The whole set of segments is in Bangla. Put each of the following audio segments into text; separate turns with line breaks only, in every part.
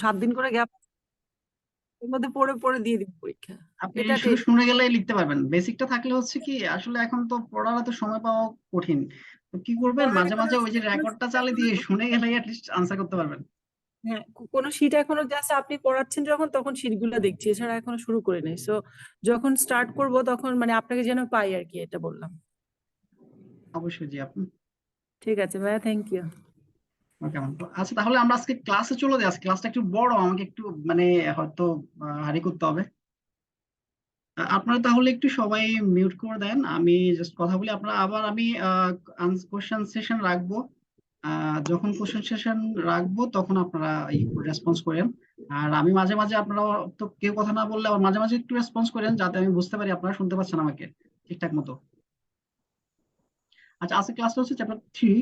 7 দিন করে গ্যাপ, এর মধ্যে পড়ে পড়ে দিয়ে দিব পরীক্ষা।
আপনি
এটা
শুধু শুনে গেলেই লিখতে পারবেন, বেসিকটা থাকলে হচ্ছে কি আসলে এখন তো পড়ার তো সময় পাওয়া কঠিন। তো কি করবেন,
পড়ার
মাঝে
এখনো
মাঝে ওই যে
এখনো
রেকর্ডটা
sheet
চালিয়ে দিয়ে
এখনো-
শুনে গেলেই অ্যাটলিস্ট আনসার করতে পারবেন।
হ্যাঁ, কোনো শীট এখনো জাস্ট আপনি পড়াচ্ছেন যখন তখন শীটগুলো দেখছি, এছাড়া এখনো শুরু করে নেই। সো যখন স্টার্ট করব তখন মানে আপনাকে যেন পাই আর কি, এটা বললাম।
অবশ্যই জি আপনি।
ঠিক আছে ভাইয়া, থ্যাংক ইউ।
কেমন আচ্ছা, তাহলে আমরা আজকে ক্লাসে চলে যাই। আজকে ক্লাসটা একটু বড়, আমাকে একটু মানে হয়তো হারি করতে হবে। আপনারা তাহলে একটু সবাই মিউট করে দেন, আমি জাস্ট কথা বলি। আপনারা আবার আমি কোশ্চেন সেশন রাখবো। যখন কোশ্চেন সেশন রাখবো তখন আপনারা রেসপন্স করেন। আর আমি মাঝে মাঝে, আপনারা তো কেউ কথা না বললে আবার মাঝে মাঝে একটু রেসপন্স করেন, যাতে আমি বুঝতে পারি আপনারা শুনতে পাচ্ছেন আমাকে ঠিকঠাক মতো। আচ্ছা, আজকে ক্লাসটা হচ্ছে চ্যাপ্টার 3।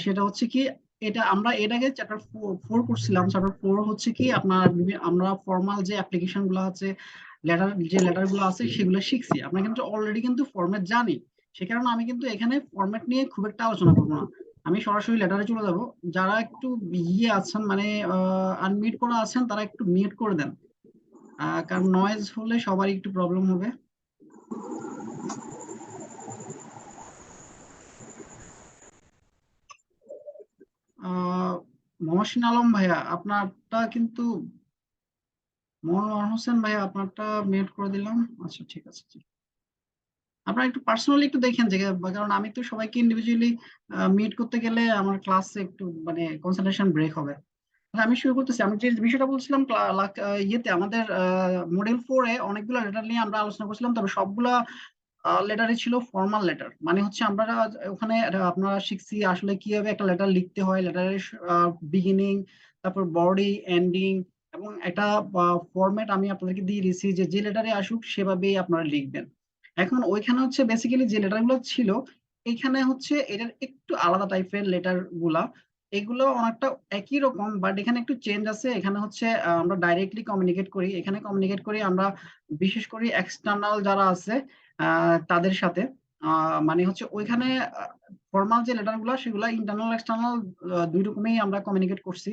সেটা হচ্ছে কি, এটা আমরা এর আগে চ্যাপ্টার 4 করছিলাম। চ্যাপ্টার 4 হচ্ছে কি আপনার আমরা ফর্মাল যে অ্যাপ্লিকেশন গুলো আছে, লেটার গুলো আছে সেগুলো শিখছি। আমরা কিন্তু অলরেডি কিন্তু ফরম্যাট জানি। সে কারণে আমি কিন্তু এখানে ফরম্যাট নিয়ে খুব একটা আলোচনা করবো না, আমি সরাসরি লেটারে চলে যাব। যারা একটু আছেন মানে আনমিউট করা আছেন, তারা একটু মিউট করে দেন, কারণ নয়েজ হলে সবারই একটু প্রবলেম হবে। আহ মহসিন আলম ভাইয়া, আপনারটা কিন্তু, মনোয়ার হোসেন ভাইয়া আপনারটা মিউট করে দিলাম। আচ্ছা ঠিক আছে জি। আপনারা একটু পার্সোনালি একটু দেখেন যে, কারণ আমি তো সবাইকে ইন্ডিভিজুয়ালি মিট করতে গেলে আমার ক্লাসে একটু মানে কনসেন্ট্রেশন ব্রেক হবে। তাহলে আমি শুরু করতেছি। আমি যে বিষয়টা বলছিলাম, ইয়েতে আমাদের মডেল 4-এ অনেকগুলো লেটার নিয়ে আমরা আলোচনা করছিলাম, তবে সবগুলা লেটারই ছিল ফর্মাল লেটার। মানে হচ্ছে আমরা ওখানে আপনারা শিখছি আসলে কিভাবে একটা লেটার লিখতে হয়, লেটারের বিগিনিং, তারপর বডি, এন্ডিং, এবং একটা ফরম্যাট আমি আপনাদেরকে দিয়ে দিয়েছি যে যে লেটারে আসুক সেভাবেই আপনারা লিখবেন। এখন ওইখানে হচ্ছে বেসিক্যালি যে লেটার গুলো ছিল, এখানে হচ্ছে এটার একটু আলাদা টাইপের লেটার গুলা। এগুলো অনেকটা একই রকম, বাট এখানে একটু চেঞ্জ আছে। এখানে হচ্ছে আমরা ডাইরেক্টলি কমিউনিকেট করি, এখানে কমিউনিকেট করি আমরা বিশেষ করে এক্সটার্নাল যারা আছে তাদের সাথে। মানে হচ্ছে ওইখানে ফর্মাল যে লেটার গুলো সেগুলো ইন্টারনাল এক্সটার্নাল দুই রকমেই আমরা কমিউনিকেট করছি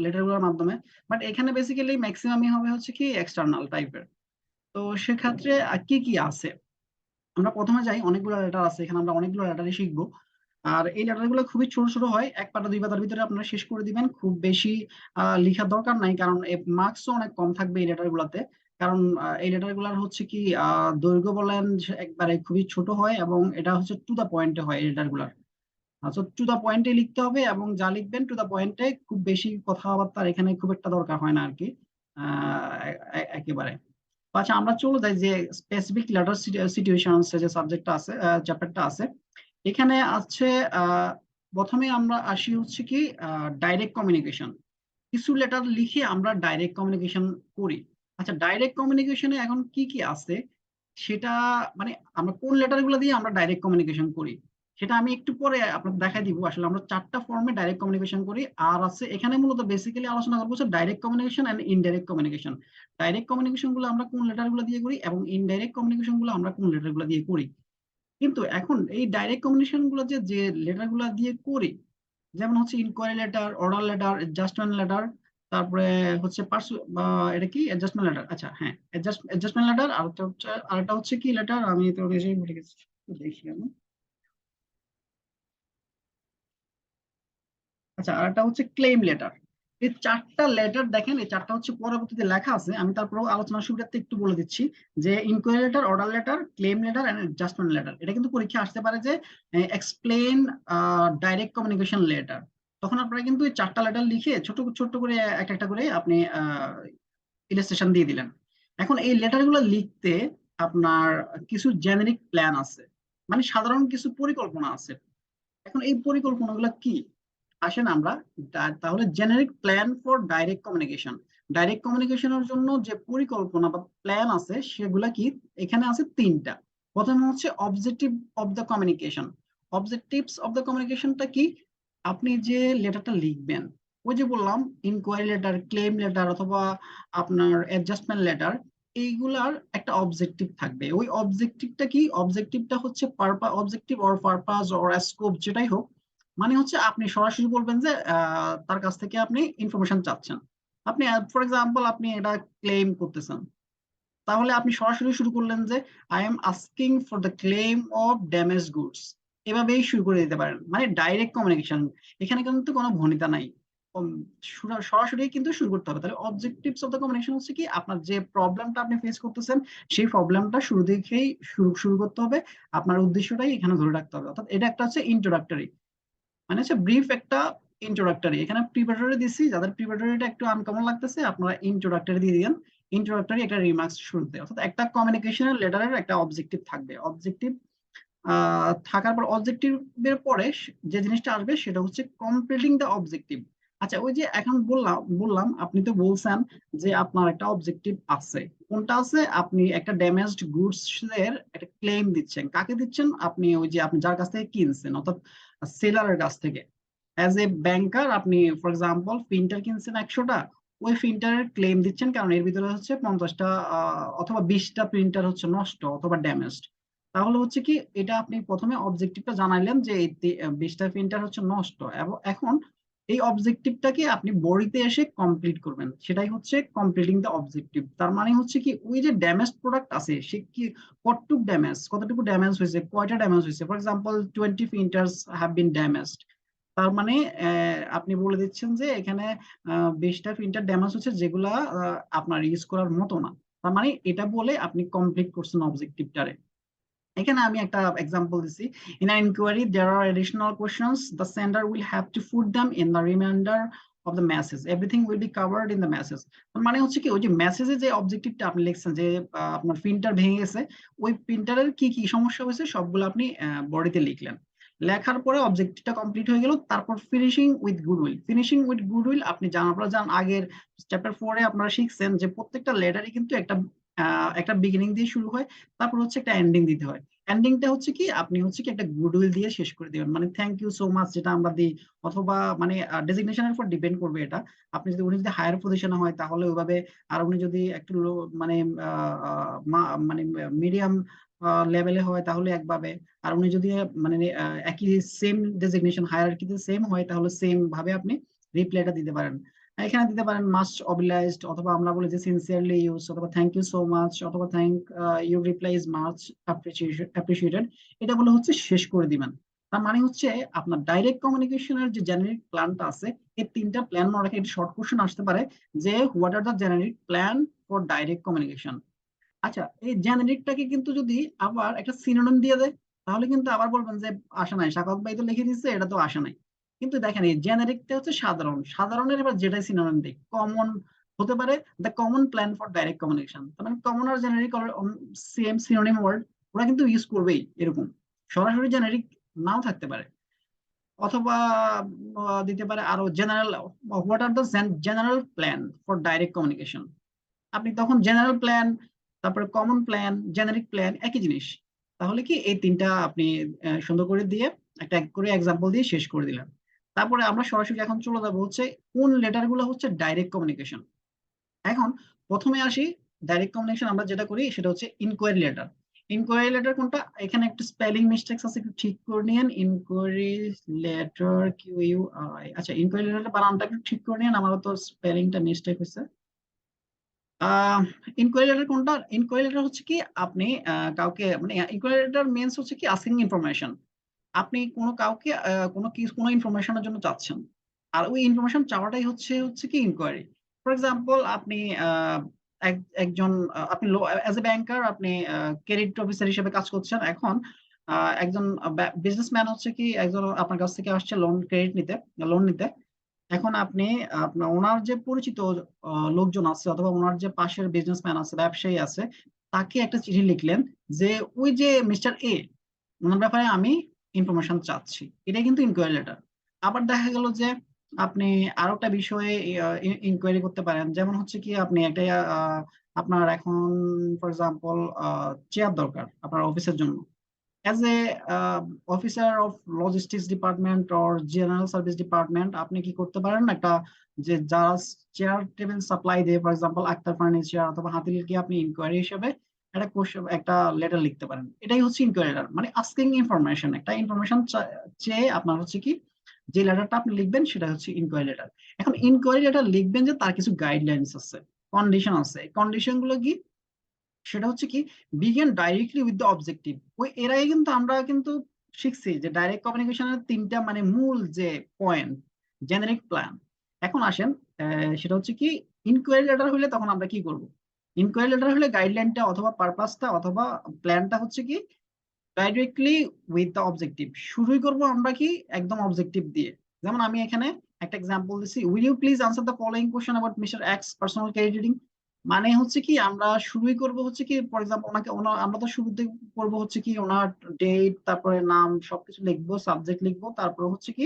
লেটার গুলোর মাধ্যমে। বাট এখানে বেসিক্যালি ম্যাক্সিমামই হবে হচ্ছে কি এক্সটার্নাল টাইপের। তো সেক্ষেত্রে কি কি আছে, আমরা প্রথমে যাই। অনেকগুলো লেটার আছে এখানে, আমরা অনেকগুলো লেটারই শিখবো। আর এই লেটার গুলো খুবই ছোট ছোট হয়, 1 পাতা 2 পাতার ভিতরে আপনারা শেষ করে দিবেন। খুব বেশি লেখার দরকার নাই, কারণ মার্কসও অনেক কম থাকবে এই লেটার গুলাতে। কারণ এই লেটার গুলার হচ্ছে কি দৈর্ঘ্য বলেন যে একবারে খুবই ছোট হয়, এবং এটা হচ্ছে টু দা পয়েন্টে হয় এই লেটার গুলার। আচ্ছা, টু দা পয়েন্টে লিখতে হবে, এবং যা লিখবেন টু দা পয়েন্টে, খুব বেশি কথাবার্তা এখানে খুব একটা দরকার হয় না আর কি। একেবারে। আচ্ছা, আমরা চলে যাই যে স্পেসিফিক লেটার সিচুয়েশন যে সাবজেক্টটা আছে, চ্যাপ্টারটা আছে। এখানে আছে প্রথমে আমরা আসি হচ্ছে কি ডাইরেক্ট কমিউনিকেশন। কিছু লেটার লিখে আমরা ডাইরেক্ট কমিউনিকেশন করি। আচ্ছা, ডাইরেক্ট কমিউনিকেশনে এখন কি কি আছে সেটা, মানে আমরা কোন লেটার গুলো দিয়ে আমরা ডাইরেক্ট কমিউনিকেশন করি সেটা আমি একটু পরে আপনাদের দেখাই দিব। আসলে আমরা 4টা ফর্মে ডাইরেক্ট কমিউনিকেশন করি। আর আছে এখানে মূলত বেসিক্যালি আলোচনা করবো direct communication and indirect communication. Direct communication গুলো আমরা কোন লেটার গুলো দিয়ে করি, এবং ইনডাইরেক্ট কমিউনিকেশন গুলো আমরা কোন লেটার গুলো দিয়ে করি। কিন্তু এখন এই ডাইরেক্ট কমিউনিকেশন গুলো যে যে লেটার গুলো দিয়ে করি, যেমন হচ্ছে inquiry letter, order letter, adjustment letter, তারপরে হচ্ছে এটা কি অ্যাডজাস্টমেন্ট লেটার। আচ্ছা হ্যাঁ, অ্যাডজাস্টমেন্ট লেটার। আরেকটা হচ্ছে কি লেটার, আমি তো নিজেই ভুলে গেছি, একটু দেখি আমি। আচ্ছা, আরেকটা হচ্ছে ক্লেম লেটার। এই 4টা লেটার দেখেন, এই 4টা হচ্ছে পরবর্তীতে লেখা আছে, আমি তারপরেও আলোচনার শুরুতে একটু বলে দিচ্ছি যে inquiry letter, order letter, claim letter and adjustment letter. এটা কিন্তু পরীক্ষা আসতে পারে যে এক্সপ্লেন ডাইরেক্ট কমিউনিকেশন লেটার। তখন আপনারা কিন্তু এই 4টা লেটার লিখে ছোট ছোট করে এক একটা করে আপনি ইলাস্ট্রেশন দিয়ে দিলেন। এখন এই লেটারগুলো লিখতে আপনার কিছু জেনারিক প্ল্যান আছে, মানে সাধারণ কিছু পরিকল্পনা আছে। এখন এই পরিকল্পনাগুলো কি, আসেন আমরা তাহলে generic plan for direct communication. Direct কমিউনিকেশনের জন্য যে পরিকল্পনা বা প্ল্যান আছে সেগুলা কি, এখানে আছে 3টা। প্রথমে হচ্ছে objective of the communication. Objectives of the কমিউনিকেশনটা কি, আপনি যে লেটারটা লিখবেন, ওই যে বললাম ইনকোয়ারি লেটার, ক্লেম লেটার, অথবা আপনার অ্যাডজাস্টমেন্ট লেটার, এইগুলার একটা অবজেক্টিভ থাকবে। ওই অবজেক্টিভটা কি, অবজেক্টিভটা হচ্ছে purpose, objective or purpose or scope যেটাই হোক, মানে হচ্ছে আপনি সরাসরি বলবেন যে তার কাছ থেকে আপনি ইনফরমেশন চাচ্ছেন। আপনি ফর এক্সাম্পল আপনি এটা ক্লেম করতেছেন, তাহলে আপনি সরাসরি শুরু করলেন যে I am asking for the claim of damage goods, এভাবেই শুরু করে দিতে পারেন, মানে ডাইরেক্ট কমিউনিকেশন। এখানে কিন্তু কোনো ভনিতা নাই, উম, সরাসরি কিন্তু শুরু করতে হবে। তাহলে অবজেক্টিভস অফ দ্য কমিউনিকেশন হচ্ছে কি, আপনার যে প্রবলেমটা আপনি ফেস করতেছেন সেই প্রবলেমটা শুরু থেকেই শুরু করতে হবে, আপনার উদ্দেশ্যটাই এখানে ধরে রাখতে হবে। অর্থাৎ এটা একটা হচ্ছে ইন্ট্রোডাক্টরি, মানে হচ্ছে ব্রিফ একটা ইন্ট্রোডাক্টরি। এখানে প্রিপারেটরি দিছি, যাদের প্রিপারেটরিটা একটু আনকমন লাগতেছে আপনারা ইন্ট্রোডাক্টরি দিয়ে দিবেন। ইন্ট্রোডাক্টরি একটা রিমার্কস শুরুতে, অর্থাৎ একটা কমিউনিকেশনের লেটারের একটা অবজেক্টিভ থাকবে। অবজেক্টিভ থাকার পর অবজেক্টিভের পরে যে জিনিসটা আসবে সেটা হচ্ছে কমপ্লিটিং দ্য অবজেক্টিভ। আচ্ছা, ওই যে এখন বললাম আপনি তো বলছেন যে আপনার একটা অবজেক্টিভ আছে, কোনটা আছে? আপনি একটা ড্যামেজড গুডস এর একটা ক্লেম দিচ্ছেন। কাকে দিচ্ছেন? আপনি ওই যে আপনি যার কাছ থেকে কিনছেন, অর্থাৎ সেলারের কাছ থেকে। অ্যাজ এ ব্যাংকার আপনি ফর এক্সাম্পল প্রিন্টার কিনছেন 100টা, ওই প্রিন্টারের ক্লেম দিচ্ছেন কারণ এর ভিতরে হচ্ছে 50টা অথবা 20টা প্রিন্টার হচ্ছে নষ্ট অথবা ড্যামেজড। তাহলে হচ্ছে কি, এটা আপনি প্রথমে অবজেক্টিভটা জানাইলেন যে এই 20টা প্রিন্টার হচ্ছে নষ্ট, এবং এখন এই অবজেক্টিভটাকে আপনি বডিতে এসে কমপ্লিট করবেন, সেটাই হচ্ছে কমপ্লিটিং দ্য অবজেক্টিভ। তার মানে হচ্ছে কি, ওই যে ড্যামেজ প্রোডাক্ট আছে সে কি কতটুকু ড্যামেজ হয়েছে, কয়টা ড্যামেজ হয়েছে। For example 20 printers have been damaged, তার মানে আপনি বলে দিচ্ছেন যে এখানে 20টা প্রিন্টার ড্যামেজ হচ্ছে যেগুলা আপনার ইউজ করার মতো না। তার মানে এটা বলে আপনি কমপ্লিট করছেন অবজেক্টিভটারে। এখানে আমি একটা এক্সাম্পল দিছি, in an inquiry there are additional questions, the sender will have to put them in the reminder of the message, everything will be covered in the message. মানে হচ্ছে কি, ওই যে মেসেজে যে অবজেক্টিভটা আপনি লিখছেন যে আপনার প্রিন্টার ভেঙে গেছে, ওই প্রিন্টারের কি কি সমস্যা হয়েছে সবগুলো আপনি বডিতে লিখলেন। লেখার পরে অবজেক্টিভটা কমপ্লিট হয়ে গেল। তারপর finishing with goodwill. Finishing with goodwill আপনি আপনারা জান আগের চ্যাপ্টার 4-এ আপনারা শিখছেন যে প্রত্যেকটা লেটারই কিন্তু একটা বিগিনিং দিয়ে শুরু হয়, তারপর হচ্ছে একটা এন্ডিং দিতে হয়। এন্ডিংটা হচ্ছে কি, আপনি হচ্ছে কি একটা গুডউইল দিয়ে শেষ করে দিবেন, মানে থ্যাংক ইউ সো মাচ যেটা আমরা দিই, অথবা মানে ডেজিগনেশনের উপর ডিপেন্ড করবে এটা। উনি যদি হায়ার পজিশনে হয় তাহলে ওইভাবে, আর উনি যদি একটু মানে মানে মিডিয়াম লেভেলে হয় তাহলে একভাবে, আর উনি যদি মানে একই সেম ডেজিগনেশন হায়ারার্কিতে সেম হয় তাহলে সেম ভাবে আপনি রিপ্লাইটা দিতে পারেন। এখানে দিতে পারেন মাস্ট অবলাইজড, অথবা আমরা বলি যে সিনসিয়ারলি ইউজ, অথবা থ্যাংক ইউ সো মাচ, অথবা your reply is much appreciated. এটা বলে হচ্ছে শেষ করে দিবেন। তার মানে হচ্ছে আপনার ডাইরেক্ট কমিউনিকেশনের যে জেনারিক প্ল্যানটা আছে, এই 3টা প্ল্যান মনে রাখে। একটি শর্ট কোশ্চেন আসতে পারে যে what are the generic plan for direct communication. আচ্ছা, এই জেনারিকটাকে কিন্তু যদি আবার একটা সিনোনিম দিয়ে দেয় তাহলে কিন্তু আবার বলবেন যে আসে নাই, সাকাত ভাই তো লিখে দিচ্ছে, এটা তো আসে নাই। কিন্তু দেখেন এই জেনারিকটা হচ্ছে সাধারণ, সাধারণের এবার যেটাই সিনোনিম দিই কমন হতে পারে। The common plan for direct communication, তার মানে কমন আর জেনারিক সেম সিনোনিম ওয়ার্ড, ওরা কিন্তু ইউজ করবেই এরকম। সরাসরি জেনারিক নাও থাকতে পারে, অথবা দিতে পারে আরো general, what are the general plan for direct communication. আপনি তখন জেনারেল প্ল্যান, তারপরে কমন প্ল্যান, জেনারিক প্ল্যান একই জিনিস। তাহলে কি এই 3টা আপনি সুন্দর করে দিয়ে একটা এক করে এক্সাম্পল দিয়ে শেষ করে দিলাম। তারপরে আমরা সরাসরি এখন চলে যাবো হচ্ছে কোন লেটার গুলো হচ্ছে ডাইরেক্ট কমিউনিকেশন। এখন প্রথমে আসি, ডাইরেক্ট কমিউনিকেশন আমরা যেটা করি সেটা হচ্ছে ইনকোয়ারি লেটার। ইনকোয়ারি লেটার কোনটা? এখানে একটু স্পেলিং মিস্টেক্স আছে, একটু ঠিক করে নিন। ইনকোয়ারি লেটার, QUI, আচ্ছা ইনকোয়ারি লেটার বানানটা একটু ঠিক করে নিন, আমারও তো স্পেলিংটা মিস্টেক হয়েছে। ইনকোয়ারি লেটার কোনটা? ইনকোয়ারি লেটার হচ্ছে কি, আপনি কাউকে মানে ইনকোয়ারি লেটার মিন্স হচ্ছে কি আস্কিং ইনফরমেশন। আপনি কাউকে কোনো ইনফরমেশনের জন্য চাচ্ছেন, আর ওই ইনফরমেশন চাওয়াটাই হচ্ছে হচ্ছে কি ইনকোয়ারি। ফর এক্সাম্পল আপনি একজন আপনি অ্যাজ এ ব্যাংকার আপনি ক্রেডিট অফিসার হিসেবে কাজ করছেন। এখন একজন বিজনেসম্যান হচ্ছে কি একজন আপনার কাছ থেকে আসছে লোন নিতে। এখন আপনি আপনার ওনার যে পরিচিত লোকজন আছে, অথবা ওনার যে পাশের বিজনেসম্যান আছে, ব্যবসায়ী আছে, তাকে একটা চিঠি লিখলেন যে ওই যে মিস্টার এ, ওনার ব্যাপারে আমি ইনফরমেশন চাচ্ছি। এটাই কিন্তু ইনকোয়ারি লেটার। আবার দেখা গেল যে আপনি আরো একটা বিষয়ে ইনকোয়ারি করতে পারেন, যেমন হচ্ছে কি আপনি একটা আপনার এখন ফর এক্সাম্পল চেয়ার দরকার আপনার অফিসের জন্য। As a officer of logistics department or general service department, আপনি কি করতে পারেন, একটা যে যারা চেয়ার টেবিল সাপ্লাই দেয়, ফর এক্সাম্পল আক্তার ফার্নিচার অথবা হাতিলকে আপনি ইনকোয়ারি হিসেবে একটা কোশ্চেন, একটা লেটার লিখতে পারেন। এটাই হচ্ছে ইনকোয়ারি লেটার, মানে আস্কিং ইনফরমেশন, একটা ইনফরমেশন চেয়ে আপনার হচ্ছে কি যে লেটারটা আপনি লিখবেন সেটা হচ্ছে ইনকোয়ারি লেটার। এখন ইনকোয়ারি লেটার লিখবেন যে তার কিছু গাইডলাইন্স আছে, কন্ডিশন আছে। কন্ডিশন গুলো কি? সেটা হচ্ছে কি, begin directly with the objective. ওই এর আগে কিন্তু আমরা কিন্তু শিখছি যে ডাইরেক্ট কমিউনিকেশনের তিনটা মানে মূল যে পয়েন্ট, জেনারিক প্ল্যান। এখন আসেন, সেটা হচ্ছে কি, ইনকোয়ারি লেটার হলে তখন আমরা কি করব? ইনকোয়ারি লেটার হলে গাইডলাইনটা অথবা পারপাসটা অথবা প্ল্যানটা হচ্ছে কি ডাইরেক্টলি উইথ দ্য অবজেক্টিভ। শুরুই করব আমরা কি একদম অবজেক্টিভ দিয়ে। যেমন আমি এখানে একটা এক্সাম্পল দিচ্ছি, will you please answer the following question about mister X personal credit reading. মানে হচ্ছে কি আমরা শুরুই করব হচ্ছে কি, ফর এক্সাম্পল ওনাকে আমরা তো শুরুতে করব হচ্ছে কি ওনার ডেট, তারপরে নাম সবকিছু লিখবো, সাবজেক্ট লিখবো, তারপরে হচ্ছে কি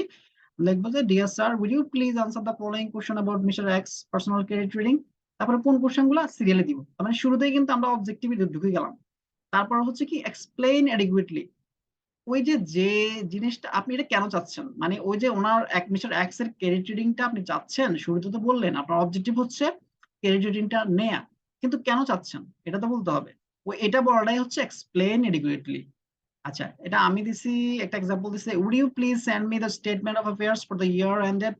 লিখবো যে dear sir will you please answer the following question about mister X personal credit reading. তারপরে কোন কোশ্চেন গুলো সিরিয়ালে দিব, তার মানে শুরুতেই কিন্তু আমরা অবজেক্টিভে ঢুকে গেলাম। তারপর হচ্ছে কি এক্সপ্লেইন অ্যাডিকুয়েটলি। ওই যে যে জিনিসটা আপনি এটা কেন চাচ্ছেন, মানে ওই যে ওনার এক মিস্টার এক্স এর ক্রেডিট রিডিংটা আপনি চাচ্ছেন, শুরুতে তো বললেন আপনার অবজেক্টিভ হচ্ছে ক্রেডিট রিডিংটা নেয়া, কিন্তু কেন চাচ্ছেন এটা তো বলতে হবে। ওই এটা বলাটাই হচ্ছে এক্সপ্লেন এডিকুয়েটলি। আচ্ছা, এটা আমি দিছি, একটা এক্সাম্পল দিছি, would you please send me the statement of affairs for the year ended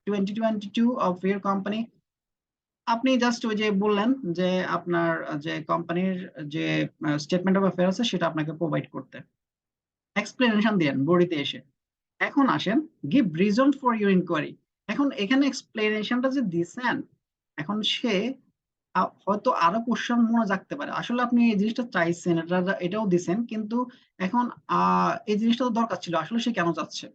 2022 of your company. আপনি জাস্ট ওই যে বললেন যে আপনার যে কোম্পানির যে স্টেটমেন্ট অফ অ্যাফেয়ার্স আছে সেটা আপনাকে প্রোভাইড করতে, এক্সপ্লেনেশন দেন বডিতে এসে। এখন আসেন, give reason for your inquiry. এখন এখানে এক্সপ্লেনেশনটা যে দিছেন, এখন সে হয়তো আরো কোশ্চেন মনে রাখতে পারে, আসলে আপনি এই জিনিসটা চাইছেন, এটাও দিছেন, কিন্তু এখন এই জিনিসটা তো দরকার ছিল, আসলে সে কেন চাচ্ছে।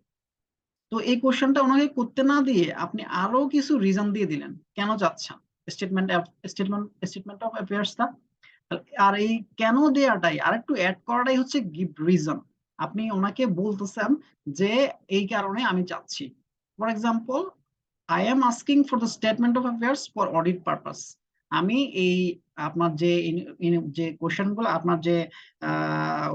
তো এই কোশ্চেনটা ওনাকে করতে না দিয়ে আপনি আরো কিছু রিজন দিয়ে দিলেন কেন চাচ্ছেন, স্টেটমেন্ট স্টেটমেন্ট অফ অ্যাফেয়ার্সটা। আর এই কেন দেয়াটাই আর একটু অ্যাড করাটাই হচ্ছে গিভ রিজন। আপনি ওনাকে বলতেছেন যে এই কারণে আমি চাচ্ছি। For example, I am asking for the statement of affairs for audit purpose. আমি এই আপনার যে যে কোশ্চেন গুলো, আপনার যে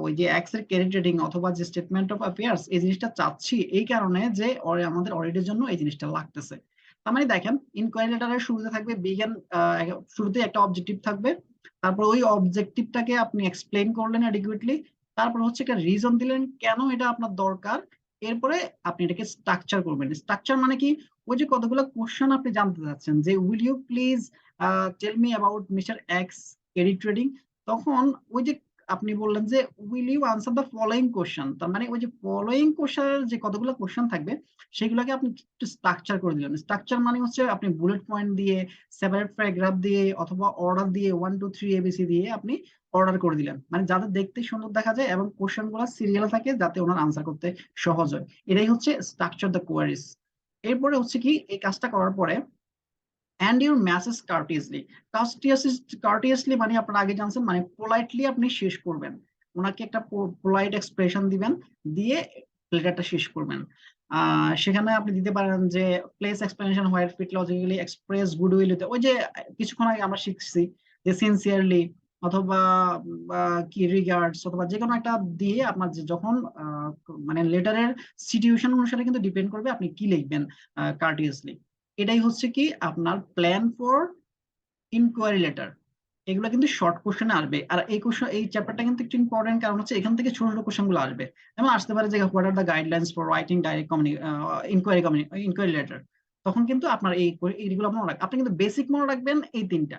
ওই যে এক্স এর ক্রেডিট রেটিং অথবা যে স্টেটমেন্ট অফ অ্যাফেয়ার্স, এই জিনিসটা চাচ্ছি এই কারণে যে আমাদের অডিটের জন্য এই জিনিসটা লাগতেছে। তার মানে দেখেন, ইনকোয়ারি লেটারের শুরুতে থাকবে বিজ্ঞান, শুরুতে একটা অবজেক্টিভ থাকবে, তারপর ওই অবজেক্টিভটাকে আপনি এক্সপ্লেইন করলেন অ্যাডিকুয়েটলি, তারপর হচ্ছে একটা রিজন দিলেন কেন এটা আপনার দরকার। এরপরে আপনি এটাকে স্ট্রাকচার করবেন। স্ট্রাকচার মানে কি, ওই যে কতগুলো কোশ্চেন আপনি জানতে চাচ্ছেন যে will you please tell me about mister X credit trading, তখন ওই যে আপনি বললেন যে will you answer the following question, তার মানে ওই যে ফলোইং কোশ্চেনের যে কতগুলো কোশ্চেন থাকবে সেগুলোকে আপনি একটু স্ট্রাকচার করে দিলেন। স্ট্রাকচার মানে হচ্ছে আপনি বুলেট পয়েন্ট দিয়ে, সেপারেট প্যারাগ্রাফ দিয়ে অথবা অর্ডার দিয়ে 1 2 3 ABC দিয়ে আপনি অর্ডার করে দিলেন, মানে যাতে দেখতে সুন্দর দেখা যায় এবং কোশ্চেন গুলো সিরিয়াল থাকে যাতে ওনার আনসার করতে সহজ হয়। এটাই হচ্ছে স্ট্রাকচার দ্য কোয়ারিজ। এরপরে হচ্ছে কি, এই কাজটা করার পরে অ্যান্ড ইউর মেসেজ কার্টিয়াসলি। কার্টিয়াসলি মানে আপনারা আগে জানছেন, মানে পোলাইটলি আপনি শেষ করবেন, ওনাকে একটা পোলাইট এক্সপ্রেশন দিবেন, দিয়ে লেটারটা শেষ করবেন। সেখানে আপনি দিতে পারেন যে প্লেস এক্সপ্লেনেশন হোয়ার ফিট লজিক্যালি এক্সপ্রেস গুডউইল, ওই যে কিছুক্ষণ আগে আমরা শিখছি যে সিনসিয়ারলি অথবা কি রিগার্ডস অথবা যে কোনো একটা দিয়ে আপনার যখন মানে লেটারের সিচুয়েশন অনুসারে কিন্তু ডিপেন্ড করবে আপনি কি লিখবেন কার্টিয়াসলি। এটাই হচ্ছে কি আপনার প্ল্যান ফর ইনকোয়ারি লেটার। এগুলো কিন্তু শর্ট কোশ্চেনে আসবে, আর এই কোশ্চেন এই চ্যাপ্টারটা কিন্তু একটু ইম্পর্টেন্ট, কারণ হচ্ছে এখান থেকে ছোট ছোট কোশ্চেন গুলো আসবে। যেমন আসতে পারে যে what are the guidelines for writing direct inquiry letter. তখন কিন্তু আপনার এইগুলো মনে রাখবেন, আপনি কিন্তু বেসিক মনে রাখবেন এই তিনটা,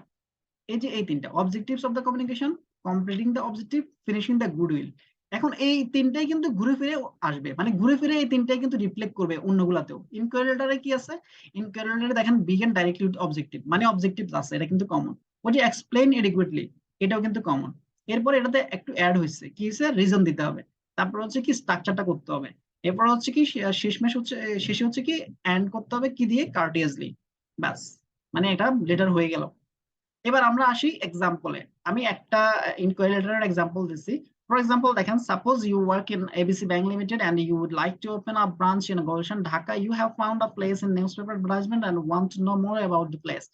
এই যে এই তিনটা objectives of the communication, completing the objective, finishing the goodwill. এখন এই তিনটাই কিন্তু ঘুরে ফিরে আসবে, মানে ঘুরে ফিরে এই তিনটাই কিন্তু রিফ্লেক্ট করবে অন্যগুলাতেও। ইনকোয়ারি লেটারে কি আছে, ইনকোয়ারি লেটারে দেখেন বিগিন ডাইরেক্টলি উইথ অবজেক্টিভ, মানে অবজেক্টিভ আছে, এটা কিন্তু কমন। ওই যে এক্সপ্লেইন এডিকুয়েটলি, এটাও কিন্তু কমন। এরপর এটাতে একটু অ্যাড হয়েছে কি, হয়েছে রিজন দিতে হবে, তারপর হচ্ছে কি স্ট্রাকচারটা করতে হবে, এরপর হচ্ছে কি শেষমেশ হচ্ছে শেষে হচ্ছে কি এন্ড করতে হবে কি দিয়ে, কার্টিয়াসলি। ব্যাস, মানে এটা লেটার হয়ে গেল। এবার আমরা আসি এক্সাম্পলে। আমি একটা ইনকোয়ারি লেটারের এক্সাম্পল দিচ্ছি। ফর এক্সাম্পল দেখেন, suppose you work in ABC bank limited and you would like to open a branch in Gulshan, Dhaka. You have found a place in newspaper advertisement and want to know more about the place.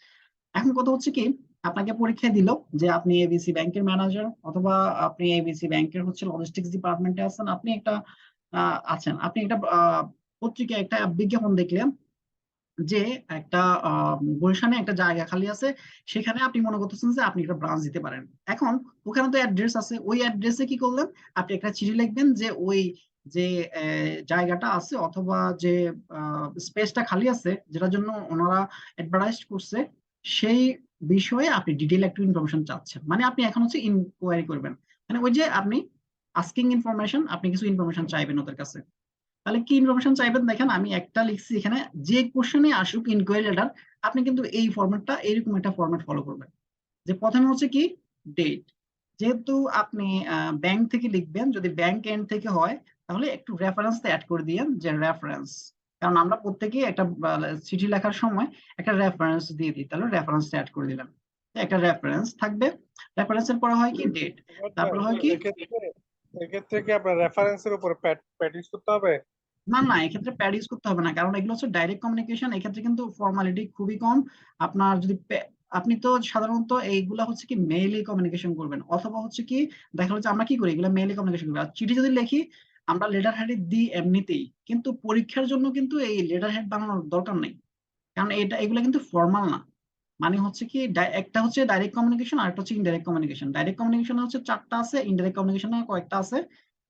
এখন কথা হচ্ছে কি, আপনাকে পরীক্ষায় দিল যে আপনি এবিসি ব্যাংকের ম্যানেজার অথবা আপনি এবিসি ব্যাংকের হচ্ছে লজিস্টিক্স ডিপার্টমেন্টে আছেন, আপনি একটা আপনি একটা পত্রিকায় একটা বিজ্ঞাপন দেখলেন যে একটা গুলশানে একটা জায়গা খালি আছে, সেখানে আপনি মনে করতেছেন যে আপনি একটা ব্রাঞ্চ দিতে পারেন। এখন ওখানে তো অ্যাড্রেস আছে, ওই অ্যাড্রেসে কি করলেন, আপনি একটা চিঠি লিখবেন যে ওই যে জায়গাটা আছে অথবা যে স্পেসটা খালি আছে যেটার জন্য ওনারা অ্যাডভার্টাইজ করছে, সেই বিষয়ে আপনি ডিটেইল একটু ইনফরমেশন চাচ্ছেন। মানে আপনি এখন হচ্ছে ইনকোয়ারি করবেন, মানে ওই যে আপনি আস্কিং ইনফরমেশন, আপনি কিছু ইনফরমেশন চাইবেন ওদের কাছে। তাহলে কি ইনফরমেশন চাইবেন দেখেন, আমি একটা লিখছি এখানে, যে কোশ্চেনে আসুক ইনকোয়ারি লেটার, আপনি কিন্তু এই ফরম্যাটটা, এইরকম একটা ফরম্যাট ফলো করবেন। যে প্রথমে হচ্ছে কি ডেট, যেহেতু আপনি ব্যাংক থেকে লিখবেন, যদি ব্যাংক এন্ড থেকে হয় তাহলে একটু রেফারেন্স অ্যাড করে দিয়েন, যে রেফারেন্স, কারণ আমরা প্রত্যেকেই একটা চিঠি লেখার সময় একটা রেফারেন্স দিয়ে দিই, তাহলে রেফারেন্স অ্যাড করে দিলাম, একটা রেফারেন্স থাকবে। রেফারেন্সের পরে হয় কি ডেট,
ভাই,
তারপরে হয় কি,
এক্ষেত্রে এক্ষেত্রে কি আপনার রেফারেন্সের উপর প্যাড ইউজ করতে হবে?
না না এক্ষেত্রে প্যাড ইউজ করতে হবে না, কারণ এগুলো হচ্ছে ডাইরেক্ট কমিউনিকেশন, এক্ষেত্রে কিন্তু ফর্মালিটি খুবই কম। আপনার যদি আপনি তো সাধারণত এইগুলা হচ্ছে কি মেইলে কমিউনিকেশন করবেন, অথবা হচ্ছে কি দেখা যাচ্ছে আমরা কি করি, এগুলো মেইলে কমিউনিকেশন করি। আর চিঠি যদি লিখি আমরা লেটার হেড দিই এমনিতেই, কিন্তু পরীক্ষার জন্য কিন্তু এই লেটার হেড বানানোর দরকার নেই, কারণ এটা এগুলো কিন্তু ফর্মাল না। মানে হচ্ছে কি একটা হচ্ছে ডাইরেক্ট কমিউনিকেশন আর একটা হচ্ছে ইনডাইরেক্ট কমিউনিকেশন। ডাইরেক্ট কমিউনিকেশন হচ্ছে 4টা আছে, ইনডাইরেক্ট কমিউনিকেশন কয়েকটা আছে।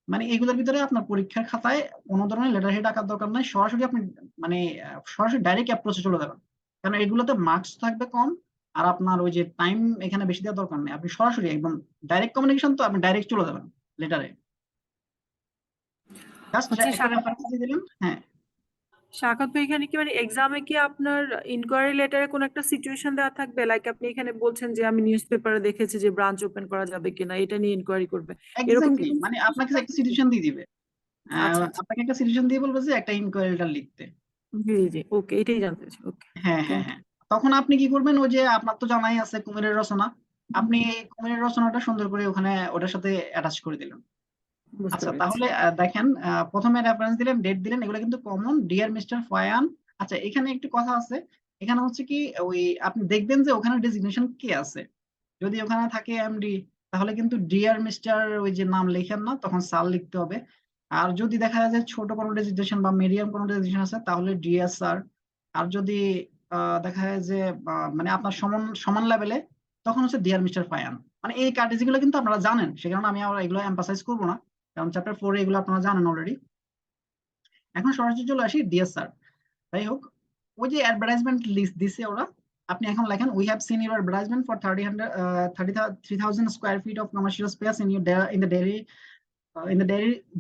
মানে এগুলোর ভিতরে আপনার পরীক্ষার খাতায় কোনো ধরনের লেটার হেড আঁকার দরকার নাই, সরাসরি আপনি মানে সরাসরি ডাইরেক্ট অ্যাপ্রোচে চলে যাবেন, কারণ এগুলোতে মার্কস থাকবে কম। আর আপনার ওই যে টাইম এখানে বেশি দেওয়ার দরকার নেই, আপনি সরাসরি একদম ডাইরেক্ট কমিউনিকেশন, তো আপনি ডাইরেক্ট চলে যাবেন লেটারে, জাস্ট
আচ্ছা
একটা রেফারেন্স দিয়ে দিলেন। হ্যাঁ,
শাখাত ভাই, এখানে কি মানে এক্সামে কি আপনার ইনকোয়ারি লেটারে কোন একটা সিচুয়েশন দেওয়া থাকবে, লাইক আপনি এখানে বলছেন যে আমি নিউজ পেপারে দেখেছি যে ব্রাঞ্চ ওপেন করা যাবে কিনা, এটা নিয়ে ইনকোয়ারি করবে, এরকম কি
এক্স্যাক্টলি,
কোনো
মানে
সিচুয়েশন
আপনাকে
থাকবে?
একটা সিচুয়েশন দিয়ে দিবে,
আচ্ছা আচ্ছা,
আপনাকে একটা সিচুয়েশন দিয়ে বলবে যে একটা ইনকোয়ারি লেটার লিখতে।
জি জি, ওকে, এটাই জানতে চাইছি। ওকে,
হ্যাঁ হ্যাঁ
থ্যাংক
হ্যাঁ, তখন আপনি কি করবেন, ওই যে আপনার তো জানাই আছে কুমিরের রচনা, আপনি
ইউ।
এই কুমিরের রচনাটা সুন্দর করে ওখানে ওটার সাথে অ্যাটাচ করে দিলেন।
বুঝতে
আচ্ছা
পেরেছি।
তাহলে দেখেন, প্রথমে রেফারেন্স দিলেন, ডেট দিলেন, এগুলো কিন্তু কমন, ডিয়ার মিস্টার ফয়ান। আচ্ছা এখানে একটু কথা আছে, এখানে হচ্ছে কি ওই আপনি দেখবেন যে ওখানে ডেজিগনেশন কে আছে, যদি ওখানে থাকে এমডি, তাহলে কিন্তু ডিয়ার মিস্টার ওই যে নাম লেখেন না, তখন স্যার লিখতে হবে। আর যদি দেখা যায় যে ছোট কোনো ডেজিগনেশন বা মিডিয়াম কোনো ডেজিগনেশন আছে তাহলে ডিয়ার স্যার। আর যদি দেখা যায় যে মানে আপনার সমান সমান লেভেলে, তখন হচ্ছে ডিয়ার মিস্টার ফায়ান। মানে এই কার্টেসি গুলো কিন্তু আপনারা জানেন, সে কারণে আমি আর এগুলো এম্পাসাইজ করবো না, কারণ চ্যাপ্টার 4 এগুলো আপনারা জানেন অলরেডি। এখন সরাসরি চলে আসি ডিয়ার স্যার। যাই হোক, ওই যে অ্যাডভার্টাইজমেন্ট লিস্ট দিছে ওরা, আপনি এখন লেখেন we have seen your advertisement for 30,000 square feet of commercial space in the daily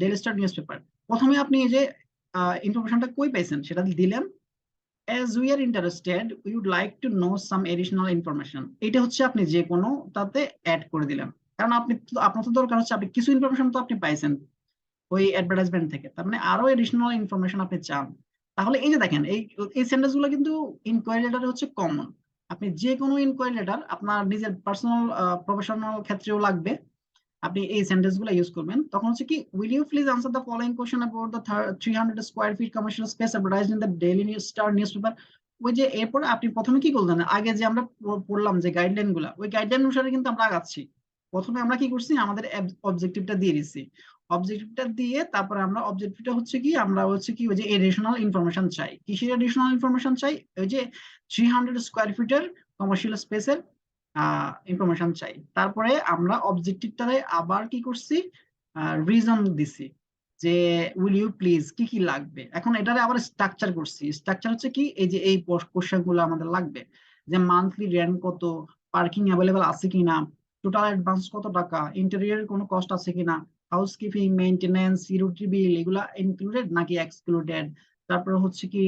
daily star news paper. প্রথমে আপনি এই যে ইনফরমেশনটা কই পাইছেন সেটা দিলেন, as we are interested we would like to know some additional information, এটা হচ্ছে আপনি যে কোনো তাতে অ্যাড করে দিলেন, কারণ আপনার তো দরকার হচ্ছে, আপনি কিছু ইনফরমেশন তো আপনি পাইছেন ওই অ্যাডভার্টাইজমেন্ট থেকে, তার মানে আরো এডিশনাল ইনফরমেশন আপনি চান। তাহলে এই যে দেখেন এই এই সেন্টেন্স গুলো কিন্তু ইনকোয়ারি লেটার হচ্ছে কমন, আপনি যে কোনো ইনকোয়ারি লেটার আপনার নিজের পার্সোনাল প্রফেশনাল ক্ষেত্রেও লাগবে, আপনি এই সেন্টেন্স গুলো ইউজ করবেন। তখন হচ্ছে কি, will you please answer the following question about the 300 square feet commercial space advertised in the daily news star news paper. ওই যে এরপরে আপনি প্রথমে কি করলেন, আগে যে আমরা পড়লাম যে গাইডলাইন গুলা, ওই গাইডলাইন অনুসারে কিন্তু আমরা আগাচ্ছি। প্রথমে আমরা কি করছি, আমাদের অবজেক্টিভটা দিয়ে দিচ্ছি, অবজেক্টিভটা দিয়ে তারপরে আমরা অবজেক্টিভটা হচ্ছে কি, আমরা হচ্ছে কি ওই যে এডিশনাল ইনফরমেশন চাই, কিসের এডিশনাল ইনফরমেশন চাই, ওই যে 300 স্কোয়ার ফিটের কমার্শিয়াল স্পেসের ইনফরমেশন চাই। তারপরে আমরা অবজেক্টিভটারে আবার কি করছি, রিজন দিছি, যে উইল ইউ প্লিজ কি কি লাগবে। এখন এটারে আবার স্ট্রাকচার করছি, স্ট্রাকচার হচ্ছে কি এই যে এই কোশ্চেন গুলো আমাদের লাগবে, যে মান্থলি রেন্ট কত, পার্কিং অ্যাভেলেবেল আছে কিনা, টোটাল অ্যাডভান্স কত টাকা, ইন্টেরিয়র কোনো কস্ট আছে কিনা, হাউসকিপিং মেইনটেনেন্স ইউটিলিটি বিল এগুলা ইনক্লুডেড নাকি এক্সক্লুডেড, তারপরে হচ্ছে কি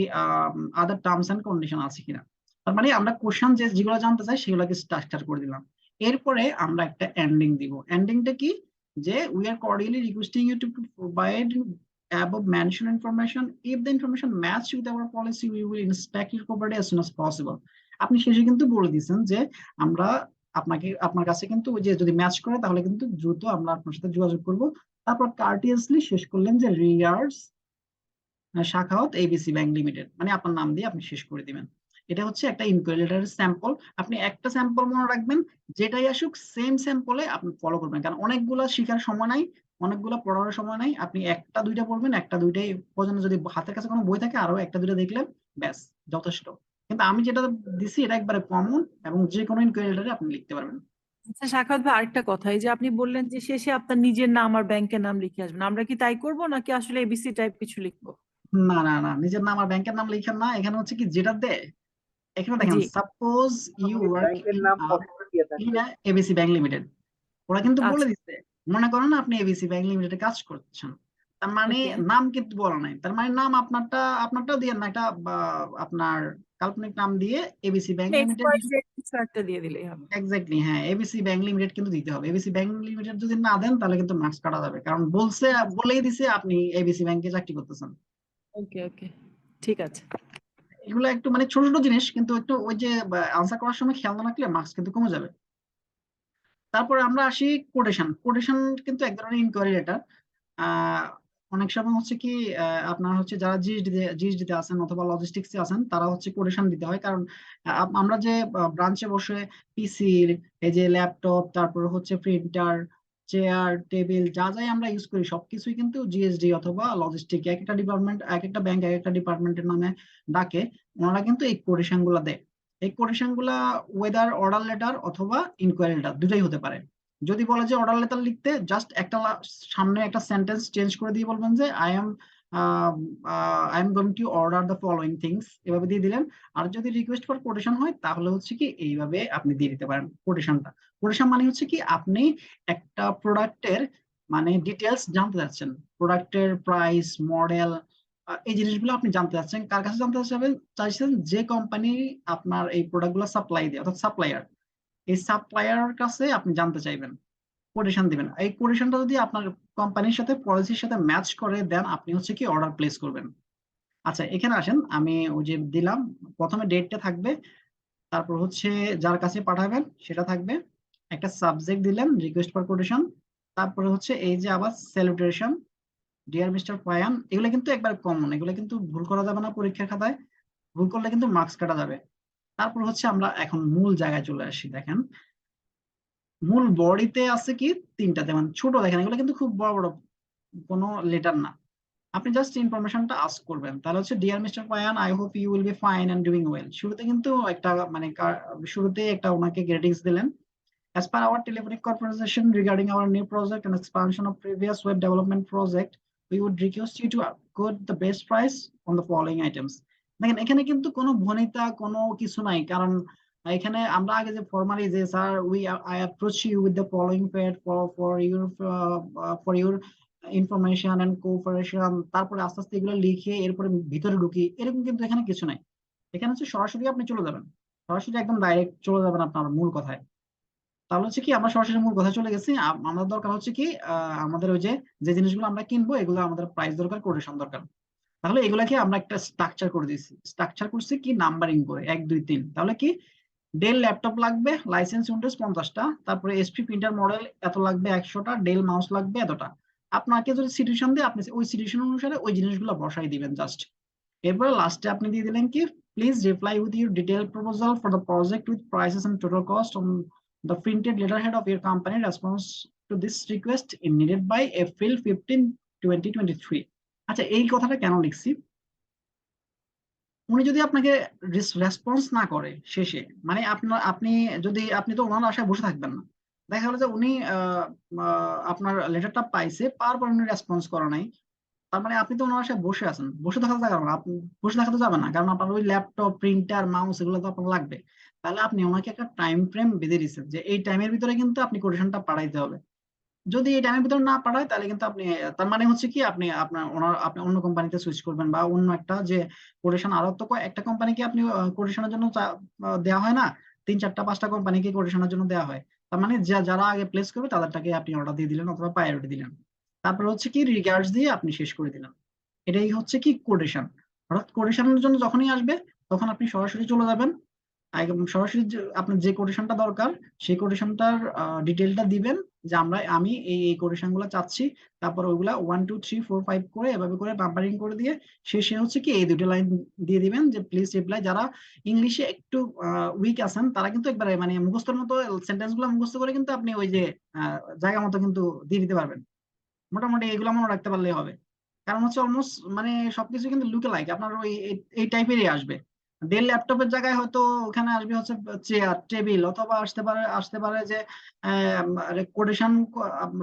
আদার টার্মস এন্ড কন্ডিশন আছে কিনা। তার মানে আমরা কোশ্চেন যেগুলো জানতে চাই সেগুলোকে স্ট্রাকচার করে দিলাম। এরপরে আমরা একটা এন্ডিং দিব, এন্ডিংটা কি, যে we are cordially requesting you to provide above mentioned information. If the information match with our policy, we will inspect your property as soon as possible. আপনি শেষে কিন্তু বলে দিয়েছেন যে আমরা আপনার কাছে কিন্তু ওই যে যদি ম্যাচ করে তাহলে কিন্তু দ্রুত আমরা আপনার সাথে যোগাযোগ করব। তারপর কার্টিয়াসলি শেষ করলেন যে regards Shakhawat ABC bank limited, মানে আপনার নাম দিয়ে আপনি শেষ করে দিবেন। এটা হচ্ছে একটা ইনকোয়ারি লেটারের স্যাম্পল। আপনি একটা স্যাম্পল মনে রাখবেন, যেটাই আসুক সেম স্যাম্পলে আপনি ফলো করবেন, কারণ অনেকগুলা শিখার সময় নাই, অনেকগুলা পড়ার সময় নাই, আপনি একটা দুইটা পড়বেন, একটা দুইটাই পর্যন্ত যদি হাতের কাছে কোনো বই থাকে আরো একটা দুইটা দেখলেন, ব্যাস যথেষ্ট। কিন্তু আমি যেটা দিছি এটা একবারে কমন এবং যে কোনো ইনকোয়ারি লেটারে আপনি লিখতে পারবেন।
আচ্ছা সাখাওয়াত ভাই, আরেকটা কথা, এই যে আপনি বললেন যে শেষে আপনার নিজের নাম আর ব্যাংকের নাম লিখে আসবেন, আমরা কি তাই করব নাকি আসলে এবিসি টাইপ কিছু লিখবো?
না না না, নিজের নাম আর ব্যাংকের নাম লিখেন না, এখানে হচ্ছে কি যেটা দেয়, এখানে দেখেন
জি।
সাপোজ ইউ
আপনি
ওয়ার্ক
ব্যাংকের
ইন
নাম প্রথমে দিয়ে থাকবেন।
এবিসি ব্যাংক লিমিটেড, ওরা কিন্তু বলে
আচ্ছা।
দিচ্ছে, মনে করেন না আপনি এবিসি ব্যাংক লিমিটেডে কাজ করছেন, তার মানে
ওকে।
নাম কিন্তু বলা নাই, তার মানে নাম আপনারটা দিয়ে না, একটা আপনার কাল্পনিক নাম দিয়ে ABC bank
X
limited.
Y Z কিছু একটা দিয়ে দিলেই হবে।
এক্স্যাক্টলি, হ্যাঁ, এবিসি ব্যাংক লিমিটেড কিন্তু দিতে হবে। এবিসি ব্যাংক লিমিটেড যদি না দেন তাহলে কিন্তু মার্কস কাটা যাবে, কারণ বলেই দিছে আপনি এবিসি ব্যাংকে চাকরি করতেছেন।
ওকে ওকে, ঠিক আছে।
এগুলো একটু মানে ছোট ছোট জিনিস, কিন্তু একটু ওই যে আনসার করার সময় খেয়াল না রাখলে মার্কস কিন্তু কমে যাবে। তারপরে আমরা আসি কোটেশন। কোটেশন কিন্তু এক ধরনের ইনকোয়ারি লেটার। আহ অনেক সময় হচ্ছে কি আপনার হচ্ছে যারা জিএসডি তে আছেন অথবা লজিস্টিক্সে আছেন তারা হচ্ছে কোটেশন দিতে হয়, কারণ আমরা যে ব্রাঞ্চে বসে পিসি, এই যে ল্যাপটপ, তারপর হচ্ছে প্রিন্টার, চেয়ার, টেবিল, যা যাই আমরা ইউজ করি সবকিছুই কিন্তু জিএসডি অথবা লজিস্টিক, এক একটা ডিপার্টমেন্ট, এক একটা ব্যাংক এক একটা ডিপার্টমেন্টের নামে ডাকে। ওনারা কিন্তু এই কোটেশন গুলা দেয়। এই কোটেশন গুলা ওয়েদার অর্ডার লেটার অথবা ইনকোয়ারি লেটার দুটাই হতে পারে। যদি বলে যে অর্ডার লেটার লিখতে, জাস্ট একটা সামনে একটা সেন্টেন্স চেঞ্জ করে দিয়ে বলবেন যে I am going to order the following things, এভাবে দিয়ে দিলেন। আর যদি রিকোয়েস্ট ফর কোটেশন হয় তাহলে হচ্ছে কি এইভাবে আপনি দিয়ে দিতে পারেন কোটেশনটা। কোটেশন মানে হচ্ছে কি আপনি একটা প্রোডাক্টের মানে ডিটেলস জানতে চাচ্ছেন, প্রোডাক্টের প্রাইস, মডেল, এই জিনিসগুলো আপনি জানতে চাচ্ছেন। কার কাছে জানতে চাইছেন? যে কোম্পানি আপনার এই প্রোডাক্টগুলো সাপ্লাই দেয়, অর্থাৎ সাপ্লায়ার, এই সাপ্লায়ার কাছে আপনি জানতে চাইবেন, কোটেশন দিবেন। এই কোটেশনটা যদি আপনার কোম্পানির সাথে পলিসির সাথে ম্যাচ করে দেন আপনি হচ্ছে কি অর্ডার প্লেস করবেন। আচ্ছা এখানে আসেন, আমি ওই যে দিলাম, প্রথমে ডেটটা থাকবে, তারপর হচ্ছে যার কাছে পাঠাবেন সেটা থাকবে, একটা সাবজেক্ট দিলেন রিকোয়েস্ট ফর কোটেশন, তারপরে হচ্ছে এই যে আবার স্যালুটেশন, ডিয়ার মিস্টার পায়ান, এগুলো কিন্তু একবার কমন, এগুলো কিন্তু ভুল করা যাবে না পরীক্ষার খাতায়, ভুল করলে কিন্তু মার্কস কাটা যাবে। তারপর হচ্ছে আমরা এখন মূল জায়গায় চলে আসি, দেখেন মূল বডিতে আছে কি তিনটা, যেমন ছোট দেখেন এগুলো কিন্তু খুব বড় বড় কোনো লেটার না, আপনি জাস্ট ইনফরমেশনটা আস্ক করবেন, তাহলে হচ্ছে ডিয়ার মিস্টার পায়ান, I hope you will be fine and doing well, শুরুতে কিন্তু একটা মানে শুরুতে একটা ওনাকে গ্রেটিংস দিলেন। As per our telephonic conversation regarding our new project and expansion of previous web development project, we would request you to quote the best price on the following items. দেখেন এখানে কিন্তু কোনো ভনিতা কোনো কিছু নাই, কারণ এখানে আমরা আগে যে ফর্মালি যে sir I approach you with the following paid for your information and cooperation, তারপরে আস্তে আস্তে এগুলো লিখে এরপরে ভিতরে ঢুকি, এরকম কিন্তু এখানে কিছু নাই। এখানে হচ্ছে সরাসরি আপনি চলে যাবেন, সরাসরি একদম ডাইরেক্ট চলে যাবেন আপনার মূল কথায়। তাহলে হচ্ছে কি আমরা সরাসরি মূল কথা চলে গেছি, আমাদের দরকার হচ্ছে কি আমাদের ওই যে যে জিনিসগুলো আমরা কিনবো এগুলো আমাদের প্রাইস দরকার, কোটেশন দরকার। তাহলে এগুলাকে আমরা একটা স্ট্রাকচার করে দিয়েছি, স্ট্রাকচার করছি কি নাম্বারিং করে 1 2 3। তাহলে কি ডেল ল্যাপটপ লাগবে লাইসেন্স উইন্ডোজ 50টা, তারপরে এসপি প্রিন্টার মডেল এত লাগবে 100টা, ডেল মাউস লাগবে এতটা। আপনাকে যদি সিচুয়েশন দেয় আপনি ওই সিচুয়েশন অনুসারে ওই জিনিসগুলো বসাই দিবেন জাস্ট। এরপরে লাস্টে আপনি দিয়ে দিলেন কি please reply with your detail proposal for the project with prices and total cost on the printed letterhead of your company response to this request in needed by April 15 2023। আচ্ছা এই কথাটা কেন লিখছি, উনি যদি আপনাকে রেসপন্স না করে শেষে, মানে আপনি তো ওনার আশায় বসে থাকবেন না, দেখা গেলো যে উনি আপনার লেটারটা পাইছে, পাওয়ার পর উনি রেসপন্স করা নাই, তার মানে আপনি তো ওনার বাসায় বসে আছেন, বসে থাকা যাবে না, আপনি বসে থাকা তো যাবে না, কারণ আপনার ওই ল্যাপটপ প্রিন্টার মাউস এগুলো তো আপনার লাগবে। তাহলে আপনি ওনাকে একটা টাইম ফ্রেম বেঁধে দিচ্ছেন যে এই টাইমের ভিতরে কিন্তু আপনি কোটেশনটা পাঠাইতে হবে। যদি এই টাইমের ভিতরে না পাঠায় তাহলে কিন্তু আপনি তার মানে হচ্ছে কি আপনি অন্য কোম্পানিতে সুইচ করবেন, বা অন্য একটা যে কোটেশন, আরো তো একটা কোম্পানিকে আপনি কোটেশনের জন্য দেওয়া হয় না, 3 4 5টা কোম্পানিকে কোটেশনের জন্য দেওয়া হয়। তার মানে যারা আগে প্লেস করবে তাদেরটাকে আপনি অর্ডার দিয়ে দিলেন অথবা প্রায়োরিটি দিলেন, তারপর হচ্ছে কি রিগার্ডস দিয়ে আপনি শেষ করে দিলেন। এটাই হচ্ছে কি কোটেশন। অর্থাৎ কোটেশনের জন্য যখনই আসবে তখন আপনি সরাসরি চলে যাবেন, একদম সরাসরি আপনার যে কোটেশনটা দরকার সেই কোটেশনটার ডিটেলটা দিবেন, যে আমি এই এই কোটেশন গুলো চাচ্ছি, তারপর ওইগুলা 1 2 3 4 5 করে এভাবে করে নাম্বারিং করে দিয়ে শেষে হচ্ছে কি এই দুটো লাইন দিয়ে দিবেন যে প্লিজ রিপ্লাই। যারা ইংলিশে একটু উইক আছেন তারা কিন্তু একবারে মানে মুখস্থের মতো সেন্টেন্স গুলো মুখস্থ করে কিন্তু আপনি ওই যে জায়গা মতো কিন্তু দিয়ে দিতে পারবেন, মোটামুটি এগুলো মনে রাখতে পারলেই হবে। কারণ হচ্ছে অলমোস্ট মানে সবকিছু কিন্তু লুকে লাইক আপনার ওই এই টাইপেরই আসবে, ডেল ল্যাপটপের জায়গায় হয়তো ওখানে আসবে হচ্ছে চেয়ার টেবিল, অথবা আসতে পারে যে quotation,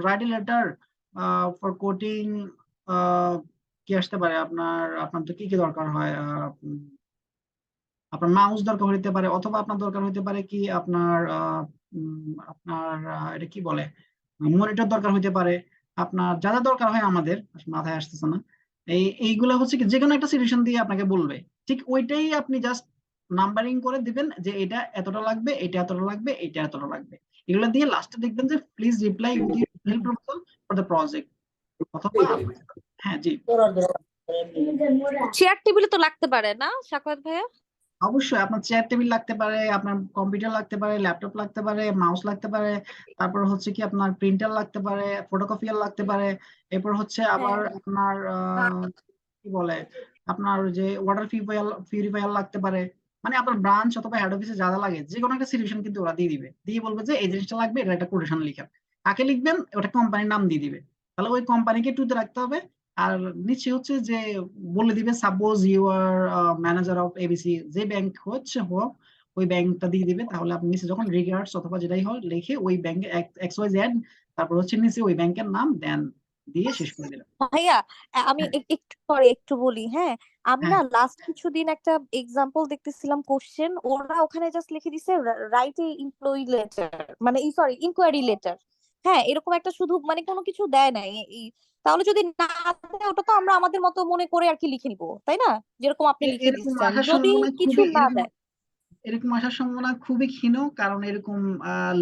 right letter for coating, কি আসতে পারে আপনার তো কি কি দরকার হয়, আপনার মাউস দরকার হইতে পারে, অথবা আপনার দরকার হইতে পারে কি এটা কি বলে, মনিটর দরকার হইতে পারে। আপনার যা যা দরকার হয় আমাদের মাথায় আসতেছে না, এইগুলা হচ্ছে কি যে কোনো একটা সিচুয়েশন দিয়ে আপনাকে বলবে, ঠিক ওইটাই আপনি জাস্ট নাম্বারিং করে দিবেন যে এটা এতটা লাগবে, এটা এতটা লাগবে, এটা এতটা লাগবে। এগুলো দিয়ে লাস্টে দেখবেন যে please reply with your proposal for the project, অথবা হ্যাঁ জি।
চেয়ার টেবিলে তো লাগতে পারে না সাখাওয়াত ভাইয়া?
অবশ্যই আপনার চেয়ার টেবিল লাগতে পারে, আপনার কম্পিউটার লাগতে পারে, ল্যাপটপ লাগতে পারে, মাউস লাগতে পারে, তারপর হচ্ছে কি আপনার প্রিন্টার লাগতে পারে, ফটোকপিয়ার লাগতে পারে, এরপর হচ্ছে আবার
হ্যাঁ
আপনার কি বলে, আপনার ওই যে ওয়াটার পিউরিফায়ার লাগতে পারে। মানে আপনার ব্রাঞ্চ অথবা হেড অফিসে যা যা লাগে যে কোনো একটা সিচুয়েশন কিন্তু ওরা দিয়ে দিবে, দিয়ে বলবে যে এই জিনিসটা লাগবে, এটা একটা কোটেশন লিখেন, কাকে লিখবেন ওটা কোম্পানির নাম দিয়ে দিবে, তাহলে ওই কোম্পানিকে টুতে রাখতে হবে। আর নিচে হচ্ছে যে বলে দিবে suppose you are manager of ABC, যে ব্যাংক হচ্ছে হোক ওই ব্যাংকটা দিয়ে দিবে, তাহলে আপনি নিচে যখন রিগার্ডস অথবা যেটাই হয় লিখে ওই ব্যাংকে এক্স ওয়াই জেড, তারপর হচ্ছে নিচে ওই ব্যাংকের নাম দেন, দিয়ে শেষ করে দিলাম।
ভাইয়া, আমি
হ্যাঁ
একটু পরে একটু বলি, হ্যাঁ। আমি
হ্যাঁ
না লাস্ট কিছুদিন একটা এক্সাম্পল দেখতেছিলাম, কোশ্চেন ওরা ওখানে জাস্ট লিখে দিছে রাইট এ এমপ্লয়ি লেটার, মানে সরি ইনকোয়ারি লেটার। হ্যাঁ, এরকম একটা শুধু মানে কোনো কিছু দেয় নাই তাহলে যদি না দেয় ওটা তো আমরা আমাদের মতো মনে করে আর কি লিখে নিবো, তাই না? যেরকম আপনি লিখে
এরকম
দিচ্ছেন,
আসার
যদি
সম্ভাবনা
কিছু
খুবই,
না
এরকম
দেয়।
এরকম আসার সম্ভাবনা খুবই ক্ষীণ, কারণ এরকম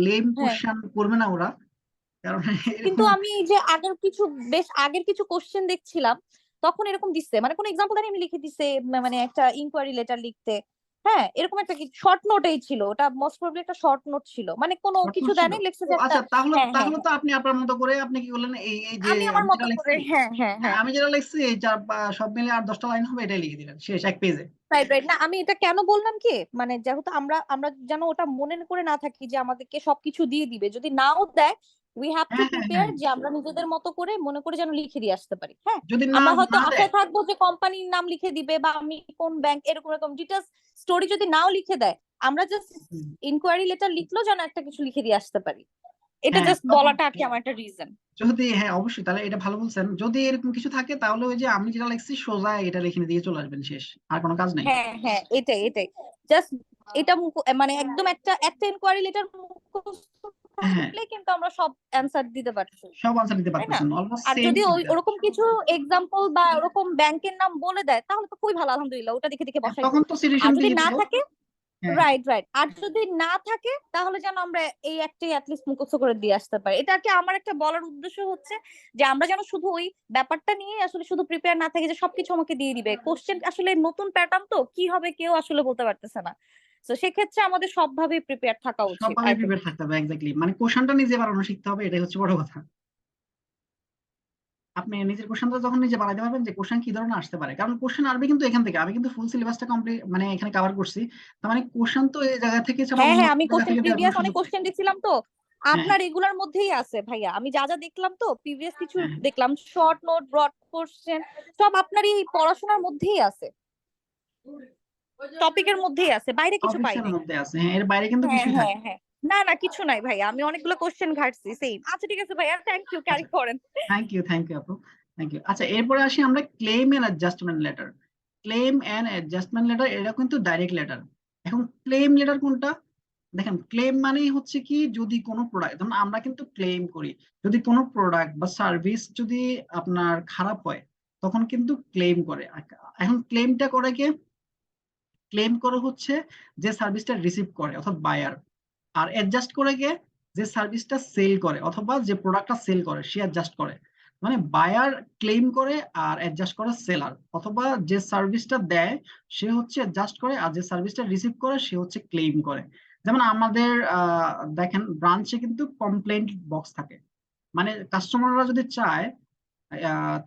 লেম
হ্যাঁ,
কোশ্চেন করবে না ওরা, কারণ
কিন্তু
এরকম
আমি এই যে বেশ আগের কিছু কোশ্চেন দেখছিলাম, তখন এরকম দিচ্ছে, মানে কোন এক্সাম্পল আমি লিখে দিছে, মানে একটা ইনকোয়ারি লেটার লিখতে। হ্যাঁ, এরকম একটা শর্ট নোটেই ছিল, ওটা মোস্ট প্রবাবলি একটা শর্ট নোট ছিল, মানে কোনো
ঘটনা
কিছু দেয়
ছিল।
নাই, লিখছে
ও
যে একটা।
আচ্ছা, তাহলে
হ্যাঁ হ্যাঁ
তাহলে
হ্যাঁ,
তো আপনি আপনার মতো করে আপনি কি বললেন, এই এই যে
আমি আমার
আমি
মতো
যেটা
করে,
লিখছি,
হ্যাঁ হ্যাঁ হ্যাঁ।
আমি যেটা লিখছি এই চার সব মিলে 8-10টা লাইন হবে, এটাই লিখে দিলেন, শেষ, এক পেজে।
রাইট রাইট, না আমি এটা কেন বললাম কি, মানে যেহেতু আমরা আমরা যেন ওটা মনে করে না থাকি যে আমাদেরকে সবকিছু দিয়ে দিবে, যদি নাও দেয় উই হ্যাভ টু
হ্যাঁ হ্যাঁ
প্রিপেয়ার,
হ্যাঁ,
যে আমরা নিজেদের মতো করে মনে করে যেন লিখে দিয়ে আসতে পারি। হ্যাঁ,
যদি না
আমরা হয়তো
না দেয়।
আশায় থাকবো যে কোম্পানির নাম লিখে দিবে, বা আমি কোন ব্যাংক, এরকম এরকম ডিটেলস স্টোরি যদি নাও লিখে দেয়, আমরা জাস্ট
হুম,
ইনকোয়ারি লেটার লিখলেও যেন একটা কিছু লিখে দিয়ে আসতে পারি। এটা
হ্যাঁ
জাস্ট
তখন
বলাটা আর কি আমার একটা রিজন।
যদি, হ্যাঁ অবশ্যই, তাহলে এটা ভালো বলছেন, যদি এরকম কিছু থাকে তাহলে ওই যে আমি যেটা লিখছি সোজা এটা লিখে দিয়ে চলে আসবেন, শেষ, আর কোনো কাজ নেই।
হ্যাঁ হ্যাঁ, এটাই এটাই, জাস্ট এটা মানে একদম একটা একটা ইনকোয়ারি লেটার মুখস্থ
হ্যাঁ,
থাকলে কিন্তু আমরা সব অ্যান্সার দিতে পারছি,
সব আনসার দিতে
তাই না?
পারতেছেন, অলমোস্ট
আর
সেম
যদি
কিন্তু।
ওরকম কিছু এক্সাম্পল বা ওরকম ব্যাংকের নাম বলে দেয় তাহলে তো খুবই ভালো, আলহামদুলিল্লাহ, ওটা দেখে দেখে বসাইবো।
তখন তো
আর
সিচুয়েশন
যদি
দিয়ে
না
দিল।
থাকে,
হ্যাঁ
রাইট রাইট, আর যদি না থাকে তাহলে যেন আমরা এই একটাই অ্যাটলিস্ট মুখস্থ করে দিয়ে আসতে পারি। এটা আর কি আমার একটা বলার উদ্দেশ্য হচ্ছে, যে আমরা যেন শুধু ওই ব্যাপারটা নিয়ে আসলে শুধু প্রিপেয়ার না থাকি যে সবকিছু আমাকে দিয়ে দিবে। কোশ্চেন আসলে নতুন প্যাটার্ন, তো কি হবে কেউ আসলে বলতে পারতেছে না। তো সেক্ষেত্রে আমাদের সবভাবে প্রিপেয়ার থাকা উচিত,
সবভাবে
আই থিঙ্ক।
প্রিপেয়ার থাকতে হবে, এক্স্যাক্টলি, মানে কোশ্চেনটা নিজে বানানো শিখতে হবে, এটাই হচ্ছে বড় কথা। আপনি নিজের কোশ্চেনটা যখন নিজে বানাইতে পারবেন যে কোশ্চেন কি ধরনের আসতে পারে, কারণ কোশ্চেন আসবে কিন্তু এখান থেকে, আমি কিন্তু ফুল সিলেবাসটা কমপ্লিট মানে এখানে কভার করছি, তার মানে কোশ্চেন তো এই জায়গা থেকে ছাড়া
হ্যাঁ
অন্য
হ্যাঁ, আমি
জায়গা
কোশ্চেন
থেকে দেওয়ার কোনো
প্রিভিয়াস অনেক
সুযোগ নেই।
কোশ্চেন দেখছিলাম তো,
হ্যাঁ
আপনার এগুলার মধ্যেই আছে ভাইয়া। আমি যা যা দেখলাম তো প্রিভিয়াস কিছু
হ্যাঁ,
দেখলাম, শর্ট নোট, ব্রড কোশ্চেন, সব আপনার এই পড়াশোনার মধ্যেই আছে, টপিকের মধ্যেই আছে, বাইরে কিছু পাই
টপিকসের
নাই।
মধ্যে আছে, হ্যাঁ এর বাইরে কিন্তু
হ্যাঁ
কিছুই
হ্যাঁ
থাকে না।
হ্যাঁ, না না কিছু নাই ভাইয়া, আমি অনেকগুলো কোশ্চেন ঘাটছি সেম। আচ্ছা ঠিক আছে ভাইয়া, থ্যাংক ইউ, ক্যারি
আচ্ছা,
করেন।
থ্যাংক ইউ আপু, থ্যাংক ইউ। আচ্ছা, এরপরে আসি আমরা claim and adjustment letter. Claim and adjustment letter এটা কিন্তু ডাইরেক্ট লেটার। এখন ক্লেম লেটার কোনটা? দেখেন, ক্লেম মানেই হচ্ছে কি, যদি কোনো প্রোডাক্ট, যেমন আমরা কিন্তু ক্লেম করি, যদি কোনো প্রোডাক্ট বা সার্ভিস যদি আপনার খারাপ হয় তখন কিন্তু ক্লেম করে। এখন ক্লেমটা করে কে? ক্লেম করে হচ্ছে যে সার্ভিসটা রিসিভ করে অর্থাৎ বায়ার। আর অ্যাডজাস্ট করে কে? যে সার্ভিসটা সেল করে অথবা যে প্রোডাক্টটা সেল করে সে অ্যাডজাস্ট করে। মানে বায়ার ক্লেম করে আর অ্যাডজাস্ট করে সেলার, অথবা যে সার্ভিসটা দেয় সে হচ্ছে অ্যাডজাস্ট করে, আর যে সার্ভিসটা রিসিভ করে সে হচ্ছে ক্লেম করে। যেমন আমাদের দেখেন ব্রাঞ্চে কিন্তু কমপ্লেন্ট বক্স থাকে, মানে কাস্টমাররা যদি চায়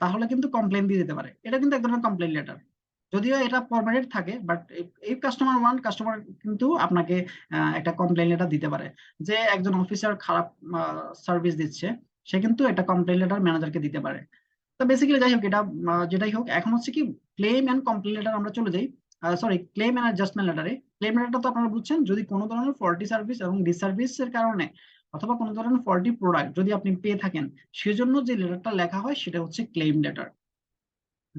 তাহলে কিন্তু কমপ্লেন দিয়ে দিতে পারে, এটা কিন্তু এক ধরনের কমপ্লেন লেটার। যদিও এটা ফরম্যাটেড থাকে, বাট এই কাস্টমার কিন্তু আপনাকে একটা কমপ্লেন লেটার দিতে পারে যে একজন অফিসার খারাপ সার্ভিস দিচ্ছে, সে কিন্তু একটা কমপ্লেন লেটার ম্যানেজারকে দিতে পারে। তো বেসিক্যালি যাই হোক, এটা যেটাই হোক, এখন হচ্ছে কি ক্লেম এন্ড কমপ্লেন লেটার আমরা চলে যাই। সরি ক্লেম এন্ড অ্যাডজাস্টমেন্ট লেটারে, ক্লেম লেটারটা তো আপনারা বুঝছেন, যদি কোনো ধরনের ফল্টি সার্ভিস এবং ডিসার্ভিসের কারণে অথবা কোনো ধরনের ফল্টি প্রোডাক্ট যদি আপনি পেয়ে থাকেন, সেজন্য যে লেটারটা লেখা হয় সেটা হচ্ছে ক্লেম লেটার।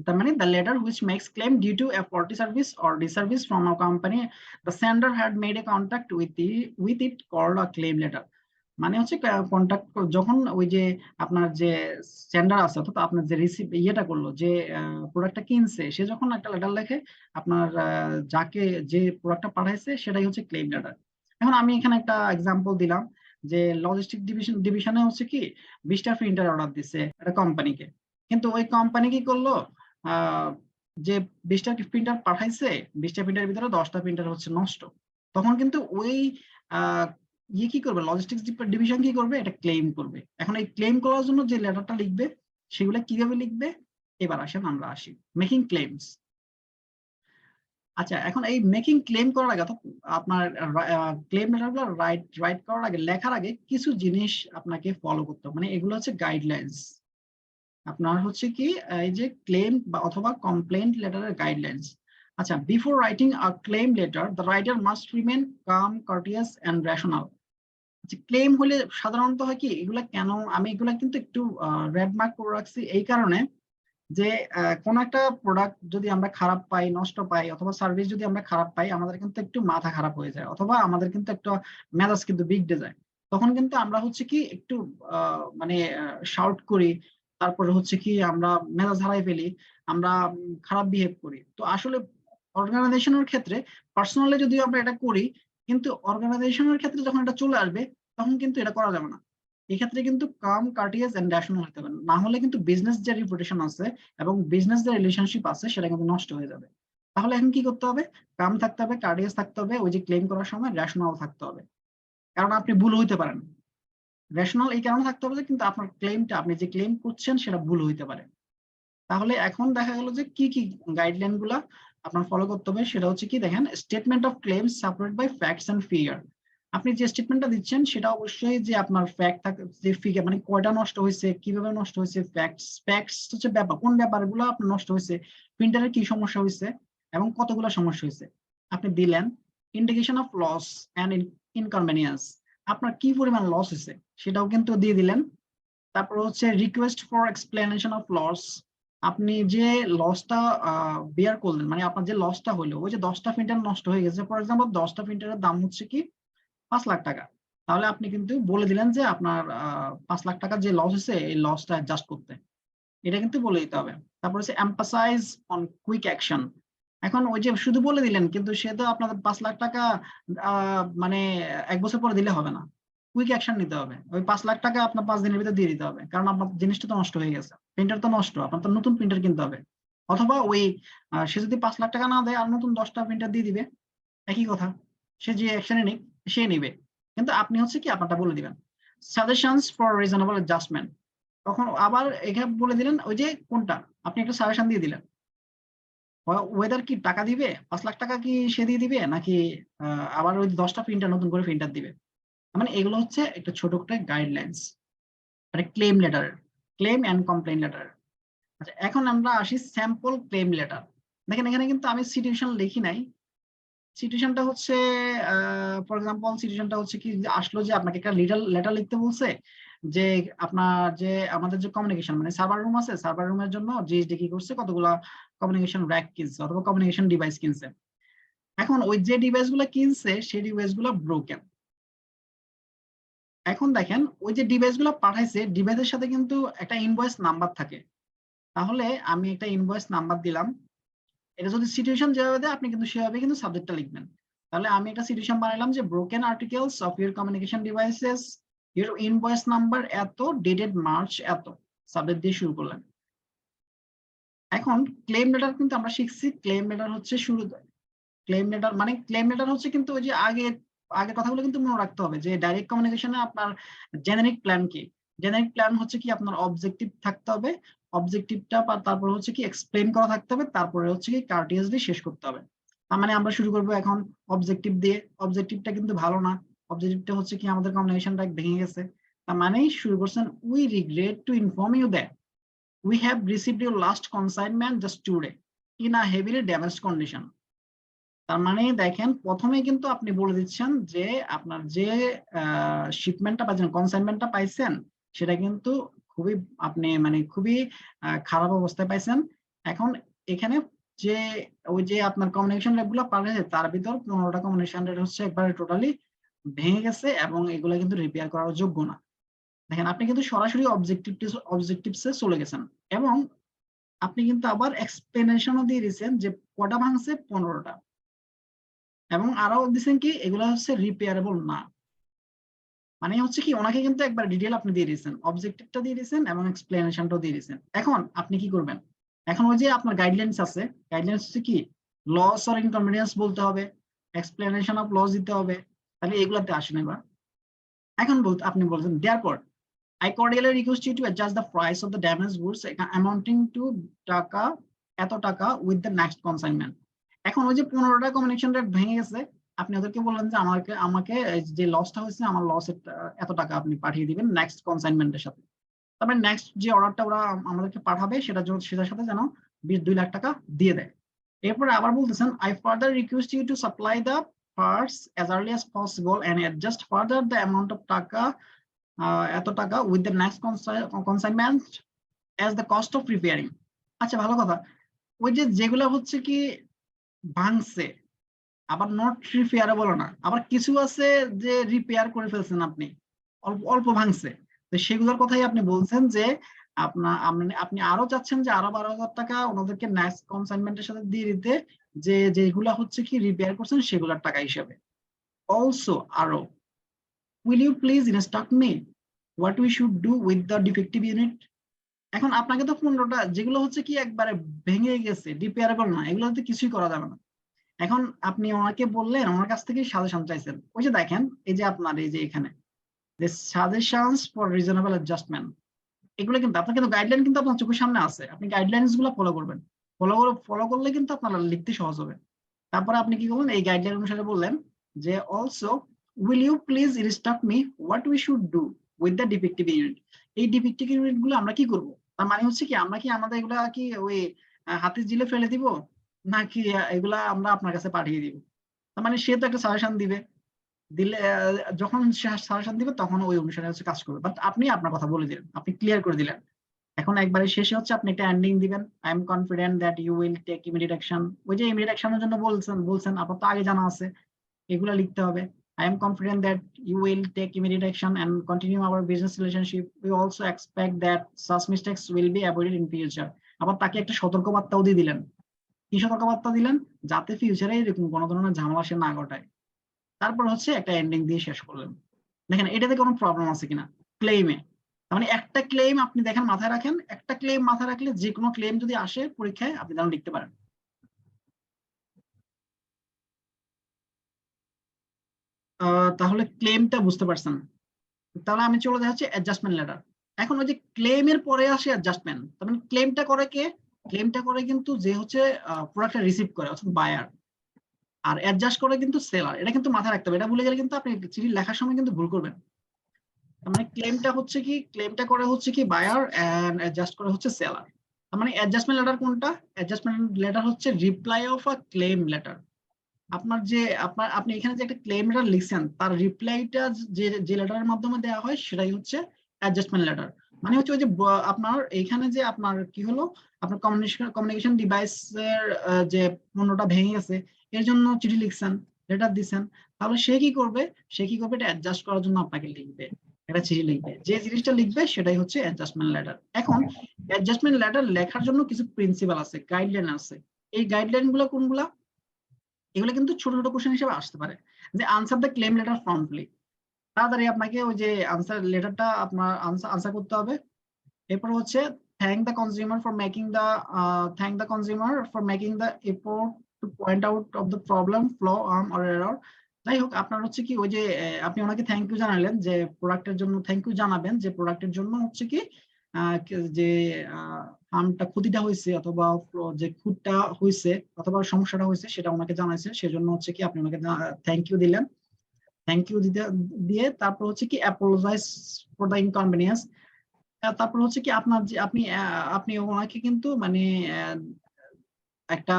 তার মানে the letter which makes claim due to a faulty service or disservice from a company the sender had made a contact with it called a claim letter। মানে হচ্ছে কন্টাক্ট, যখন ওই যে আপনার যে সেন্ডার আছে অর্থাৎ আপনার যে রিসিভ ইয়েটা করলো, যে প্রোডাক্টটা কিনছে, সে যখন একটা লেটার লেখে আপনার যাকে যে প্রোডাক্টটা পাঠাইছে সেটাই হচ্ছে ক্লেম লেটার। এখন আমি এখানে একটা এক্সাম্পল দিলাম যে লজিস্টিক ডিভিশনে হচ্ছে কি 20টা প্রিন্টার অর্ডার দিচ্ছে একটা কোম্পানিকে, কিন্তু ওই কোম্পানি কি করলো, যে 20টা প্রিন্টার পাঠাইছে 20টা প্রিন্টারের ভিতরে 10টা প্রিন্টার হচ্ছে নষ্ট, তখন কিন্তু ওই ইয়ে কি করবে, লজিস্টিক্স ডিভিশন কি করবে, এটা ক্লেম করবে। এখন এই ক্লেম করার জন্য যে লেটারটা লিখবে সেগুলো কিভাবে লিখবে, এবার আসেন আমরা আসি মেকিং ক্লেমস। আচ্ছা, এখন এই মেকিং ক্লেম করার আগে অর্থাৎ আপনার ক্লেম লেটারগুলো রাইট করার আগে, লেখার আগে কিছু জিনিস আপনাকে ফলো করতে হবে, মানে এগুলো হচ্ছে গাইডলাইন্স। আপনার হচ্ছে কি এই যে ক্লেম বা অথবা কমপ্লেইন্ট লেটারের গাইডলাইন্স। আচ্ছা, before writing a claim letter the writer must remain calm, courteous and rational. Claim হলে সাধারণত হয় কি, এগুলা কেন আমি এগুলা কিন্তু একটু রেড মার্ক করে রাখছি এই কারণে যে কোন একটা প্রোডাক্ট যদি আমরা খারাপ পাই, নষ্ট পাই, অথবা সার্ভিস যদি আমরা খারাপ পাই, আমাদের কিন্তু একটু মাথা খারাপ হয়ে যায়, অথবা আমাদের কিন্তু একটা মেজাজ কিন্তু বিগড়ে যায়। তখন কিন্তু আমরা হচ্ছে কি একটু মানে শাউট করি, তারপরে হচ্ছে কি আমরা মেজাজ হারাই ফেলি, আমরা খারাপ বিহেভ করি। তো আসলে অর্গানাইজেশনের ক্ষেত্রে, পার্সোনালি যদিও আমরা এটা করি, কিন্তু অর্গানাইজেশনের ক্ষেত্রে যখন এটা চলে আসবে তখন কিন্তু এটা করা যাবে না। এক্ষেত্রে কিন্তু কাম, কার্টিয়াস এন্ড রেশনাল হতে হবে, না হলে কিন্তু বিজনেস যে রিপুটেশন আছে এবং বিজনেস যে রিলেশনশিপ আছে সেটা কিন্তু নষ্ট হয়ে যাবে। তাহলে এখন কি করতে হবে, কাম থাকতে হবে, কার্টিয়াস থাকতে হবে, ওই যে ক্লেম করার সময় রেশনাল থাকতে হবে, কারণ আপনি ভুল হইতে পারেন। রেশনাল এই কারণে থাকতে হবে যে কিন্তু আপনার ক্লেমটা, আপনি যে ক্লেম করছেন সেটা ভুল হইতে পারে। তাহলে এখন দেখা গেল যে কি কি গাইডলাইন গুলা আপনার ফলো করতে হবে, সেটা হচ্ছে কি দেখেন, statement of claims separate by facts and figure. আপনি যে স্টেটমেন্টটা দিচ্ছেন সেটা অবশ্যই যে আপনার ফ্যাক্ট থাকে, যে ফিগার মানে কয়টা নষ্ট হয়েছে, কিভাবে নষ্ট হয়েছে, ফ্যাক্টস হচ্ছে ব্যাপার, কোন ব্যাপারগুলো আপনার নষ্ট হয়েছে, প্রিন্টারের কি সমস্যা হয়েছে এবং কতগুলো সমস্যা হয়েছে আপনি দিলেন। Indication of loss and inconvenience, আপনার কি পরিমাণ লস হয়েছে সেটাও কিন্তু দিয়ে দিলেন। তারপর হচ্ছে request for explanation of loss, আপনি যে লসটা বেয়ার করলেন, মানে আপনার যে লসটা হলো, ওই যে 10টা প্রিন্টার নষ্ট হয়ে গেছে, ফর এক্সাম্পল 10টা প্রিন্টারের দাম হচ্ছে কি 5 লাখ টাকা, তাহলে আপনি কিন্তু বলে দিলেন যে আপনার 5 লাখ টাকা যে লস হয়েছে এই লসটা অ্যাডজাস্ট করতে, এটা কিন্তু বলে দিতে হবে। তারপর হচ্ছে এমফাসাইজ অন কুইক অ্যাকশন, এখন ওই যে শুধু বলে দিলেন কিন্তু সে তো আপনাদের 5 লাখ টাকা মানে 1 বছর পরে দিলে হবে না, কুইক অ্যাকশন নিতে হবে। ওই 5 লাখ টাকা আপনার 5 দিনের ভিতরে দিয়ে দিতে হবে, কারণ আপনার জিনিসটা তো নষ্ট হয়ে গেছে, প্রিন্টার তো নষ্ট, আপনার তো নতুন প্রিন্টার কিনতে হবে। অথবা ওই সে যদি 5 লাখ টাকা না দেয় আর নতুন 10টা প্রিন্টার দিয়ে দিবে, একই কথা, সে যে অ্যাকশনে নিক সে নিবে, কিন্তু আপনি হচ্ছে কি আপনারটা বলে দিবেন। সাজেশনস ফর রিজনেবল অ্যাডজাস্টমেন্ট, তখন আবার এখানে বলে দিলেন ওই যে কোনটা, আপনি একটা সাজেশন দিয়ে দিলেন, ওয়েদার কি টাকা দিবে, 5 লাখ টাকা কি সে দিয়ে দিবে নাকি আবার ওই 10টা প্রিন্টার নতুন করে প্রিন্টার দিবে। মানে এগুলো হচ্ছে একটা ছোট একটা গাইডলাইন্স, মানে claim letter, claim and complain letter. আচ্ছা, এখন আমরা আসি স্যাম্পল ক্লেম লেটার। দেখেন এখানে কিন্তু আমি সিচুয়েশন লিখি নাই, সিচুয়েশনটা হচ্ছে ফর এক্সাম্পল সিচুয়েশনটা হচ্ছে কি আসলো যে আপনাকে একটা লেটার লিখতে বলছে যে আপনার যে আমাদের যে কমিউনিকেশন মানে সার্ভার রুম আছে, সার্ভার রুমের জন্য জিএসডি কি করছে, কতগুলা কমিউনিকেশন র‍্যাক কিনছে অথবা কমিউনিকেশন ডিভাইস কিনছে। এখন ওই যে ডিভাইস গুলা কিনছে সেই ডিভাইস গুলা ব্রোকেন। এখন দেখেন ওই যে ডিভাইস গুলা পাঠাইছে, ডিভাইসের সাথে কিন্তু একটা ইনভয়েস নাম্বার থাকে, তাহলে আমি একটা ইনভয়েস নাম্বার দিলাম, এটা যদি সিচুয়েশন যেভাবে দেয় আপনি কিন্তু সেভাবে কিন্তু সাবজেক্টটা লিখবেন। তাহলে আমি একটা সিচুয়েশন বানাইলাম যে broken articles of your communication devices, your invoice number এত, ডেটেড মার্চ এত, সাবজেক্ট দিয়ে শুরু করলাম। এখন ক্লেম লেটার কিন্তু আমরা শিখছি, ক্লেম লেটার হচ্ছে শুরু, ক্লেম লেটার মানে ক্লেম লেটার হচ্ছে কিন্তু ওই যে আগে কথাগুলো কিন্তু মনে রাখতে হবে যে ডাইরেক্ট কমিউনিকেশনে আপনার জেনারিক প্ল্যান কি, জেনারিক প্ল্যান হচ্ছে কি আপনার অবজেক্টিভ থাকতে হবে, অবজেক্টিভটা তারপরে হচ্ছে কি এক্সপ্লেইন করা থাকতে হবে, তারপরে হচ্ছে কি কার্টিয়াসলি শেষ করতে হবে। তার মানে আমরা শুরু করব এখন অবজেক্টিভ দিয়ে, অবজেক্টিভটা কিন্তু ভালো না, অবজেক্টিভটা হচ্ছে কি আমাদের কমিউনিকেশনটা ভেঙে গেছে, তার মানে শুরু করছেন we regret to inform you that we have received your last consignment just today in a heavily damaged condition. তার মানে দেখেন প্রথমে কিন্তু আপনি বলে দিচ্ছেন যে আপনার যে শিপমেন্টটা পাইছেন, কনসাইনমেন্টটা পাইছেন, সেটা কিন্তু খুবই আপনি মানে খুবই খারাপ অবস্থায় পাইছেন। এখন এখানে যে ওই যে আপনার কমিউনিকেশন রেটগুলো পাঠিয়েছে তার ভিতর 15টা কমিউনিকেশন রেট হচ্ছে একবারে টোটালি ভেঙে গেছে এবং এগুলো কিন্তু রিপেয়ার করার যোগ্য না। দেখেন আপনি কিন্তু সরাসরি অবজেক্টিভসে চলে গেছেন এবং আপনি কিন্তু আবার এক্সপ্লেনেশনও দিয়ে দিয়েছেন যে কটা ভাঙছে, 15টা, এবং আরো দিচ্ছেন কি এগুলা হচ্ছে রিপেয়ারেবল না। মানে হচ্ছে কি ওনাকে কিন্তু একবার ডিটেল আপনি দিয়ে দিয়েছেন, অবজেক্টিভটা দিয়ে দিয়েছেন এবং এক্সপ্লেনেশনটাও দিয়ে দিয়েছেন। এখন আপনি কি করবেন, এখন ওই যে আপনার গাইডলাইন্স আছে, গাইডলাইন্স হচ্ছে কি লস অর ইনকনভিনিয়েন্স বলতে হবে, এক্সপ্লেনেশন অফ লস দিতে হবে, তাহলে এগুলাতে আসেন। এবার এখন আপনি বলছেন therefore I cordially request you to adjust the price of the damaged goods amounting to টাকা এত টাকা with the next consignment. এখন ওই যে 15টা কমিউনিকেশন রেট ভেঙে গেছে, আপনি ওদেরকে বললেন যে আমাকে যে লসটা হয়েছে আমার লসের এত টাকা আপনি পাঠিয়ে দিবেন নেক্সট কনসাইনমেন্টের সাথে। তারপরে নেক্সট যে অর্ডারটা ওরা আমাদেরকে পাঠাবে সেটার সাথে যেন 2 লাখ টাকা দিয়ে দেয়। এরপরে আবার বলতেছেন I further request you to supply the parts as early as possible and adjust further the amount of টাকা এত টাকা with the next consignment as the cost of repairing. আচ্ছা ভালো কথা, ওই যে যেগুলো হচ্ছে কি ভাঙছে আবার নট রিপেয়ারেবল না, আবার কিছু আছে যে রিপেয়ার করে ফেলছেন আপনি, অল্প অল্প ভাঙছে, তো সেগুলোর কথাই আপনি বলছেন যে আপনি আরো চাচ্ছেন যে আরো 12,000 টাকা ওনাদেরকে নেক্সট কনসাইনমেন্টের সাথে দিয়ে দিতে, যেগুলা হচ্ছে কি রিপেয়ার করছেন সেগুলোর টাকা হিসাবে। অলসো আরো will you please instruct me what we should do with the defective unit? এখন আপনাকে তো 15টা যেগুলো হচ্ছে কি একবারে ভেঙে গেছে রিপেয়ারেবল না, এগুলো হচ্ছে কিছুই করা যাবে না। এখন আপনি ওনাকে বললেন, ওনার কাছ থেকে সাজেশন চাইছেন, ওই যে দেখেন এই যে আপনার এই যে এখানে the suggestions for reasonable adjustment, এগুলো কিন্তু আপনার কিন্তু গাইডলাইন কিন্তু আপনার চোখের সামনে আছে, আপনি গাইডলাইনস গুলো ফলো করবেন, ফলো করলে কিন্তু আপনার লিখতে সহজ হবে। তারপরে আপনি কি করবেন, এই গাইডলাইন অনুসারে বললেন যে also will you please instruct me what we should do with the defective unit? এই ডিফেক্টিভ ইউনিট গুলো আমরা কি করব, তার মানে হচ্ছে কি আমরা কি আমাদের এগুলা কি ওই হাতে জিলে ফেলে দিব নাকি এগুলা আমরা আপনার কাছে পাঠিয়ে দিব? তার মানে সে তো একটা সাজেশন দিবে, দিলে যখন সাজেশন দিবে তখন ওই অনুসারে হচ্ছে কাজ করবে, বাট আপনি আপনার কথা বলে দিলেন, আপনি ক্লিয়ার করে দিলেন। এখন একবারে শেষে হচ্ছে আপনি একটা এন্ডিং দিবেন, I am confident that you will take immediate action. ওই যে ইমিডিয়েট অ্যাকশনের জন্য বলছেন আপনার তো আগে জানা আছে, এগুলা লিখতে হবে। I am confident that you will take immediate action and continue our business relationship. We also expect that such mistakes will be avoided in future. আবার তাকে একটা সতর্কবার্তাও দিয়ে দিলেন। কি সতর্কবার্তা দিলেন? যাতে ফিউচারে এরকম কোনো ধরনের ঝামেলা সে না ঘটায়। তারপর হচ্ছে একটা এন্ডিং দিয়ে শেষ করলেন। দেখেন এটাতে কোনো প্রবলেম আছে কিনা ক্লেইমে, মানে একটা ক্লেইম আপনি দেখেন মাথায় রাখেন, একটা ক্লেইম মাথায় রাখলে যে কোনো ক্লেইম যদি আসে পরীক্ষায় আপনি যেন লিখতে পারেন। তাহলে ক্লেমটা বুঝতে পারছেন, তাহলে আমি চলে যাচ্ছি অ্যাডজাস্টমেন্ট লেটার। এখন ওই যে ক্লেমের পরে আসে অ্যাডজাস্টমেন্ট, তার মানে ক্লেমটা করে কে? ক্লেমটা করে কিন্তু যে হচ্ছে প্রোডাক্টটা রিসিভ করে অর্থাৎ বায়ার, আর অ্যাডজাস্ট করে কিন্তু সেলার। এটা কিন্তু মাথায় রাখতে হবে, এটা ভুলে গেলে কিন্তু আপনি চিঠি লেখার সময় কিন্তু ভুল করবেন। তার মানে ক্লেমটা হচ্ছে কি, ক্লেমটা করে হচ্ছে কি বায়ার এন্ড অ্যাডজাস্ট করে হচ্ছে সেলার। তার মানে অ্যাডজাস্টমেন্ট লেটার কোনটা? অ্যাডজাস্টমেন্ট লেটার হচ্ছে reply of a claim letter. আপনার যে আপনি এখানে যে একটা ক্লেম লেটার লিখছেন তার রিপ্লাইটা যে লেটারের মাধ্যমে দেওয়া হয় সেটাই হচ্ছে অ্যাডজাস্টমেন্ট লেটার। মানে হচ্ছে ওই যে আপনার এইখানে যে আপনার কি হলো, আপনার কমিউনিকেশন ডিভাইসের যে পণ্যটা ভেঙে গেছে এর জন্য চিঠি লিখছেন, লেটার দিচ্ছেন, তাহলে সে কি করবে এটা অ্যাডজাস্ট করার জন্য আপনাকে লিখবে, একটা চিঠি লিখবে, যে জিনিসটা লিখবে সেটাই হচ্ছে অ্যাডজাস্টমেন্ট লেটার। এখন অ্যাডজাস্টমেন্ট লেটার লেখার জন্য কিছু প্রিন্সিপাল আছে, গাইডলাইন আছে। এই গাইডলাইন গুলো কোনগুলা? এগুলো কিন্তু ছোট ছোট কোশ্চেন হিসেবে আসতে পারে, যে answer the claim letter promptly, তাড়াতাড়ি আপনাকে ওই যে আনসার লেটারটা আপনার আনসার করতে হবে। এরপর হচ্ছে thank the consumer for making the effort to point out of the problem, flaw, or error. যাই হোক আপনার হচ্ছে কি ওই যে আপনি ওনাকে থ্যাংক ইউ জানালেন, যে প্রোডাক্টের জন্য থ্যাংক ইউ জানাবেন, যে প্রোডাক্টের জন্য হচ্ছে কি যে হার্মটা ক্ষতিটা হয়েছে অথবা যে খুঁতটা হয়েছে অথবা সমস্যাটা হয়েছে সেটা ওনাকে জানাইছে, সেজন্য হচ্ছে কি আপনি ওনাকে থ্যাংক ইউ দিলেন। থ্যাংক ইউ দিয়ে তারপর হচ্ছে কি অ্যাপোলোজাইজ ফর দ্য ইনকনভিনিয়েন্স। তারপর হচ্ছে কি আপনার যে আপনি ওনাকে কিন্তু মানে একটা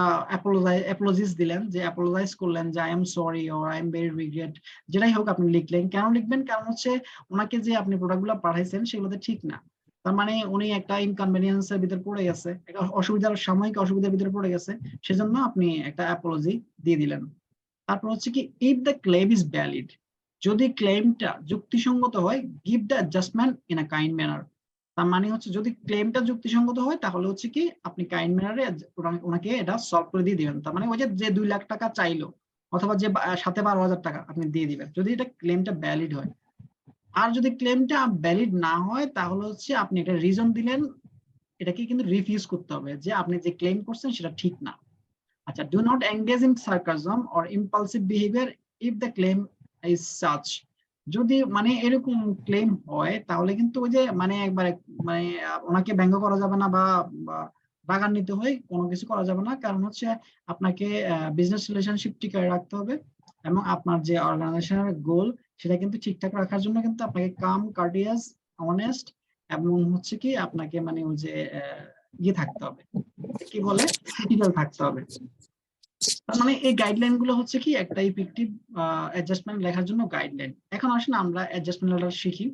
অ্যাপোলজিস দিলেন, যে অ্যাপোলোজাইজ করলেন যে I am sorry or I am very regret, যেটাই হোক আপনি লিখলেন। কেন লিখবেন? কারণ হচ্ছে ওনাকে যে আপনি প্রোডাক্টগুলো পাঠাইছেন সেগুলোতে ঠিক না, তার মানে উনি একটা ইনকনভেনিয়েন্সের ভিতরে পড়ে গেছে, একটা সাময়িক অসুবিধার ভিতরে পড়ে গেছে, সেজন্য আপনি একটা অ্যাপোলজি দিয়ে দিলেন। তারপর হচ্ছে কি, if the claim is valid, যদি ক্লেমটা যুক্তিসঙ্গত হয়, give the adjustment in a kind manner. তার মানে হচ্ছে যদি ক্লেমটা যুক্তিসঙ্গত হয় তাহলে হচ্ছে কি আপনি কাইন্ড ম্যানারে ওনাকে এটা সলভ করে দিয়ে দিবেন। তার মানে ওই যে 2 লাখ টাকা চাইলো অথবা যে সাথে 12,000 টাকা আপনি দিয়ে দিবেন, যদি এটা ক্লেমটা ভ্যালিড হয়। আর যদি ক্লেমটা ভ্যালিড না হয় তাহলে হচ্ছে আপনি একটা রিজন দিলেন, এটাকে কিন্তু রিফিউজ করতে হবে যে আপনি যে ক্লেম করছেন সেটা ঠিক না। আচ্ছা, do not engage in sarcasm or impulsive behaviour if the claim is such. যদি মানে এরকম ক্লেম হয় তাহলে কিন্তু ওই যে মানে একবারে মানে ওনাকে ব্যঙ্গ করা যাবে না বা রাগান্বিত হয়ে কোনো কিছু করা যাবে না, কারণ হচ্ছে আপনাকে বিজনেস রিলেশনশিপ টিকায় রাখতে হবে এবং আপনার যে অর্গানাইজেশনের গোল সেটা কিন্তু ঠিকঠাক রাখার জন্য কিন্তু আপনাকে কাম, কার্ডিয়াস, অনেস্ট এবং হচ্ছে কি আপনাকে মানে ওই যে ইয়ে থাকতে হবে, কি বলে, ক্রিটিক্যাল থাকতে হবে। তার মানে এই গাইডলাইন গুলো হচ্ছে কি একটা ইফেক্টিভ অ্যাডজাস্টমেন্ট লেখার জন্য গাইডলাইন। এখন আসেন আমরা অ্যাডজাস্টমেন্ট লেটার শিখি।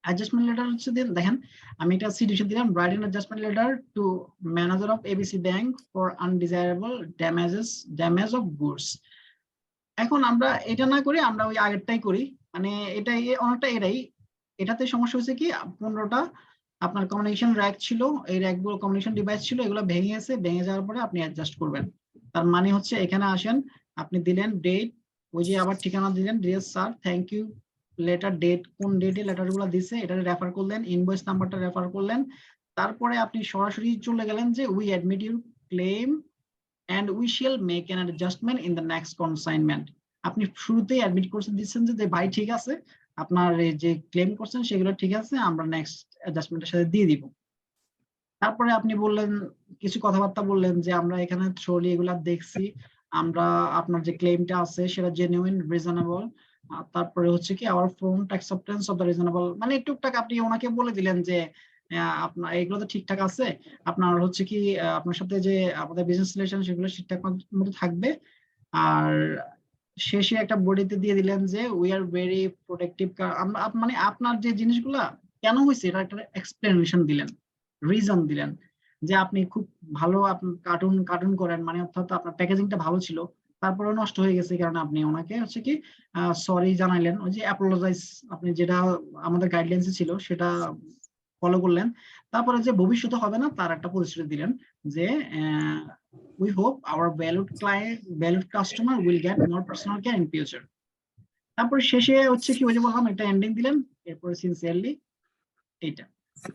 অ্যাডজাস্টমেন্ট লেটার হচ্ছে দেখেন আমি এটা সিটিউশন দিলাম, write an adjustment letter to manager of ABC bank for undesirable damage of goods. এখন আমরা এটা না করে আমরা ওই আগেরটাই করি, মানে এটাই অনেকটা এটাতে সমস্যা হচ্ছে কি 15টা আপনার কমিউনিকেশন র্যাক ছিল, এই র্যাকগুলো কমিউনিকেশন ডিভাইস ছিল, এগুলো ভেঙে গেছে, ভেঙে যাওয়ার পরে আপনি অ্যাডজাস্ট করবেন। তার মানে হচ্ছে এখানে আসেন, আপনি দিলেন ডেট, ওই যে আবার ঠিকানা দিলেন, dear sir thank you, letter date, কোন ডেটে লেটার গুলো দিছে এটা রেফার করলেন, ইনভয়েস নাম্বারটা রেফার করলেন, তারপরে আপনি সরাসরি চলে গেলেন যে we admit your claim and we shall make an adjustment in the next consignment. আপনি শুরুতেই অ্যাডমিট করতে দিচ্ছেন যে ভাই ঠিক আছে, আপনার যে ক্লেম করছেন সেগুলো ঠিক আছে, আমরা নেক্সট অ্যাডজাস্টমেন্টের সাথে দিয়ে দিব। তারপরে আপনি বললেন কিছু কথাবার্তা বললেন যে আমরা এখানে থ্রোলি এগুলা দেখছি, আমরা আপনার যে ক্লেমটা আছে সেটা জেনুইন, রিজনেবল, তারপরে হচ্ছে কি hour front acceptance of the reasonable, মানে টুকটাক আপনি ওনাকে বলে দিলেন যে আপনার এগুলো তো ঠিকঠাক আছে, আপনার হচ্ছে কি আপনার সাথে যে আমাদের বিজনেস রিলেশন সেগুলো ঠিকঠাক মতো থাকবে। আর শেষে একটা বডিতে দিয়ে দিলেন যে উই আর ভেরি প্রোটেক্টিভ, মানে আপনার যে জিনিসগুলা কেন হয়েছে এটা একটা এক্সপ্লেনেশন দিলেন, রিজন দিলেন যে আপনি খুব ভালো কার্টুন করেন, মানে অর্থাৎ আপনার প্যাকেজিংটা ভালো ছিল, তারপরে নষ্ট হয়ে গেছে কারণে আপনি ওনাকে হচ্ছে কি সরি জানাইলেন, ওই যে অ্যাপোলোজাইজ আপনি যেটা আমাদের গাইডলাইন্সে ছিল সেটা ফলো করলেন। তারপরে যে ভবিষ্যতে হবে না তার একটা প্রতিশ্রুতি দিলেন যে we hope our valued customer will get more personal care in future. তারপর শেষে হচ্ছে কি ওই যে বললাম একটা এন্ডিং দিলেন, এরপরে সিনসিয়ারলি এইটা।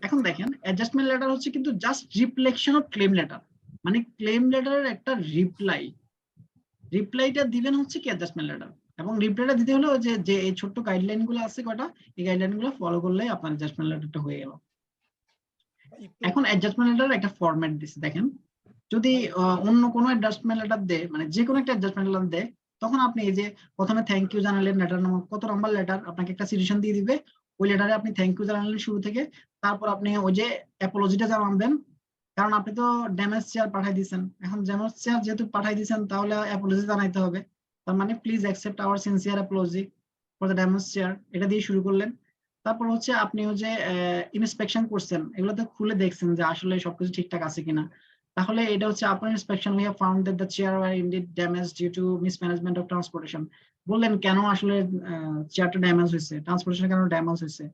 এখন দেখেন অ্যাডজাস্টমেন্ট লেটার হচ্ছে কিন্তু just reflection of clans letter, মানে ক্লেম লেটারের একটা রিপ্লাইটা দিবেন হচ্ছে কি অ্যাডজাস্টমেন্ট লেটার, এবং রিপ্লাইটা দিতে হলে যে এই ছোট্ট গাইডলাইন গুলো আছে কয়টা, এই গাইডলাইন গুলো ফলো করলে আপনার অ্যাডজাস্টমেন্ট লেটারটা হয়ে গেল। এখন অ্যাডজাস্টমেন্ট লেটার একটা ফরম্যাট দিছে, দেখেন যদি অন্য কোনো অ্যাডজাস্টমেন্ট লেটার দেয়, মানে যে কোনো একটা অ্যাডজাস্টমেন্ট লেটার দেয়, তখন আপনি এই যে প্রথমে থ্যাংক ইউ জানালেন, লেটার নাম্বার কত নাম্বার লেটার আপনাকে একটা সিচুয়েশন দিয়ে দিবে, ওই লেটারে আপনি থ্যাংক ইউ জানালেন শুরু থেকে, তারপর আপনি ওই যে অ্যাপোলজিটা জানাবেন, কারণ আপনি তো ড্যামেজ চেয়ার পাঠাই দিয়েছেন, এখন ড্যামেজ চেয়ার যেহেতু পাঠাই দিয়েছেন তাহলে অ্যাপোলজি জানাইতে হবে, তার মানে please accept our sincere apology for the damage chair, এটা দিয়ে শুরু করলেন। তারপর হচ্ছে আপনি ওই যে ইন্সপেকশন করছেন, এগুলোতে খুলে দেখছেন যে আসলে সবকিছু ঠিকঠাক আছে কিনা, তাহলে এটা হচ্ছে আপনার inspection we have found that the chair were indeed damaged due to mismanagement of transportation, বললেন কেন আসলে চেয়ারটা ড্যামেজ হয়েছে, ট্রান্সপোর্টেশনের কারণে ড্যামেজ হয়েছে।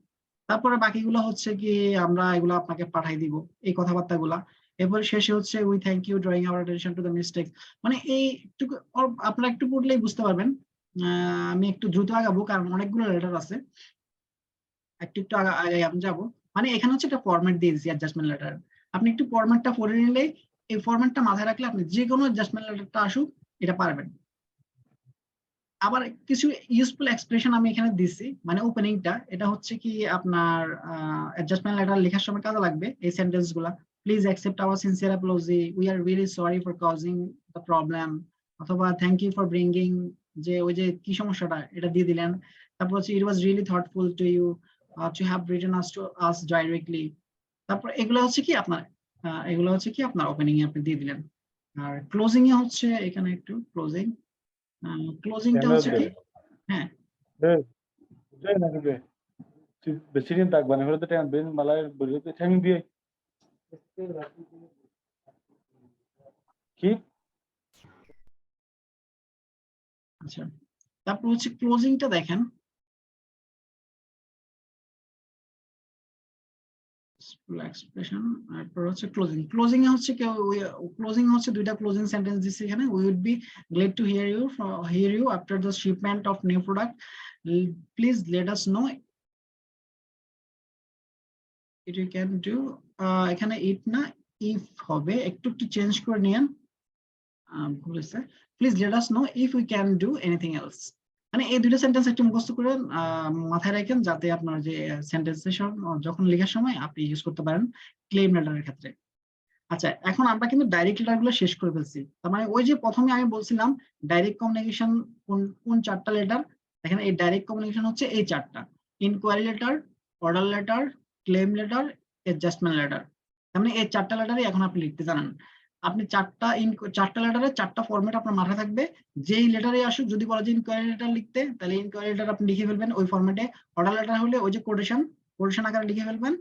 তারপরে বাকিগুলো হচ্ছে কি আমরা এগুলো আপনাকে পাঠাই দিব, এই কথাবার্তাগুলা। এরপরে শেষে হচ্ছে we thank you drawing our attention to the mistake, মানে এই একটু আপনারা একটু পড়লেই বুঝতে পারবেন। আমি একটু দ্রুত আগাবো কারণ অনেকগুলো লেটার আছে, একটু আগে আমি যাবো। মানে এখানে হচ্ছে একটা ফরম্যাট দিয়ে দিচ্ছি অ্যাডজাস্টমেন্ট লেটার, আপনি একটু ফরম্যাটটা পড়ে নিলে, এই ফরম্যাটটা মাথায় রাখলে আপনি যে কোনো অ্যাডজাস্টমেন্ট লেটারটা আসুক এটা পারবেন। আবার কিছু ইউজফুল এক্সপ্রেশন আমি এখানে দিচ্ছি, মানে ওপেনিংটা এটা হচ্ছে কি আপনার অ্যাডজাস্টমেন্ট লেটার লেখার সময় কাজে লাগবে এই সেন্টেন্স গুলা, please accept our sincere apology, we are really sorry for causing the problem, অথবা থ্যাংক ইউ ফর ব্রিঙ্গিং, যে ওই যে কি সমস্যাটা এটা দিয়ে দিলেন। তারপর হচ্ছে it was really thoughtful to you to have written us directly. তারপর এগুলো হচ্ছে কি আপনার ওপেনিং এ আপনি দিয়ে দিলেন। আর ক্লোজিং এ হচ্ছে এখানে একটু ক্লোজিংটা হচ্ছে কি হ্যাঁ
বেশি দিন থাকবে না হলে তো টাইম বেন মালায়ের বলতে টাইম দিয়ে কি
আচ্ছা তারপর হচ্ছে ক্লোজিংটা দেখেন এক্সপ্রেশন তারপর হচ্ছে ক্লোজিং এ হচ্ছে ক্লোজিং হচ্ছে দুইটা ক্লোজিং সেন্টেন্স দিচ্ছে এখানে we would be glad to hear you after the shipment of new product please let us know it you can do এখানে ইট না ইফ হবে একটু চেঞ্জ করে নিয়েন ভুল হয়েছে please let us know if we can do anything else মানে এই দুটো সেন্টেন্স একটু মুখস্থ করে মাথায় রাখেন যাতে আপনার যে সেন্টেন্স যখন লেখার সময় আপনি ইউজ করতে পারেন ক্লেম লেটারের ক্ষেত্রে। আচ্ছা এখন আমরা কিন্তু ডাইরেক্ট লেটার গুলো শেষ করে ফেলছি তার মানে ওই যে প্রথমে আমি বলছিলাম ডাইরেক্ট কমিউনিকেশন কোন চারটা লেটার এখানে এই ডাইরেক্ট কমিউনিকেশন হচ্ছে এই চারটা inquiry letter order letter claim letter adjustment letter তার মানে এই চারটা লেটারই এখন আপনি লিখতে জানেন আপনি চারটা লেটারে চারটা ফরম্যাট আপনার মাথায় থাকবে যেই লেটারে আসুক যদি বলা যায় ইনকোয়ারি লেটার লিখতে তাহলে ইনকোয়ারি লেটার আপনি লিখে ফেলবেন ওই ফরম্যাটে অর্ডার লেটার হলে ওই যে কোটেশন আকারে লিখে ফেলবেন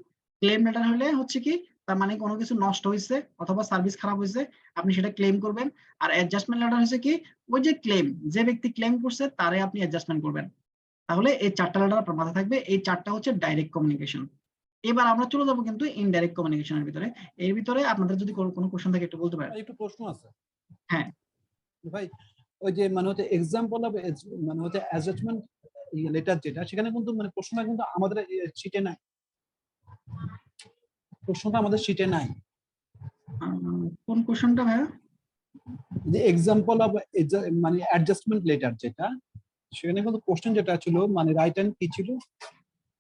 ক্লেম লেটার হলে হচ্ছে কি তার মানে কোনো কিছু নষ্ট হয়েছে অথবা সার্ভিস খারাপ হয়েছে আপনি সেটা ক্লেম করবেন আর অ্যাডজাস্টমেন্ট লেটার হচ্ছে কি ওই যে যে ব্যক্তি ক্লেম করছে তারে আপনি অ্যাডজাস্টমেন্ট করবেন তাহলে এই চারটা লেটার আপনার মাথায় থাকবে এই চারটা হচ্ছে ডাইরেক্ট কমিউনিকেশন। এবার আমরা চলে যাবো কিন্তু ইনডাইরেক্ট কমিউনিকেশনের ভিতরে এর ভিতরে আপনাদের যদি কোনো কোশ্চেন থাকে একটু বলতে পারেন।
একটু প্রশ্ন আছে
হ্যাঁ
ভাই ওই যে মানে হচ্ছে এক্সাম্পল অফ মানে হচ্ছে অ্যাডজাস্টমেন্ট লেটার যেটা সেখানে কিন্তু মানে প্রশ্নটা কিন্তু আমাদের শিটে নাই প্রশ্নটা আমাদের শিটে নাই
কোন কোশ্চেনটা ভাইয়া
যে এক্সাম্পল অফ মানে অ্যাডজাস্টমেন্ট লেটার যেটা সেখানে কিন্তু কোশ্চেন যেটা ছিল মানে রাইট এন্ড কি ছিল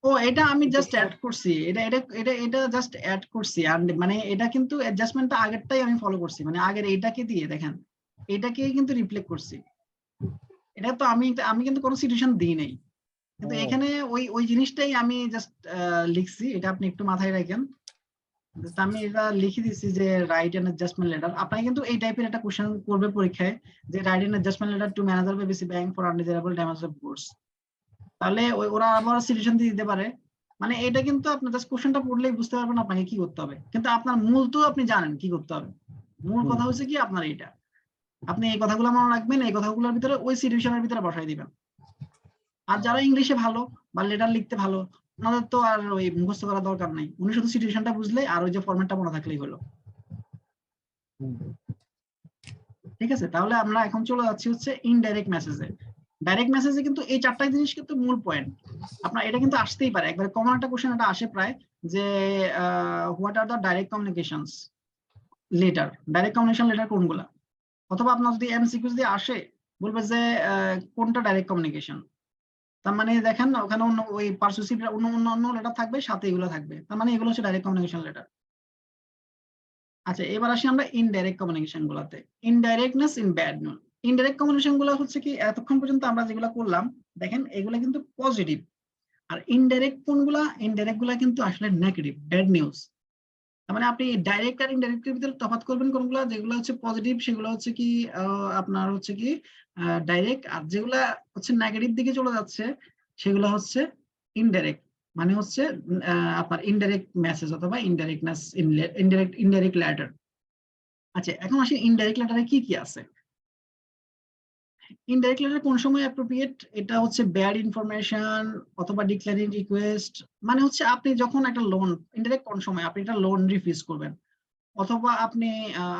ও এটা আমি জাস্ট অ্যাড করছি এটা জাস্ট অ্যাড করছি আর মানে এটা কিন্তু অ্যাডজাস্টমেন্টটা আগেরটাই আমি ফলো করছি মানে আগের এইটাকে দিয়ে দেখেন এটাকে কিন্তু রিফ্লেক্ট করছি এটা তো আমি কিন্তু কোনো সিচুয়েশন দিই নাই কিন্তু এখানে ওই জিনিসটাই আমি জাস্ট লিখছি এটা আপনি একটু মাথায় রাখেন আমি এটা লিখে দিচ্ছি যে রাইট এন্ড অ্যাডজাস্টমেন্ট লেটার আপনাকে কিন্তু এই টাইপের একটা কোশ্চেন করবে পরীক্ষায় যে write an adjustment letter to manager BC bank for undesirable damage of goods তাহলে ওরা আবার সিচুয়েশন দিয়ে দিতে পারে মানে এটা কিন্তু আপনি জাস্ট কোশ্চেনটা পড়লেই বুঝতে পারবেন আপনাকে কি করতে হবে কিন্তু আপনার মূল তো আপনি জানেন কি করতে হবে মূল কথা হচ্ছে কি আপনার এটা আপনি এই কথাগুলো মনে রাখবেন এই কথাগুলোর ভিতরে ওই সিচুয়েশনের ভিতরে বসাই দিবেন আর যারা ইংলিশে ভালো বা লেটার লিখতে ভালো ওনাদের তো আর ওই মুখস্থ করার দরকার নাই উনি শুধু সিচুয়েশনটা বুঝলে আর ওই যে ফরম্যাটটা মনে থাকলেই হলো ঠিক আছে তাহলে আমরা এখন চলে যাচ্ছি হচ্ছে ইনডাইরেক্ট মেসেজে ডাইরেক্ট মেসেজে কিন্তু এই চারটা জিনিস কিন্তু মূল পয়েন্ট আপনার এটা কিন্তু আসতেই পারে একবার কমন একটা কোশ্চেন এটা আসে প্রায় যে what are the direct communications letter direct communication letter কোনগুলা অথবা আপনার যদি এমসিকিউস দিয়ে আসে বলবে যে কোনটা ডাইরেক্ট কমিউনিকেশন তার মানে দেখেন ওখানে অন্য ওই পারসুসিভ অন্য লেটার থাকবে সাথে এগুলো থাকবে তার মানে এগুলো হচ্ছে ডাইরেক্ট কমিউনিকেশন লেটার। আচ্ছা এবার আসি আমরা ইনডাইরেক্ট কমিউনিকেশন গুলাতে indirectness in bad news indirect communication গুলো হচ্ছে কি এতক্ষণ পর্যন্ত আমরা যেগুলো করলাম দেখেন এগুলো কিন্তু পজিটিভ আর ইনডাইরেক্ট কোনগুলা ইনডাইরেক্ট গুলা কিন্তু আসলে নেগেটিভ ব্যাড নিউজ তার মানে আপনি ডাইরেক্ট আর ইনডাইরেক্ট এর ভিতরে তফাৎ করবেন কোনগুলা যেগুলো হচ্ছে পজিটিভ সেগুলো হচ্ছে কি আপনার হচ্ছে কি ডাইরেক্ট আর যেগুলা হচ্ছে নেগেটিভ দিকে চলে যাচ্ছে সেগুলো হচ্ছে ইনডাইরেক্ট মানে হচ্ছে আপনার ইনডাইরেক্ট মেসেজ অথবা ইনডাইরেক্টনেস ইনডাইরেক্ট লেটার। আচ্ছা এখন আসি ইনডাইরেক্ট লেটারে কি কি আছে ইনডাইরেক্ট লেটার কোন সময় অ্যাপ্রোপ্রিয়েট এটা হচ্ছে ব্যাড ইনফরমেশন অথবা ডিক্লারিং রিকোয়েস্ট মানে হচ্ছে আপনি যখন একটা লোন ইনডাইরেক্ট কোন সময় আপনি একটা লোন রিফিউজ করবেন অথবা আপনি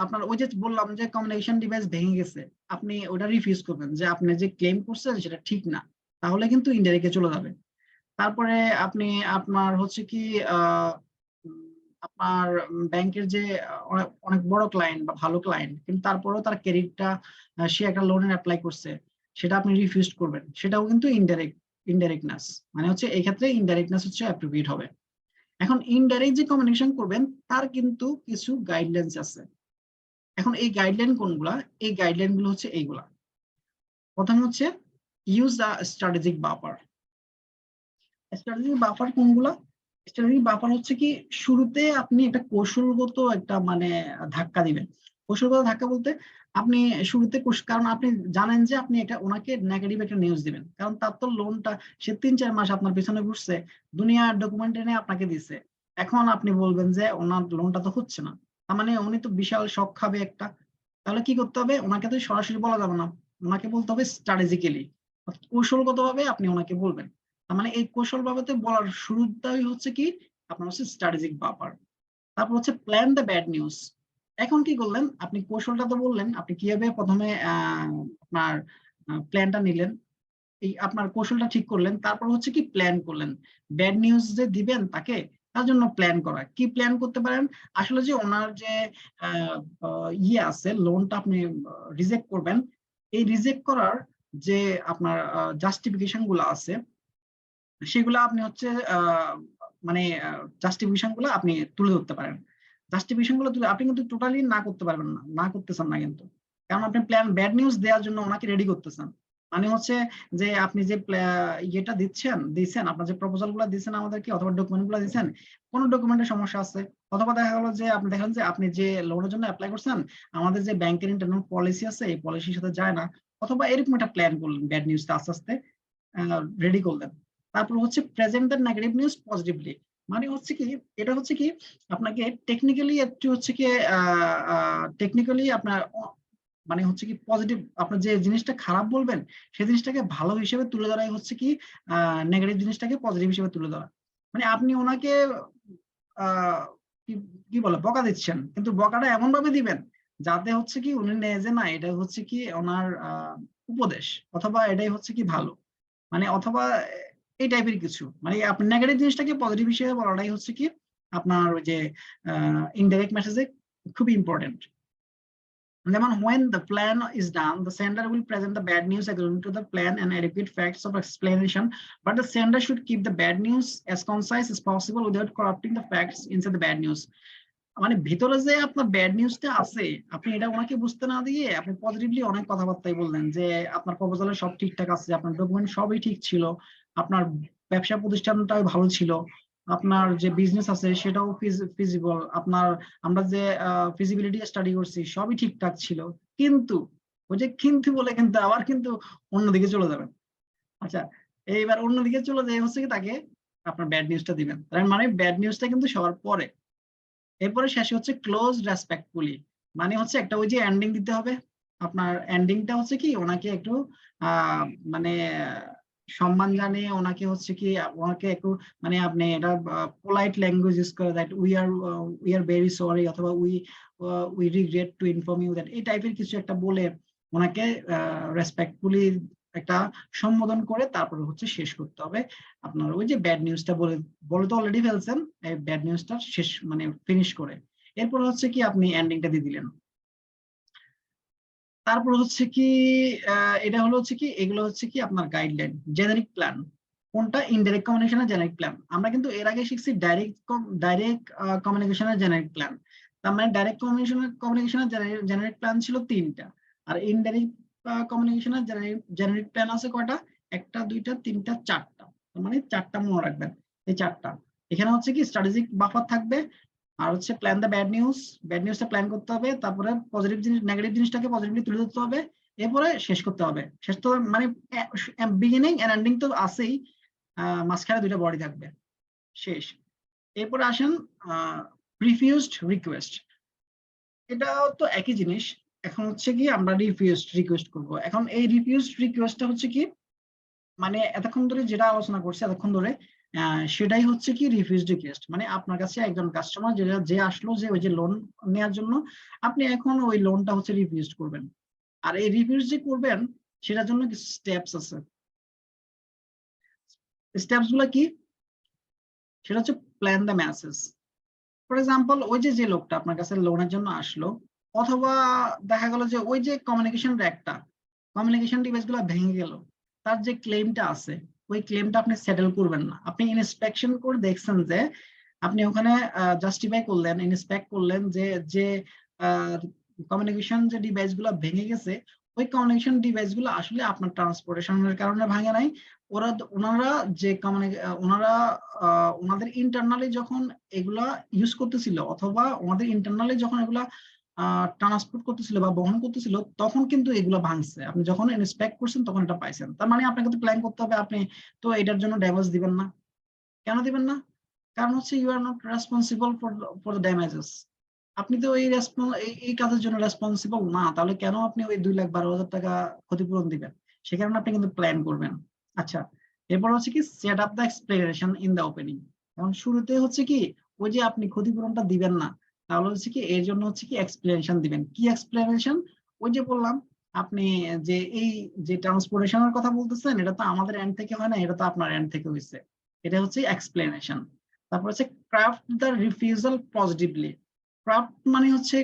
আপনার ওই যে বললাম যে কমিউনিকেশন ডিভাইস ভেঙে গেছে আপনি ওটা রিফিউজ করবেন যে আপনি যে ক্লেম করছেন সেটা ঠিক না তাহলে কিন্তু ইনডাইরেক্টে চলে যাবে। তারপরে আপনি আপনার হচ্ছে কি আপনার ব্যাংকের যে অনেক বড় ক্লায়েন্ট বা ভালো ক্লায়েন্ট কিন্তু তারপরেও তার ক্রেডিটটা সে একটা লোনের অ্যাপ্লাই করছে সেটা আপনি রিফিউজ করবেন সেটাও কিন্তু ইনডাইরেক্টনেস মানে হচ্ছে এই ক্ষেত্রে ইনডাইরেক্টনেস হচ্ছে অ্যাপ্রোপ্রিয়েট হবে। এখন ইনডাইরেক্ট যে কমিউনিকেশন করবেন তার কিন্তু কিছু গাইডলাইন্স আছে এখন এই গাইডলাইন কোনগুলা এই গাইডলাইন গুলো হচ্ছে এইগুলা প্রথম হচ্ছে use the strategic buffer strategic buffer কোনগুলা স্ট্র্যাটেজিক বাফার হচ্ছে কি শুরুতে আপনি একটা কৌশলগত একটা মানে ধাক্কা দিবেন কৌশলগত ধাক্কা বলতে আপনি শুরুতে কারণ আপনি জানেন যে আপনি এটা ওনাকে নেগেটিভ একটা নিউজ দিবেন, কারণ তার তো লোনটা সে 3-4 মাস আপনার পেছনে ঘুরছে, দুনিয়ার ডকুমেন্ট এনে আপনাকে দিছে, এখন আপনি বলবেন যে ওনার লোনটা তো হচ্ছে না, তার মানে উনি তো বিশাল শক খাবে একটা। তাহলে কি করতে হবে, ওনাকে তো সরাসরি বলা যাবে না, ওনাকে বলতে হবে স্ট্র্যাটেজিক্যালি, কৌশলগত ভাবে আপনি ওনাকে বলবেন। তার মানে এই কৌশল ভাবে বলার শুরুটাই হচ্ছে কি আপনার হচ্ছে স্ট্র্যাটেজিক ব্যাপার। তারপর হচ্ছে প্ল্যান দ্য ব্যাড নিউজ। এখন কি করলেন, আপনি কৌশলটা তো বললেন, আপনি কিভাবে প্রথমে আপনার প্ল্যানটা নিলেন, এই আপনার কৌশলটা ঠিক করলেন, তারপর হচ্ছে কি প্ল্যান করলেন ব্যাড নিউজ যে দিবেন তাকে, তার জন্য প্ল্যান করা। কি প্ল্যান করতে পারেন, আসলে যে ওনার যে ইয়ে আছে, লোনটা আপনি রিজেক্ট করবেন, এই রিজেক্ট করার যে আপনার জাস্টিফিকেশন গুলো আছে, সেগুলো আপনি হচ্ছে মানে জাস্টিফিকেশন গুলো আপনি তুলে ধরতে পারেন। জাস্টিফিকেশন গুলো তুলে আপনি কিন্তু টোটালি না করতে পারবেন না, না করতেছেন না কিন্তু, কারণ আপনি প্ল্যান ব্যাড নিউজ দেওয়ার জন্য ওনাকে রেডি করতেছেন। মানে হচ্ছে যে আপনি যে ইয়েটা দিচ্ছেন আপনার যে প্রপোজাল গুলো দিচ্ছেন আমাদেরকে, অথবা ডকুমেন্ট গুলো দিচ্ছেন, কোন ডকুমেন্টের সমস্যা আছে, অথবা দেখা গেলো যে আপনি দেখেন যে আপনি যে লোনের জন্য অ্যাপ্লাই করছেন আমাদের যে ব্যাংকের ইন্টারনাল পলিসি আছে এই পলিসির সাথে যায় না, অথবা এরকম একটা প্ল্যান করলেন, ব্যাড নিউজটা আস্তে আস্তে রেডি করলেন। তারপর হচ্ছে present the negative news positively, মানে হচ্ছে কি এটা হচ্ছে কি আপনাকে টেকনিক্যালি একটু হচ্ছে কি টেকনিক্যালি আপনার মানে হচ্ছে কি পজিটিভ, আপনার যে জিনিসটা খারাপ বলবেন সেই জিনিসটাকে ভালো হিসেবে তুলে ধরাই হচ্ছে কি নেগেটিভ জিনিসটাকে পজিটিভ হিসেবে তুলে ধরা। মানে আপনি ওনাকে কি কি বলে বকা দিচ্ছেন, কিন্তু বকাটা এমন ভাবে দিবেন যাতে হচ্ছে কি উনি নেয় যে না এটা হচ্ছে কি ওনার উপদেশ, অথবা এটাই হচ্ছে কি ভালো, মানে অথবা এই টাইপের কিছু, মানে আপনি নেগেটিভ জিনিসটাকে পজিটিভ হিসেবে বলাটাই হচ্ছে কি আপনার ওই যে ইনডাইরেক্ট মেসেজে খুবই ইম্পর্টেন্ট। যেমন when the plan is done, the sender will present the bad news according to the plan and adequate facts of explanation, but the sender should keep the bad news as concise as possible without corrupting the facts inside the bad news. মানে ভিতরে যে আপনার ব্যাড নিউজটা আছে আপনি এটা ওনাকে বুঝতে না দিয়ে আপনি পজিটিভলি অনেক কথাবার্তাই বললেন যে আপনার প্রপোজালে সব ঠিকঠাক আছে, আপনার ডকুমেন্ট সবই ঠিক ছিল, আপনার ব্যবসা প্রতিষ্ঠানটাও ভালো ছিল, আপনার যে বিজনেস আছে সেটাও ফিজিবল, আপনার আমরা যে ফিজিবিলিটি স্টাডি করছি সবই ঠিকঠাক ছিল, কিন্তু ওই যে কিন্তু বলে কিন্তু আবার কিন্তু অন্যদিকে চলে যাবেন। আচ্ছা, এইবার অন্যদিকে চলে যায় হচ্ছে কি তাকে আপনার ব্যাড নিউজটা দিবেন, তার মানে ব্যাড নিউজটা কিন্তু সবার পরে। এরপরে শেষে হচ্ছে ক্লোজ রেসপেক্টফুলি, মানে হচ্ছে একটা ওই যে এন্ডিং দিতে হবে, আপনার এন্ডিংটা হচ্ছে কি ওনাকে একটু মানে সম্মান জানিয়ে ওনাকে হচ্ছে কি ওনাকে একটু মানে আপনি এটা পোলাইট ল্যাঙ্গুয়েজ ইউজ করে that we are very sorry, অথবা we regret to inform you that, এই টাইপের কিছু একটা বলে ওনাকে রেসপেক্টফুলি একটা সম্বোধন করে তারপরে হচ্ছে শেষ করতে হবে। আপনার ওই যে ব্যাড নিউজটা বলে তো অলরেডি ফেলছেন, এই ব্যাড নিউজটা শেষ মানে ফিনিশ করে এরপর হচ্ছে কি আপনি এন্ডিংটা দিয়ে দিলেন। তারপর হচ্ছে কি এটা হলো হচ্ছে কি এগুলো হচ্ছে কি আপনার গাইডলাইন। জেনারিক প্ল্যান কোনটা, ইনডাইরেক্ট কমিউনিকেশনের জেনারিক প্ল্যান। আমরা কিন্তু এর আগে শিখছি ডাইরেক্ট কমিউনিকেশনের জেনারিক প্ল্যান, তার মানে ডাইরেক্ট কমিউনিকেশনের জেনারিক প্ল্যান ছিল 3টা, আর ইনডাইরেক্ট কমিউনিকেশনের জেনারিক প্ল্যান আছে কয়টা, 1টা 2টা 3টা 4টা, তার মানে 4টা মনে রাখবেন, এই 4টা। এখানে হচ্ছে কি স্ট্র্যাটেজিক বাফার থাকবে, আর হচ্ছে প্ল্যান দ্য ব্যাড নিউজটা প্ল্যান করতে হবে, তারপরে পজিটিভ জিনিস নেগেটিভ জিনিসটাকে পজিটিভলি তুলে ধরতে হবে, এরপরে শেষ করতে হবে। শেষ তো মানে বিগিনিং এন্ড এন্ডিং তো আছেই, মাঝখানে 2টা বডি থাকবে, শেষ। এরপরে আসেন রিফিউজড রিকোয়েস্ট, এটা তো একই জিনিস। এখন হচ্ছে কি আমরা রিকোয়েস্ট করব। এখন এই রিফিউজড রিকোয়েস্টটা হচ্ছে কি মানে এতক্ষণ ধরে যেটা আলোচনা করছে এতক্ষণ ধরে সেটাই হচ্ছে কি রিফিউজড রিকোয়েস্ট, মানে আপনার কাছে একজন কাস্টমার যে আসলো যে ওই যে লোন নেওয়ার জন্য, আপনি এখন ওই লোনটা হচ্ছে রিফিউজ করবেন। আর এই রিফিউজ যে করবেন সেটার জন্য কিছু স্টেপস আছে। স্টেপস গুলো কি, সেটা হচ্ছে plan the message. For example ওই যে লোকটা আপনার কাছে লোনের জন্য আসলো, অথবা দেখা গেল যে ওই যে কমিউনিকেশন ডিভাইস গুলো ভেঙে গেল, তার যে ক্লেমটা আছে ওই ক্লেমটা আপনি সেটেল করবেন না, আপনি ইন্সপেকশন করে দেখছেন যে আপনি ওখানে জাস্টিফাই করলেন, ইন্সপেক্ট করলেন যে কমিউনিকেশন যে ডিভাইস গুলো ভেঙে গেছে ওই কমিউনিকেশন ডিভাইস গুলো আসলে আপনার ট্রান্সপোর্টেশনের কারণে ভাঙে নাই, ওনাদের ইন্টারনালি যখন এগুলা ইউজ করতেছিল, অথবা ওনাদের ইন্টারনালি যখন এগুলা ট্রান্সপোর্ট করতেছিল বা বহন করতেছিল তখন কিন্তু এগুলো ভাঙছে। আপনি যখন ইন্সপেক্ট করছেন তখন এটা পাইছেন। তার মানে আপনাকে তো ক্লেম করতে হবে, আপনি তো এটার জন্য ড্যামেজ দিবেন না। কেন দিবেন না? কারণ হচ্ছে you are not responsible for the damages. আপনি তো এই কাজের জন্য রেসপন্সিবল না, তাহলে কেন আপনি ওই 2,12,000 টাকা ক্ষতিপূরণ দিবেন? সে কারণে আপনি কিন্তু প্ল্যান করবেন। আচ্ছা, এরপর হচ্ছে কি set up the explanation in the opening. এখন শুরুতে হচ্ছে কি ওই যে আপনি ক্ষতিপূরণটা দিবেন না, তাহলে হচ্ছে কি এর জন্য হচ্ছে কি এক্সপ্লেনেশন দিবেন। কি এক্সপ্লেনেশন? ওই যে বললাম আপনি যে এই যে ট্রান্সপোর্টেশনের কথা বলতেছেন, এটা তো আমাদের এন্ড থেকে হয় না, এটা তো আপনার এন্ড থেকে হয়েছে। এটা হচ্ছে এক্সপ্লেনেশন। তারপর হচ্ছে craft the refusal positively. Craft মানে হচ্ছে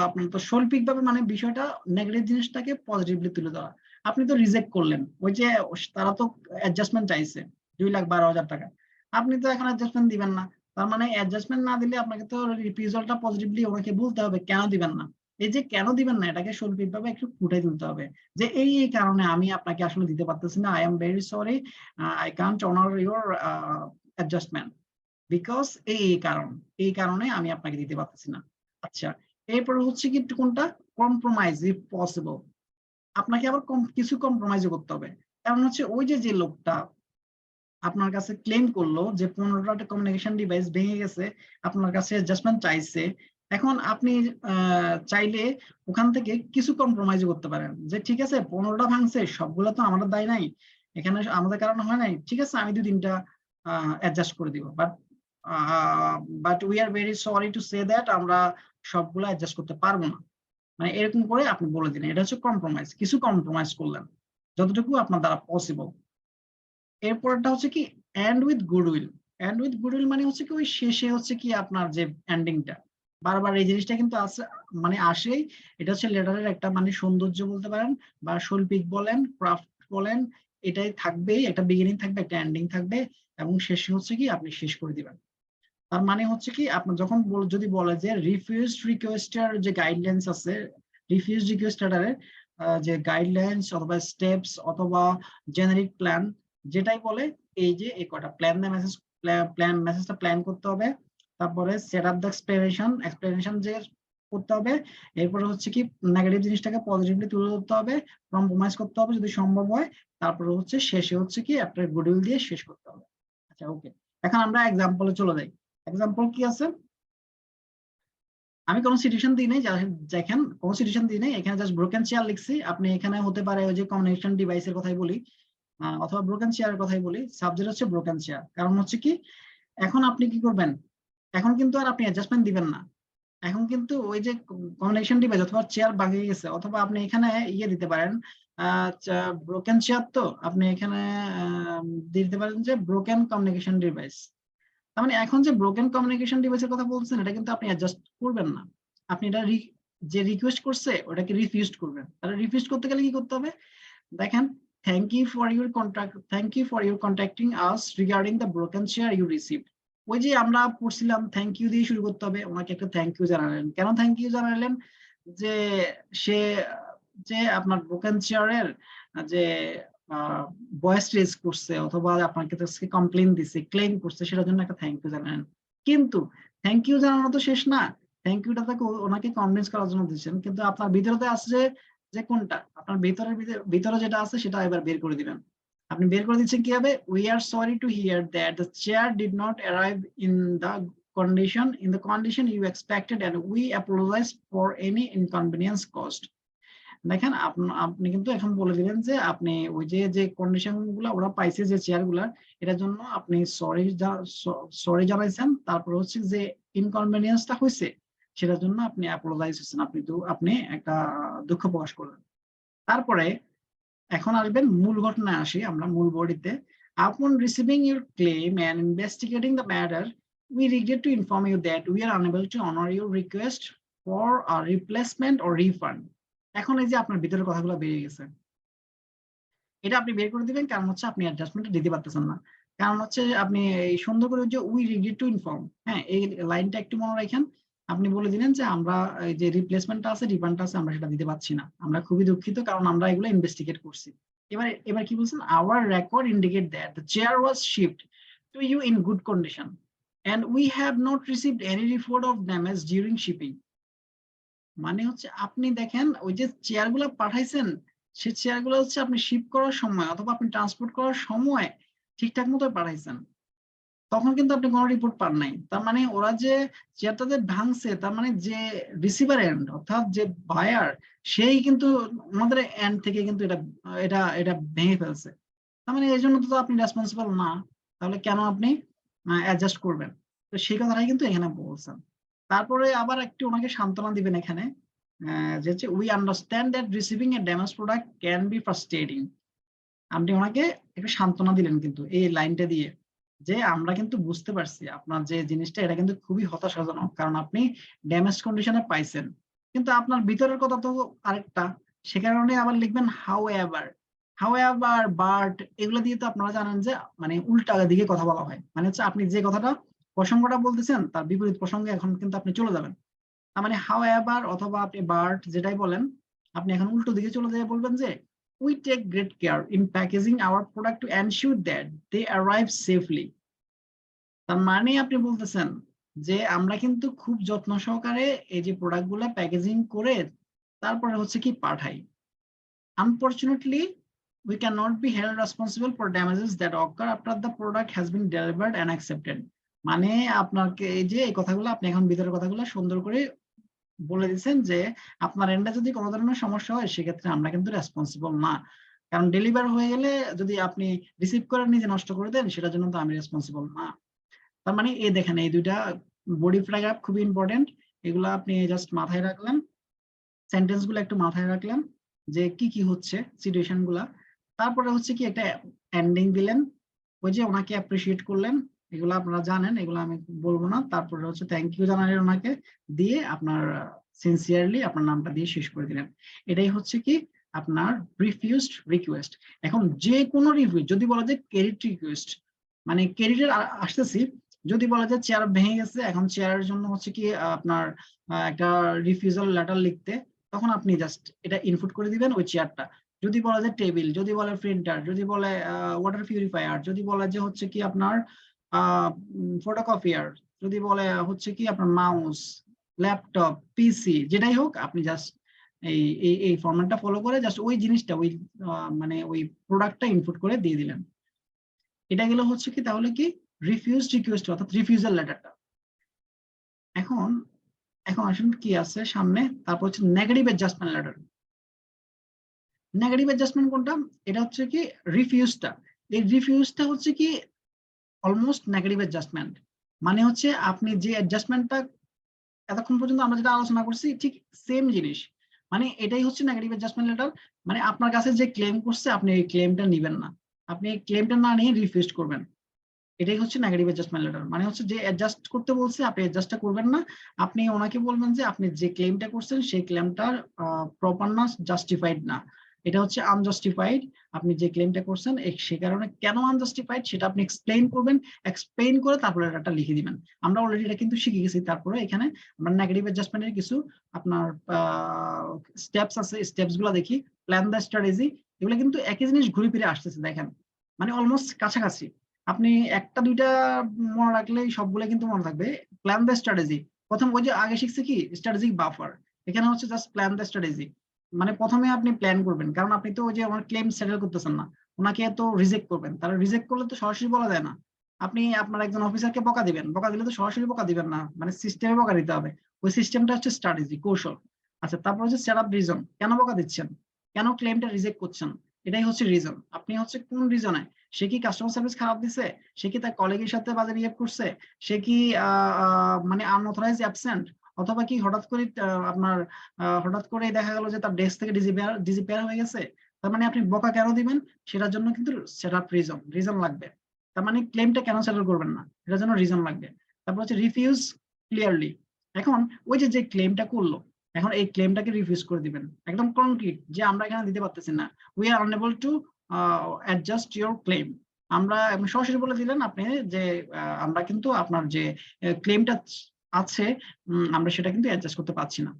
আপনার তো শৈল্পিক ভাবে মানে বিষয়টা নেগেটিভ জিনিসটাকে পজিটিভলি তুলে ধরা। আপনি তো রিজেক্ট করলেন, ওই যে তারা তো অ্যাডজাস্টমেন্ট চাইছে 2,12,000 টাকা, আপনি তো এখন অ্যাডজাস্টমেন্ট দিবেন না। তার মানে অ্যাডজাস্টমেন্ট না দিলে আপনাকে তো রিফিউজালটা পজিটিভলি ওনাকে বলতে হবে কেন দিবেন না। এই যে কেন দিবেন না এটাকে শৈল্পিক ভাবে একটু ফুটাই তুলতে হবে, যে এই কারণে আমি আপনাকে আসলে দিতে পারতেছি না, I am very sorry, I can't honour your adjustment because এই কারণে আমি আপনাকে দিতে পারতেছি না। আচ্ছা, এরপরে হচ্ছে কি কোনটা কম্প্রোমাইজ ইফ পসিবল। আপনাকে আবার কিছু কম্প্রোমাইজ করতে হবে। কারণ হচ্ছে ওই যে লোকটা আপনার কাছে ক্লেম করলো যে 15টা কমিউনিকেশন ডিভাইস ভেঙে গেছে, আপনার কাছে অ্যাডজাস্টমেন্ট চাইছে, এখন আপনি চাইলে ওখান থেকে কিছু কম্প্রোমাইজ করতে পারেন, যে ঠিক আছে 15টা ভাঙছে, সবগুলো তো আমাদের দায় নাই, এখানে আমাদের কারণে হয় নাই, ঠিক আছে আমি 2-3টা অ্যাডজাস্ট করে দিব, but we are very sorry to say that আমরা সবগুলো অ্যাডজাস্ট করতে পারবো না। মানে এরকম করে আপনি বলে দিলেন, এটা হচ্ছে কম্প্রোমাইজ, কিছু কম্প্রোমাইজ করলেন যতটুকু আপনার দ্বারা পসিবল। এরপরটা হচ্ছে কি end with goodwill. End with goodwill মানে হচ্ছে কি ওই শেষে হচ্ছে কি আপনার যে এন্ডিংটা, বারবার এই জিনিসটা কিন্তু আছে মানে আসেই। এটা হচ্ছে লেটারের একটা মানে সৌন্দর্য বলতে পারেন, বা শৈল্পিক বলেন, ক্রাফট বলেন, এটাই থাকবেই, একটা বিগিনিং থাকবে, একটা এন্ডিং থাকবে, এবং শেষে হচ্ছে কি আপনি শেষ করে দিবেন। তার মানে হচ্ছে কি আপনার যখন যদি বলে যে রিফিউজড রিকোয়েস্টের যে গাইডলাইন্স আছে, রিফিউজড রিকোয়েস্টের যে গাইডলাইন্স অথবা স্টেপস অথবা জেনারিক প্ল্যান, যেটাই বলে এই যে এই কটা মেসেজটা প্ল্যান করতে হবে। তারপরে সেট আপ দ্য এক্সপ্লেনেশন যে করতে হবে। এরপরে হচ্ছে কি নেগেটিভ জিনিসটাকে পজিটিভলি তুলে ধরতে হবে, কম্প্রোমাইজ করতে হবে যদি সম্ভব হয়। তারপরে হচ্ছে শেষে হচ্ছে কি আপনার গুডউইল দিয়ে শেষ করতে হবে। আচ্ছা, ওকে, এখন আমরা এক্সাম্পলে চলে যাই। এক্সাম্পল কি আছে? আমি কোনো সিচুয়েশন দিই নাই, দেখেন কোনো সিচুয়েশন দিই নাই, এখানে জাস্ট ব্রোকেন চেয়ার লিখছি। আপনি এখানে হতে পারে ওই যে কমিউনিকেশন ডিভাইসের কথাই বলি, অথবা ব্রোকেন চেয়ারের কথাই বলি, সাবজেক্ট হচ্ছে ব্রোকেন চেয়ার। কারণ হচ্ছে কি এখন আপনি কি করবেন, এখন কিন্তু আর আপনি অ্যাডজাস্টমেন্ট দিবেন না, এখন কিন্তু ওই যে কমিউনিকেশন ডিভাইস অথবা চেয়ার ভাঙিয়ে গেছে, অথবা আপনি এখানে ইয়ে দিতে পারেন ব্রোকেন চেয়ার, তো আপনি এখানে দিতে পারেন যে ব্রোকেন কমিউনিকেশন ডিভাইস। তার মানে এখন যে ব্রোকেন কমিউনিকেশন ডিভাইসের কথা বলছেন এটা কিন্তু আপনি অ্যাডজাস্ট করবেন না, আপনি এটা যে রিকোয়েস্ট করছে ওটাকে রিফিউজ করবেন। তাহলে রিফিউজ করতে গেলে কি করতে হবে? দেখেন, thank you for your contacting us regarding the broken chair you received. ওই যে আমরা পড়ছিলাম থ্যাংক ইউ দিয়ে শুরু করতে হবে, ওনাকে একটা থ্যাংক ইউ জানালেন। কেন থ্যাংক ইউ জানালেন? যে সে যে আপনার ব্রোকেন চেয়ারের যে ভয়েস রেজ করছে অথবা আপনাকে কমপ্লেন দিছে, ক্লেম করছে, সেটার জন্য একটা থ্যাংক ইউ জানালেন। কিন্তু থ্যাংক ইউ জানানো তো শেষ না, থ্যাংক ইউটা তাকে ওনাকে কনভিন্স করার জন্য দিচ্ছেন, কিন্তু আপনার ভিতরে আছে যে কোনটা আপনার ভিতরে যেটা আছে সেটা এবার বের করে দিবেন। আপনি বের করে দিচ্ছেন কিভাবে? We are sorry to hear that the chair did not arrive in the condition you expected and we apologize for any inconvenience caused. দেখেন আপনি কিন্তু এখন বলে দিলেন যে আপনি ওই যে কন্ডিশন গুলা ওরা পাইছে যে চেয়ার গুলার, এটার জন্য আপনি সরি জানাইছেন। তারপর হচ্ছে যে ইনকনভিনিয়েন্সটা হয়েছে সেটার জন্য আপনি অ্যাপোলোজাইজ হচ্ছেন, আপনি একটা দুঃখ প্রকাশ করলেন। তারপরে এখন আসবেন মূল ঘটনায় আসি আমরা, মূল বডিতে। Upon receiving your claim and investigating the matter, we regret to inform you that we are unable to honor your request for a replacement or refund. এখন এই যে আপনার ভিতরের কথাগুলো বেরিয়ে গেছে, এটা আপনি বের করে দিবেন, কারণ হচ্ছে আপনি অ্যাডজাস্টমেন্ট দিতে পারতেছেন না। কারণ হচ্ছে আপনি এই সুন্দর করে যে উই রিগ্রেট টু ইনফর্ম, হ্যাঁ এই লাইনটা একটু মনে রাখেন। আপনি বলে দিলেন যে আমরা এই যে রিপ্লেসমেন্টটা আছে, রিফান্ডটা আছে, আমরা সেটা দিতে পারছি না, আমরা খুবই দুঃখিত, কারণ আমরা এগুলো ইনভেস্টিগেট করছি। এবার কি বলছেন? Our record indicate that the chair was shipped to you in good condition and we have not received any report of damage during shipping. মানে হচ্ছে আপনি দেখেন ওই যে চেয়ারগুলো পাঠাইছেন, সেই চেয়ারগুলো হচ্ছে আপনি শিপ করার সময় অথবা আপনি ট্রান্সপোর্ট করার সময় ঠিকঠাক মতো পাঠাইছেন, তখন কিন্তু আপনি কোনো রিপোর্ট পান নাই। তার মানে ওরা যে চেয়ারটাতে ভাঙছে, তার মানে যে রিসিভার এন্ড অর্থাৎ যে বায়ার, সেই কিন্তু আমাদের এন্ড থেকে কিন্তু এটা এটা এটা ভেঙে ফেলছে। তার মানে এই জন্য তো আপনি রেসপন্সিবল না, তাহলে কেন আপনি অ্যাডজাস্ট করবেন? তো সেই কথাটাই কিন্তু এখানে বলছেন। তারপরে আবার একটু ওনাকে সান্ত্বনা দিবেন এখানে, যে হচ্ছে we understand that receiving a damage product can be frustrating. আপনি ওনাকে একটু সান্ত্বনা দিলেন কিন্তু এই লাইনটা দিয়ে, যে আমরা কিন্তু বুঝতে পারছি আপনার যে জিনিসটা এটা কিন্তু খুবই হতাশাজনক, কারণ আপনি ড্যামেজ কন্ডিশনে পাইছেন, কিন্তু আপনার ভিতরের কথা তো আরেকটা। সে কারণে আবার লিখবেন হাউ এভার বাট, এগুলো দিয়ে তো আপনারা জানেন যে মানে উল্টা দিকে কথা বলা হয়, মানে হচ্ছে আপনি যে কথাটা প্রসঙ্গটা বলতেছেন তার বিপরীত প্রসঙ্গে এখন কিন্তু আপনি চলে যাবেন। তার মানে হাউ এভার অথবা আপনি বাট যেটাই বলেন, আপনি এখন উল্টো দিকে চলে যেয়ে বলবেন যে we take great care in packaging our product to ensure that they arrive safely. তার মানে আপনি বলতেছেন যে আমরা কিন্তু খুব যত্ন সহকারে এই যে প্রোডাক্টগুলো প্যাকেজিং করে তারপরে হচ্ছে কি পাঠাই। Unfortunately, we cannot be held responsible for damages that occur after the product has been delivered and accepted. মানে আপনাকে এই যে এই কথাগুলো আপনি এখন ভিতরের কথাগুলো সুন্দর করে বলে দিচ্ছেন যে আপনার এন্ডে যদি কোনো ধরনের সমস্যা হয় সেক্ষেত্রে আমরা কিন্তু রেসপন্সিবল না, কারণ ডেলিভার হয়ে গেলে যদি আপনি রিসিভ করে নিজে নষ্ট করে দেন সেটার জন্য তো আমি রেসপন্সিবল না। তার মানে এই দেখেন এই দুইটা বডি প্যারাগ্রাফ খুবই ইম্পর্টেন্ট, এগুলো আপনি জাস্ট মাথায় রাখলেন, সেন্টেন্স গুলো একটু মাথায় রাখলেন যে কি কি হচ্ছে সিচুয়েশন গুলা। তারপরে হচ্ছে কি একটা এন্ডিং দিলেন, ওই যে ওনাকে অ্যাপ্রিসিয়েট করলেন, এগুলো আপনারা জানেন, এগুলো আমি বলবো না। তারপরে হচ্ছে থ্যাংক ইউ জানালেন ওনাকে, দিয়ে আপনার সিনসিয়ারলি আপনার নামটা দিয়ে শেষ করে দিলেন। এটাই হচ্ছে কি আপনার রিফিউজড রিকোয়েস্ট। এখন যে কোনো রিভিউ যদি বলা যায় ক্রেডিট রিকোয়েস্ট, মানে ক্রেডিটের আসতেছি, যদি বলা যায় চেয়ার ভেঙে গেছে, এখন চেয়ারের জন্য হচ্ছে কি আপনার একটা রিফিউজাল লেটার লিখতে, তখন আপনি জাস্ট এটা ইনপুট করে দিবেন ওই চেয়ারটা। যদি বলা যায় টেবিল, যদি বলে প্রিন্টার, যদি বলে ওয়াটার পিউরিফায়ার, যদি বলা যে হচ্ছে কি আপনার ফটোকপিয়ার, যদি বলে হচ্ছে কি আপনার মাউস, ল্যাপটপ, পিসি, যেটাই হোক আপনি জাস্ট এই এই ফরম্যাটটা ফলো করে জাস্ট ওই জিনিসটা ওই মানে ওই প্রোডাক্টটা ইনপুট করে দিয়ে দিলেন। এটা গেল হচ্ছে কি তাহলে কি রিফিউজড রিকোয়েস্ট অর্থাৎ রিফিউজাল লেটারটা। এখন এখন আসলে কি আছে সামনে, তারপর হচ্ছে negative adjustment letter. Negative adjustment কোনটা? এটা হচ্ছে কি রিফিউজটা। এই রিফিউজটা হচ্ছে কি অলমোস্ট নেগেটিভ অ্যাডজাস্টমেন্ট, মানে হচ্ছে আপনি যে অ্যাডজাস্টমেন্টটা এতক্ষণ পর্যন্ত আমরা যেটা আলোচনা করছি ঠিক সেম জিনিস, মানে এটাই হচ্ছে নেগেটিভ অ্যাডজাস্টমেন্ট লেটার। মানে আপনার কাছে যে ক্লেম করছে আপনি এই ক্লেমটা নিবেন না, আপনি এই ক্লেমটা না নিয়ে রিফিউজ করবেন, এটাই হচ্ছে নেগেটিভ অ্যাডজাস্টমেন্ট লেটার। মানে হচ্ছে যে অ্যাডজাস্ট করতে বলছে আপনি অ্যাডজাস্টটা করবেন না, আপনি ওনাকে বলবেন যে আপনি যে ক্লেমটা করছেন সেই ক্লেমটার প্রপার না, জাস্টিফাইড না, এটা হচ্ছে আনজাস্টিফাইড। আপনি যে ক্লেমটা করছেন সে কারণে কেন আনজাস্টিফাইড সেটা আপনি এক্সপ্লেইন করবেন, এক্সপ্লেইন করে তারপরে এটা লিখে দিবেন। আমরা অলরেডি এটা কিন্তু শিখে গেছি। তারপরে এখানে আমরা নেগেটিভ অ্যাডজাস্টমেন্টের কিছু আপনার স্টেপস আছে, স্টেপস গুলো দেখি। প্ল্যান দ্য স্ট্র্যাটেজি, এগুলো কিন্তু একই জিনিস ঘুরে ফিরে আসতেছে, দেখেন মানে অলমোস্ট কাছাকাছি। আপনি একটা দুইটা মনে রাখলে সবগুলো কিন্তু মনে থাকবে। প্ল্যান দ্য স্ট্র্যাটেজি, প্রথম ওই যে আগে শিখছে কি স্ট্র্যাটেজিক বাফার, এখানে হচ্ছে জাস্ট প্ল্যান দ্য স্ট্র্যাটেজি। মানে প্রথমে আপনি প্ল্যান করবেন, কারণ আপনি তো ওই যে আমার ক্লেম সেটেল করতেছেন না, ওনাকে তো রিজেক্ট করবেন, তাহলে রিজেক্ট করলে তো সরাসরি বলা যায় না। আপনি আপনার একজন অফিসারকে বকা দিবেন, বকা দিলে তো সরাসরি বকা দিবেন না, মানে সিস্টেমে বকা দিতে হবে। ওই সিস্টেমটা হচ্ছে স্ট্র্যাটেজি, কৌশল। আচ্ছা, তারপর হচ্ছে সেট আপ রিজন, কেন বকা দিচ্ছেন, কেন ক্লেমটা রিজেক্ট করছেন, এটাই হচ্ছে রিজন। আপনি হচ্ছে কোন রিজনে, সে কি কাস্টমার সার্ভিস খারাপ দিছে, সে কি তার কলিগের সাথে বাজে বিহেভ করছে, সে কি মানে আনঅথরাইজ অ্যাবসেন্ট, অথবা কি হঠাৎ করে আপনার হঠাৎ করে দেখা গেল যে তার ডেস্ক থেকে ডিসিপিয়ার হয়ে গেছে। তার মানে আপনি বকা কেন দিবেন সেটার জন্য কিন্তু সেট আপ রিজন লাগবে। তার মানে ক্লেমটা কেন সেটেল করবেন না এটার জন্য রিজন লাগবে। তারপর হচ্ছে রিফিউজ ক্লিয়ারলি, এখন ওই যে ক্লেমটা করলো, এখন এই ক্লেমটাকে রিফিউজ করে দিবেন একদম কনক্রিট, যে আমরা এখানে দিতে পারতেছি না, we are unable to adjust your claim. আমরা সরাসরি বলে দিলেন আপনি যে আমরা কিন্তু আপনার যে ক্লেমটা আছে আমরা সেটা কিন্তু অ্যাডজাস্ট করতে পারছি না।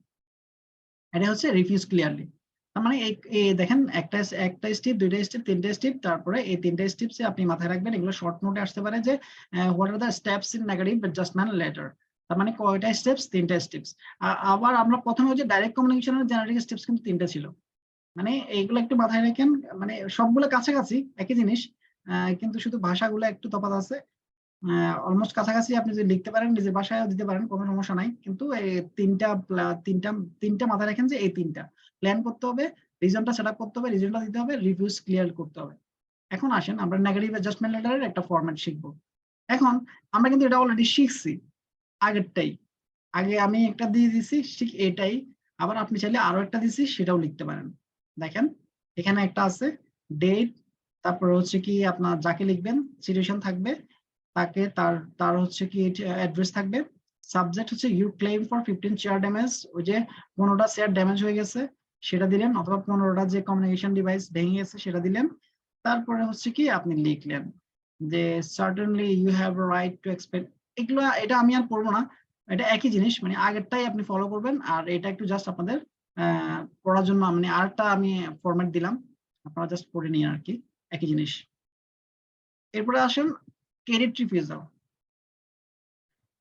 এটা হচ্ছে রিফিউজ ক্লিয়ারলি। তার মানে এই দেখেন একটা স্টেপ, দুইটা স্টেপ, তিনটা স্টেপ, তারপরে এই তিনটা স্টেপসে আপনি মাথায় রাখবেন, এগুলো শর্ট নোটে আসতে পারে যে what are the steps in negative adjustment letter. তার মানে কয়টা স্টেপস? 3টা স্টেপস। আবার আমরা প্রথমে যে ডাইরেক্ট কমিউনিকেশনের জেনারেটিক স্টেপস কিন্তু 3টা ছিল। মানে এইগুলো একটু মাথায় রাখেন, মানে সবগুলো কাছাকাছি একই জিনিস, কিন্তু শুধু ভাষাগুলো একটু তফাৎ আছে। অলমোস্ট কাছাকাছি, আপনি যদি লিখতে পারেন নিজের ভাষায় দিতে পারেন, কোনো সমস্যা নাই। কিন্তু এই তিনটা মাথায় রাখেন যে এই 3টা প্ল্যান করতে হবে, রিজনটা সেট আপ করতে হবে, রিজনটা দিতে হবে, রিভিউস ক্লিয়ার করতে হবে। এখন আসেন আমরা নেগেটিভ অ্যাডজাস্টমেন্ট লেটারের একটা ফরম্যাট শিখবো। এখন আমরা কিন্তু এটা অলরেডি শিখছি আগেরটাই, আগে আমি একটা দিয়ে দিছি ঠিক এটাই, আবার আপনি চাইলে আরো একটা দিছি সেটাও লিখতে পারেন। দেখেন এখানে একটা আছে ডেট, তারপর হচ্ছে কি আপনার যাকে লিখবেন সিচুয়েশন থাকবে, তাকে তার হচ্ছে কি অ্যাড্রেস থাকবে, সাবজেক্ট হচ্ছে you claim for 15 chair damage, ওই যে 15টা চেয়ার ড্যামেজ হয়ে গেছে সেটা দিলেন, অথবা 15টা যে কমিউনিকেশন ডিভাইস ভেঙে গেছে সেটা দিলেন। তারপরে হচ্ছে কি আপনি লিখলেন যে certainly you have a right to expect. এগুলো এটা আমি আর পড়বো না, এটা একই জিনিস, মানে আগেরটাই আপনি ফলো করবেন, আর এটা একটু জাস্ট আপনাদের পড়ার জন্য মানে আরেকটা আমি ফরম্যাট দিলাম, আপনারা জাস্ট পড়ে নিন আর কি, একই জিনিস। এরপরে আসেন ক্রেডিট রিফিউজাল।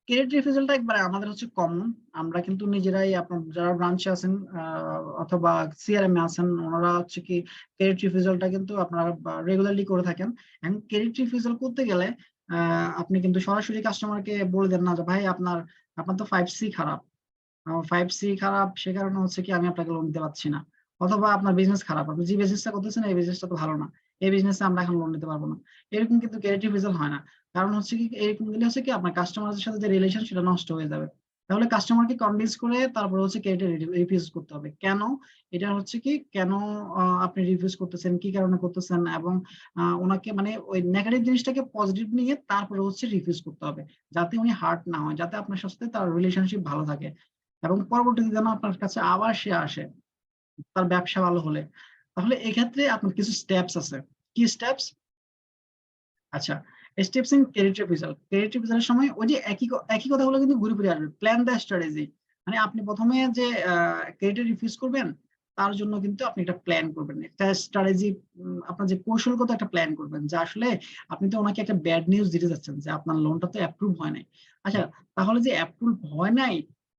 ক্রেডিট রিফিউজালটা একবারে আমাদের হচ্ছে কমন, আমরা কিন্তু নিজেরাই, আপনার যারা ব্রাঞ্চে আছেন অথবা সিআরএম এ আছেন ওনারা হচ্ছে কি ক্রেডিট রিফিউজালটা কিন্তু আপনারা রেগুলারলি করে থাকেন। এখন ক্রেডিট রিফিউজাল করতে গেলে আপনি কিন্তু সরাসরি কাস্টমারকে বলে দেন না যে ভাই আপনার তো 5C খারাপ, 5C খারাপ, সে কারণে হচ্ছে কি আমি আপনাকে লোন দিতে পারছি না, অথবা আপনার বিজনেস খারাপ, আপনি যে বিজনেসটা করতেছেন এই বিজনেসটা তো ভালো না, এই বিজনেসে আমরা এখন লোন দিতে পারবো না। এরকম কিন্তু ক্রেডিট রিফিউজাল হয় না, কারণ হচ্ছে কি এরকম দিলে হচ্ছে কি আপনার কাস্টমারের সাথে যে রিলেশন সেটা নষ্ট হয়ে যাবে। তাহলে কাস্টমারকে কনভিন্স করে তারপর হচ্ছে ক্রেডিট রিফিউজ করতে হবে। কেন এটা হচ্ছে কি, কেন আপনি রিফিউজ করতেছেন, কি কারণে করতেছেন, এবং ওনাকে মানে ওই নেগেটিভ জিনিসটাকে পজিটিভ নিয়ে তারপরে হচ্ছে রিফিউজ করতে হবে, যাতে উনি হার্ট না হয়, যাতে আপনার সাথে তার রিলেশনশিপ ভালো থাকে, এবং পরবর্তীতে যেন আপনার কাছে আবার সে আসে তার ব্যবসা ভালো হলে। তাহলে এক্ষেত্রে আপনার কিছু স্টেপস আছে। কি স্টেপস? আচ্ছা, steps in credit refusal. Credit রিফিউজালের সময় ওই যে একই কথাগুলো কিন্তু ঘুরে ফিরে আসবে। প্ল্যান দ্য স্ট্র্যাটেজি, মানে আপনি প্রথমে যে ক্রেডিট রিফিউজ করবেন তার জন্য কিন্তু আপনি একটা প্ল্যান করবেন, একটা স্ট্র্যাটেজি, আপনার যে কৌশলগত একটা প্ল্যান করবেন, যে আসলে আপনি তো ওনাকে একটা ব্যাড নিউজ দিতে যাচ্ছেন যে আপনার লোনটা তো অ্যাপ্রুভ হয় নাই। আচ্ছা, তাহলে যে অ্যাপ্রুভ হয় নাই,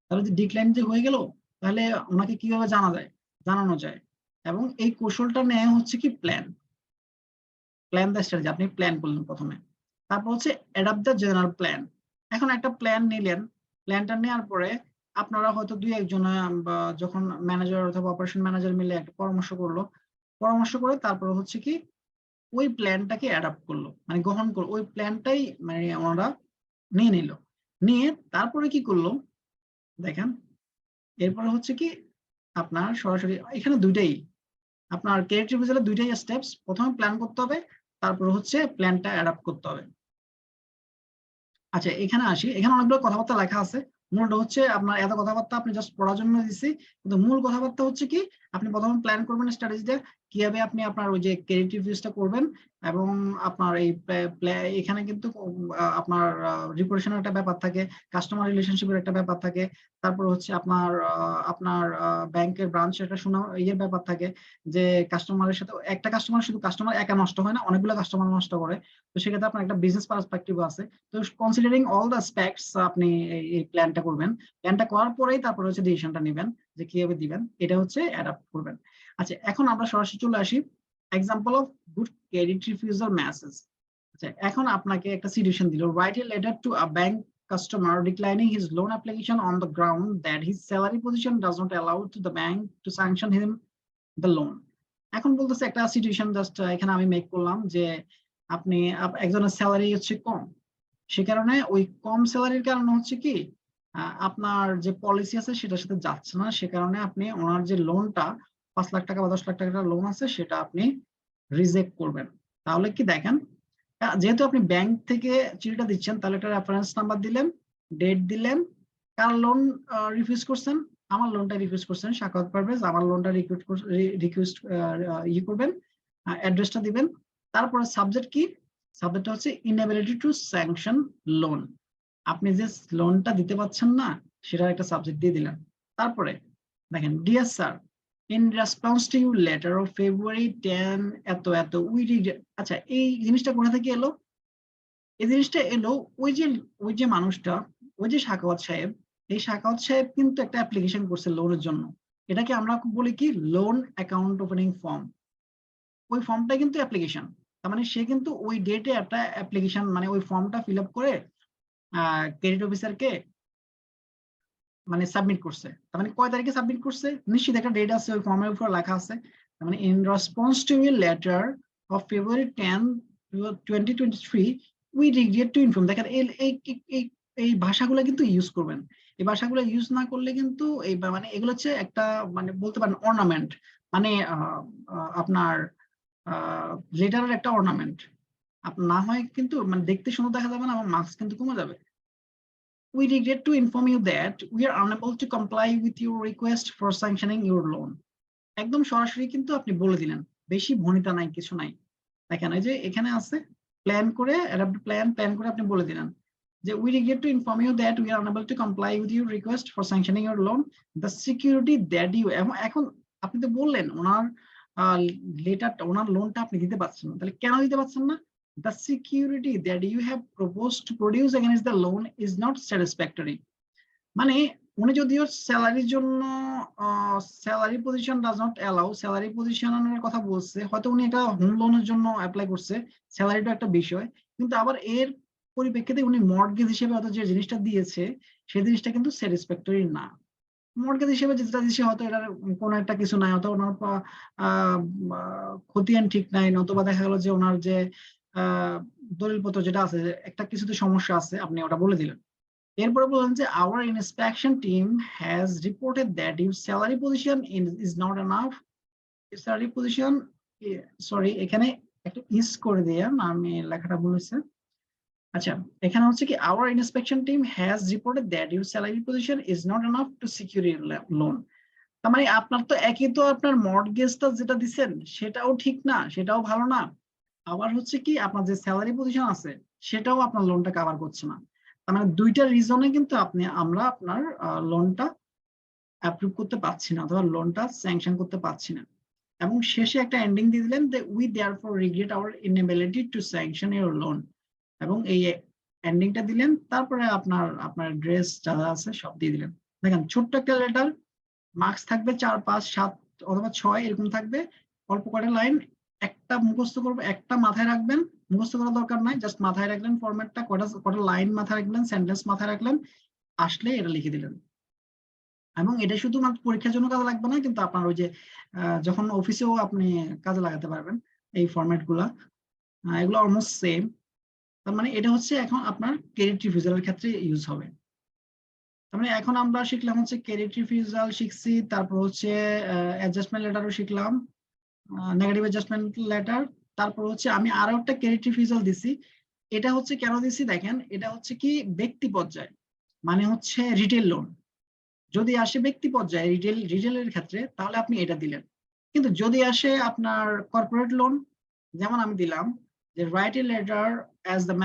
তাহলে যে ডিক্লাইন যে হয়ে গেল, তাহলে ওনাকে কিভাবে জানানো যায়, এবং এই কৌশলটা নেওয়া হচ্ছে কি প্ল্যান দ্য স্ট্র্যাটেজি। আপনি প্ল্যান করলেন প্রথমে, তারপর হচ্ছে অ্যাডাপ্ট দ্য জেনারেল প্ল্যান। এখন একটা প্ল্যান নিলেন, প্ল্যানটা নেওয়ার পরে আপনারা হয়তো দুই একজন যখন ম্যানেজার অথবা অপারেশন ম্যানেজার মিলে একটা পরামর্শ করে তারপরে হচ্ছে কি ওই প্ল্যানটাকে অ্যাডাপ্ট করলো, মানে গ্রহণ করলো, ওই প্ল্যানটাই মানে ওনারা নিয়ে তারপরে কি করলো দেখেন, এরপরে হচ্ছে কি আপনার সরাসরি এখানে দুইটাই আপনার ক্রেডিট রিফিউজালের দুইটাই স্টেপস, প্রথমে প্ল্যান করতে হবে, তারপর হচ্ছে প্ল্যানটা অ্যাডাপ্ট করতে হবে। আচ্ছা, এখানে আসি, এখানে অনেকগুলো কথাবার্তা লেখা আছে, মূলটা হচ্ছে আপনার এত কথাবার্তা আপনি জাস্ট পড়ার জন্য দিচ্ছি, কিন্তু মূল কথাবার্তা হচ্ছে কি আপনি প্রথমে প্ল্যান করবেন স্ট্র্যাটেজিটা কিভাবে আপনি আপনার ওই যে ক্রেডিট রিভিউজটা করবেন, এবং আপনার এই এখানে কিন্তু আপনার রিপোর্টেশনের একটা ব্যাপার থাকে, কাস্টমার রিলেশনশিপের একটা ব্যাপার থাকে, তারপর হচ্ছে আপনার ব্যাংকের ব্রাঞ্চের একটা ইয়ের ব্যাপার থাকে, যে কাস্টমারের সাথে একটা কাস্টমার একা নষ্ট হয় না, অনেকগুলো কাস্টমার নষ্ট করে, তো সেক্ষেত্রে আপনার একটা বিজনেস পার্সপেক্টিভ আছে। তো কনসিডারিং অল দ্য অ্যাসপেক্টস আপনি এই প্ল্যানটা করবেন, প্ল্যানটা করার পরেই তারপরে হচ্ছে ডিসিশনটা নেবেন যে কিভাবে দিবেন, এটা হচ্ছে অ্যাডাপ্ট করবেন। আচ্ছা, এখন আমরা সরাসরি চলে আসি example of good credit refusal message. আচ্ছা, এখন আপনাকে একটা সিচুয়েশন দিল, write a letter to a bank customer declining his loan application on the ground that his salary position does not allow to the bank to sanction him the loan. এখন বলতেছে একটা সিচুয়েশন জাস্ট এখানে আমি মেক করলাম যে আপনি একজনের স্যালারি হচ্ছে কম, সে কারণে ওই কম স্যালারির কারণে হচ্ছে কি আপনার যে পলিসি আছে সেটার সাথে যাচ্ছে না, সে কারণে আপনি ওনার যে লোনটা 5 লাখ টাকা বা 10 লাখ টাকার লোন আছে সেটা আপনি রিজেক্ট করবেন। তাহলে কি দেখেন, যেহেতু আপনি ব্যাংক থেকে চিঠিটা দিচ্ছেন, তাহলে একটা রেফারেন্স নাম্বার দিলেন, ডেট দিলেন, কার লোন রিফিউজ করছেন, আমার লোনটা রিফিউজ করছেন শাকাওয়াত পারভেজ, আমার লোনটা রিকোয়েস্ট করবেন, অ্যাড্রেসটা দিবেন, তারপরে সাবজেক্ট কি, সাবজেক্টটা হচ্ছে ইনএবিলিটি টু স্যাংশন লোন, আপনি যে লোনটা দিতে পারছেন না সেটার একটা সাবজেক্ট দিয়ে দিলেন। তারপরে দেখেন, dear sir, in response to your letter of February 10 এত we did। আচ্ছা, এই জিনিসটা কোথা থেকে এলো? এই জিনিসটা এলো ওই যে মানুষটা ওই যে শাখাওয়াত সাহেব, এই শাখাওয়াত সাহেব কিন্তু একটা অ্যাপ্লিকেশন করছে লোনের জন্য, এটাকে আমরা বলি কি লোন অ্যাকাউন্ট ওপেনিং ফর্ম। ওই ফর্মটা কিন্তু অ্যাপ্লিকেশন, তার মানে সে কিন্তু ওই ডেটে একটা অ্যাপ্লিকেশন মানে ওই ফর্মটা ফিল আপ করে ক্রেডিট অফিসারকে মানে সাবমিট করছে। তার মানে কয় তারিখে সাবমিট করছে, নিশ্চিত একটা ডেট আছে, ওই ফর্মের উপর লেখা আছে। তার মানে in response to a letter of February 10, 2023 we regret to inform. দেখেন এই ভাষাগুলো কিন্তু ইউজ করবেন, এই ভাষাগুলো ইউজ না করলে কিন্তু এই মানে এগুলো হচ্ছে একটা মানে বলতে পারেন অর্নামেন্ট, মানে আপনার লেটারের একটা অর্নামেন্ট। আপনার না হয় কিন্তু মানে দেখতে সুন্দর দেখা যাবে না, এবং মার্কস কিন্তু কমে যাবে। We regret to inform you that we are unable to comply with your request for sanctioning your loan. একদম সরাসরি কিন্তু আপনি বলে দিলেন, বেশি ভনিতা নাই, কিছু নাই। দেখেন এই যে এখানে আছে প্ল্যান করে, প্ল্যান করে আপনি বলে দিলেন যে we regret to inform you that we are unable to comply with your request for sanctioning your loan. The security that you, এখন আপনি তো বললেন ওনার লেটারটা, ওনার লোনটা আপনি দিতে পারছেন না, তাহলে কেন দিতে পারছেন না? The security that you have proposed to produce against the loan is not satisfactory. মানে উনি যদিও স্যালারির জন্য salary position does not allow, salary পজিশনের কথা বলছে, হয়তো উনি এটা হোম লোনের জন্য অ্যাপ্লাই করছে, স্যালারিটা একটা বিষয়, কিন্তু আবার এর পরিপ্রেক্ষিতে উনি মর্টগেজ হিসেবে হয়তো যে জিনিসটা দিয়েছে সেই জিনিসটা কিন্তু স্যাটিসফ্যাক্টরি না। মর্টগেজ হিসেবে যেটা দিয়েছে হয়তো এটার কোনো একটা কিছু নাই, হয়তো ওনার খতিয়ান ঠিক নাই, নতুবা দেখা গেল যে ওনার যে দলিলপত্র যেটা আছে একটা কিছুতে সমস্যা আছে, আপনি ওটা বলে দিলেন। এরপরে বললেন যে our inspection team has reported that your salary position is not enough. Salary position, sorry এখানে একটা ইস করে দিয়ে আমি লেখাটা বলেছি। আচ্ছা, এখানে হচ্ছে কি our inspection team has reported that your salary position is not enough to secure your loan. তার মানে আপনার তো একই তো আপনার মর্টগেজটা যেটা দিচ্ছেন সেটাও ঠিক না, সেটাও ভালো না, আবার হচ্ছে কি আপনার যে স্যালারি পজিশন আছে সেটাও আপনার লোনটা কভার করছে না। তার মানে দুইটা রিজনে কিন্তু আমরা আপনার লোনটা অ্যাপ্রুভ করতে পারছি না, অথবা লোনটা স্যাংশন করতে পারছি না। এবং শেষে একটা এন্ডিং দিয়ে দিলেন যে we therefore regret our inability to sanction your loan, এবং এই এন্ডিংটা দিলেন, তারপরে আপনার অ্যাড্রেস যা আছে সব দিয়ে দিলেন। দেখেন ছোট্ট একটা লেটার, মার্কস থাকবে 4, 5, 7 অথবা 6 এরকম থাকবে, অল্প কয়েকটা লাইন, একটা মুখস্থ করবো, একটা মাথায় রাখবেন, মুখস্থ করার দরকার নাই, জাস্ট মাথায় রাখলেন ফরম্যাটটা, কটা লাইন মাথায় রাখলেন, সেন্টেন্স মাথায় রাখলেন, আসলে এটা লিখে দিলেন। এবং এটা শুধুমাত্র পরীক্ষার জন্য কাজে লাগবে না, কিন্তু আপনার ওই যে যখন অফিসেও আপনি কাজে লাগাতে পারবেন এই ফরম্যাট গুলা, এগুলো অলমোস্ট সেম। তার মানে এটা হচ্ছে এখন আপনার ক্রেডিট রিফিউজালের ক্ষেত্রে ইউজ হবে। তার মানে এখন আমরা শিখলাম হচ্ছে ক্রেডিট রিফিউজাল শিখছি, তারপর হচ্ছে অ্যাডজাস্টমেন্ট লেটারও শিখলাম, নেগেটিভ অ্যাডজাস্টমেন্ট লেটার, তারপর হচ্ছে আমি আরো একটা ক্রেডিট রিফিউজাল দিছি। এটা হচ্ছে কেন দিছি দেখেন, এটা হচ্ছে কি ব্যক্তি পর্যায়ে, মানে হচ্ছে রিটেল লোন যদি আসে ব্যক্তি পর্যায়ে রিটেলের ক্ষেত্রে তাহলে আপনি এটা দিলেন, কিন্তু যদি আসে আপনার কর্পোরেট লোন, যেমন আমি দিলাম যে write a letter as the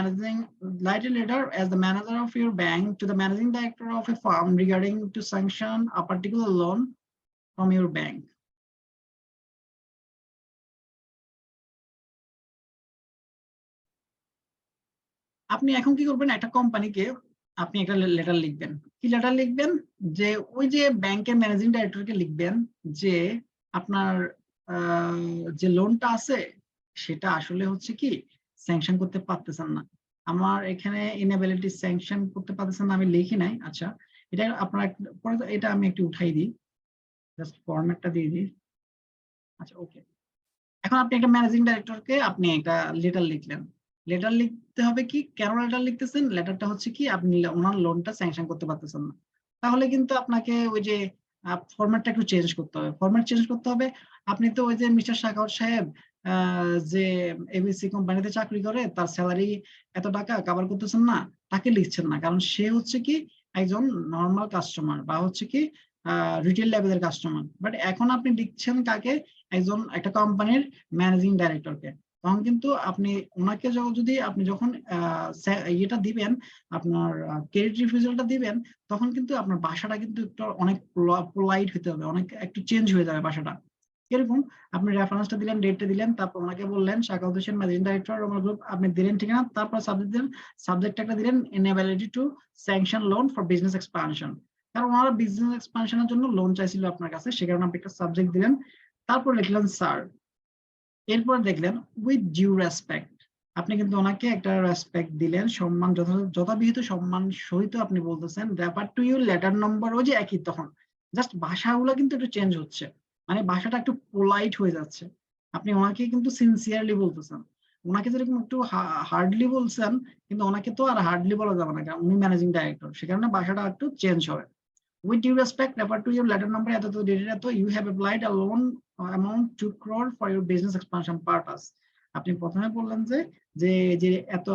manager of your bank to the managing director of a firm regarding to sanction a particular loan from your bank. আপনি এখন কি করবেন, একটা কোম্পানিকে আপনি একটা লেটার লিখবেন। কি লেটার লিখবেন, যে ওই যে ব্যাংকের ম্যানেজিং ডাইরেক্টরকে লিখবেন যে আপনার যে লোনটা আছে সেটা আসলে হচ্ছে কি স্যাংশন করতে পারতেছেন না, আমার এখানে ইনএবিলিটি স্যাংশন করতে পারতেছেন না, আমি লিখি নাই। আচ্ছা, এটা আপনার পরে এটা আমি একটু উঠাই দিই, জাস্ট ফরম্যাটটা দিয়ে দিই। আচ্ছা ওকে, এখন আপনি একটা ম্যানেজিং ডাইরেক্টরকে আপনি একটা লেটার লিখলেন। লেটার লিখতে হবে কি, কেন লেটার লিখতেছেন, লেটারটা হচ্ছে কি আপনি ওনার লোনটা স্যাংশন করতে পারতেছেন না, তাহলে কিন্তু আপনাকে ওই যে ফরম্যাটটা একটু চেঞ্জ করতে হবে। ফরম্যাট চেঞ্জ করতে হবে, আপনি তো ওই যে মিস্টার শাখাওয়াত সাহেব যে এবিসি কোম্পানিতে চাকরি করে, তার স্যালারি এত টাকা কভার করতেছেন না, তাকে লিখছেন না, কারণ সে হচ্ছে কি একজন নর্মাল কাস্টমার বা হচ্ছে কি রিটেল লেভেলের কাস্টমার। বাট এখন আপনি লিখছেন কাকে, একটা কোম্পানির ম্যানেজিং ডাইরেক্টরকে, তখন কিন্তু আপনি ওনাকে যদি আপনি যখন ইয়েটা দিবেন, আপনার ক্রেডিট রিফিউজালটা দিবেন, তখন কিন্তু আপনার ভাষাটা কিন্তু একটু অনেক পোলাইট হতে হবে, অনেক একটু চেঞ্জ হয়ে যাবে ভাষাটা। এরকম আপনি রেফারেন্সটা দিলেন, ডেটটা দিলেন, তারপর ওনাকে বললেন শাখাউত হোসেন ম্যানেজিং ডাইরেক্টর রোমার গ্রুপ, আপনি দিলেন ঠিকানা, তারপর সাবজেক্ট দিলেন, সাবজেক্ট একটা দিলেন inability to sanction loan for business expansion, কারণ ওনারা বিজনেস এক্সপানশনের জন্য লোন চাইছিল আপনার কাছে, সে কারণে আপনি একটা সাবজেক্ট দিলেন, তারপর লিখলেন স্যার, এরপর দেখলেন উইথ ডিউ রেসপেক্ট, আপনি কিন্তু ওনাকে একটা রেসপেক্ট দিলেন, সম্মান যথাবিহিত সম্মান সহিত আপনি বলতেছেন রেফার টু ইউর লেটার নম্বর, ওই যে একই, তখন জাস্ট ভাষাগুলো কিন্তু একটু চেঞ্জ হচ্ছে, মানে ভাষাটা একটু পোলাইট হয়ে যাচ্ছে, আপনি ওনাকে কিন্তু সিনসিয়ারলি বলতেছেন, ওনাকে যেরকম একটু হার্ডলি বলছেন, কিন্তু ওনাকে তো আর হার্ডলি বলা যাবে না, কারণ উনি ম্যানেজিং ডাইরেক্টর, সে কারণে ভাষাটা একটু চেঞ্জ হবে। With due respect, refer to your letter number এত dated এত, you have applied a loan amount 2 crore for your business expansion purpose. আপনি প্রথমে বললেন যে যে যে এত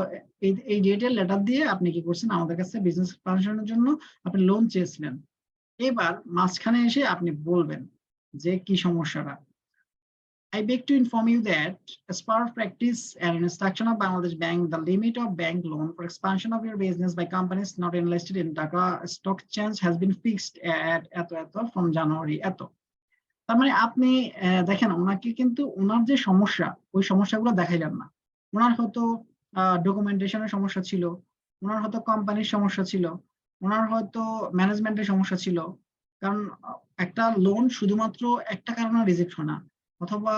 এই ডেটের লেটার দিয়ে আপনি কি করছেন, আমাদের কাছে বিজনেস এক্সপানশনের জন্য আপনি লোন চেয়েছিলেন। এবার মাঝখানে এসে আপনি বলবেন যে কি সমস্যাটা। I beg to inform you that, as part of practice and instruction of Bangladesh Bank, the limit of bank loan for expansion of your business by companies not enlisted in Dhaka Stock Exchange has been fixed at এত from January এত। তার মানে আপনি দেখেন ওনাকে কিন্তু ওনার যে সমস্যা, ওই সমস্যাগুলো দেখাইলেন না। ওনার হয়তো ডকুমেন্টেশনের সমস্যা ছিল, ওনার হয়তো কোম্পানির সমস্যা ছিল, ওনার হয়তো ম্যানেজমেন্টের সমস্যা ছিল, কারণ একটা লোন শুধুমাত্র একটা কারণে রিজেক্ট হয় না, অথবা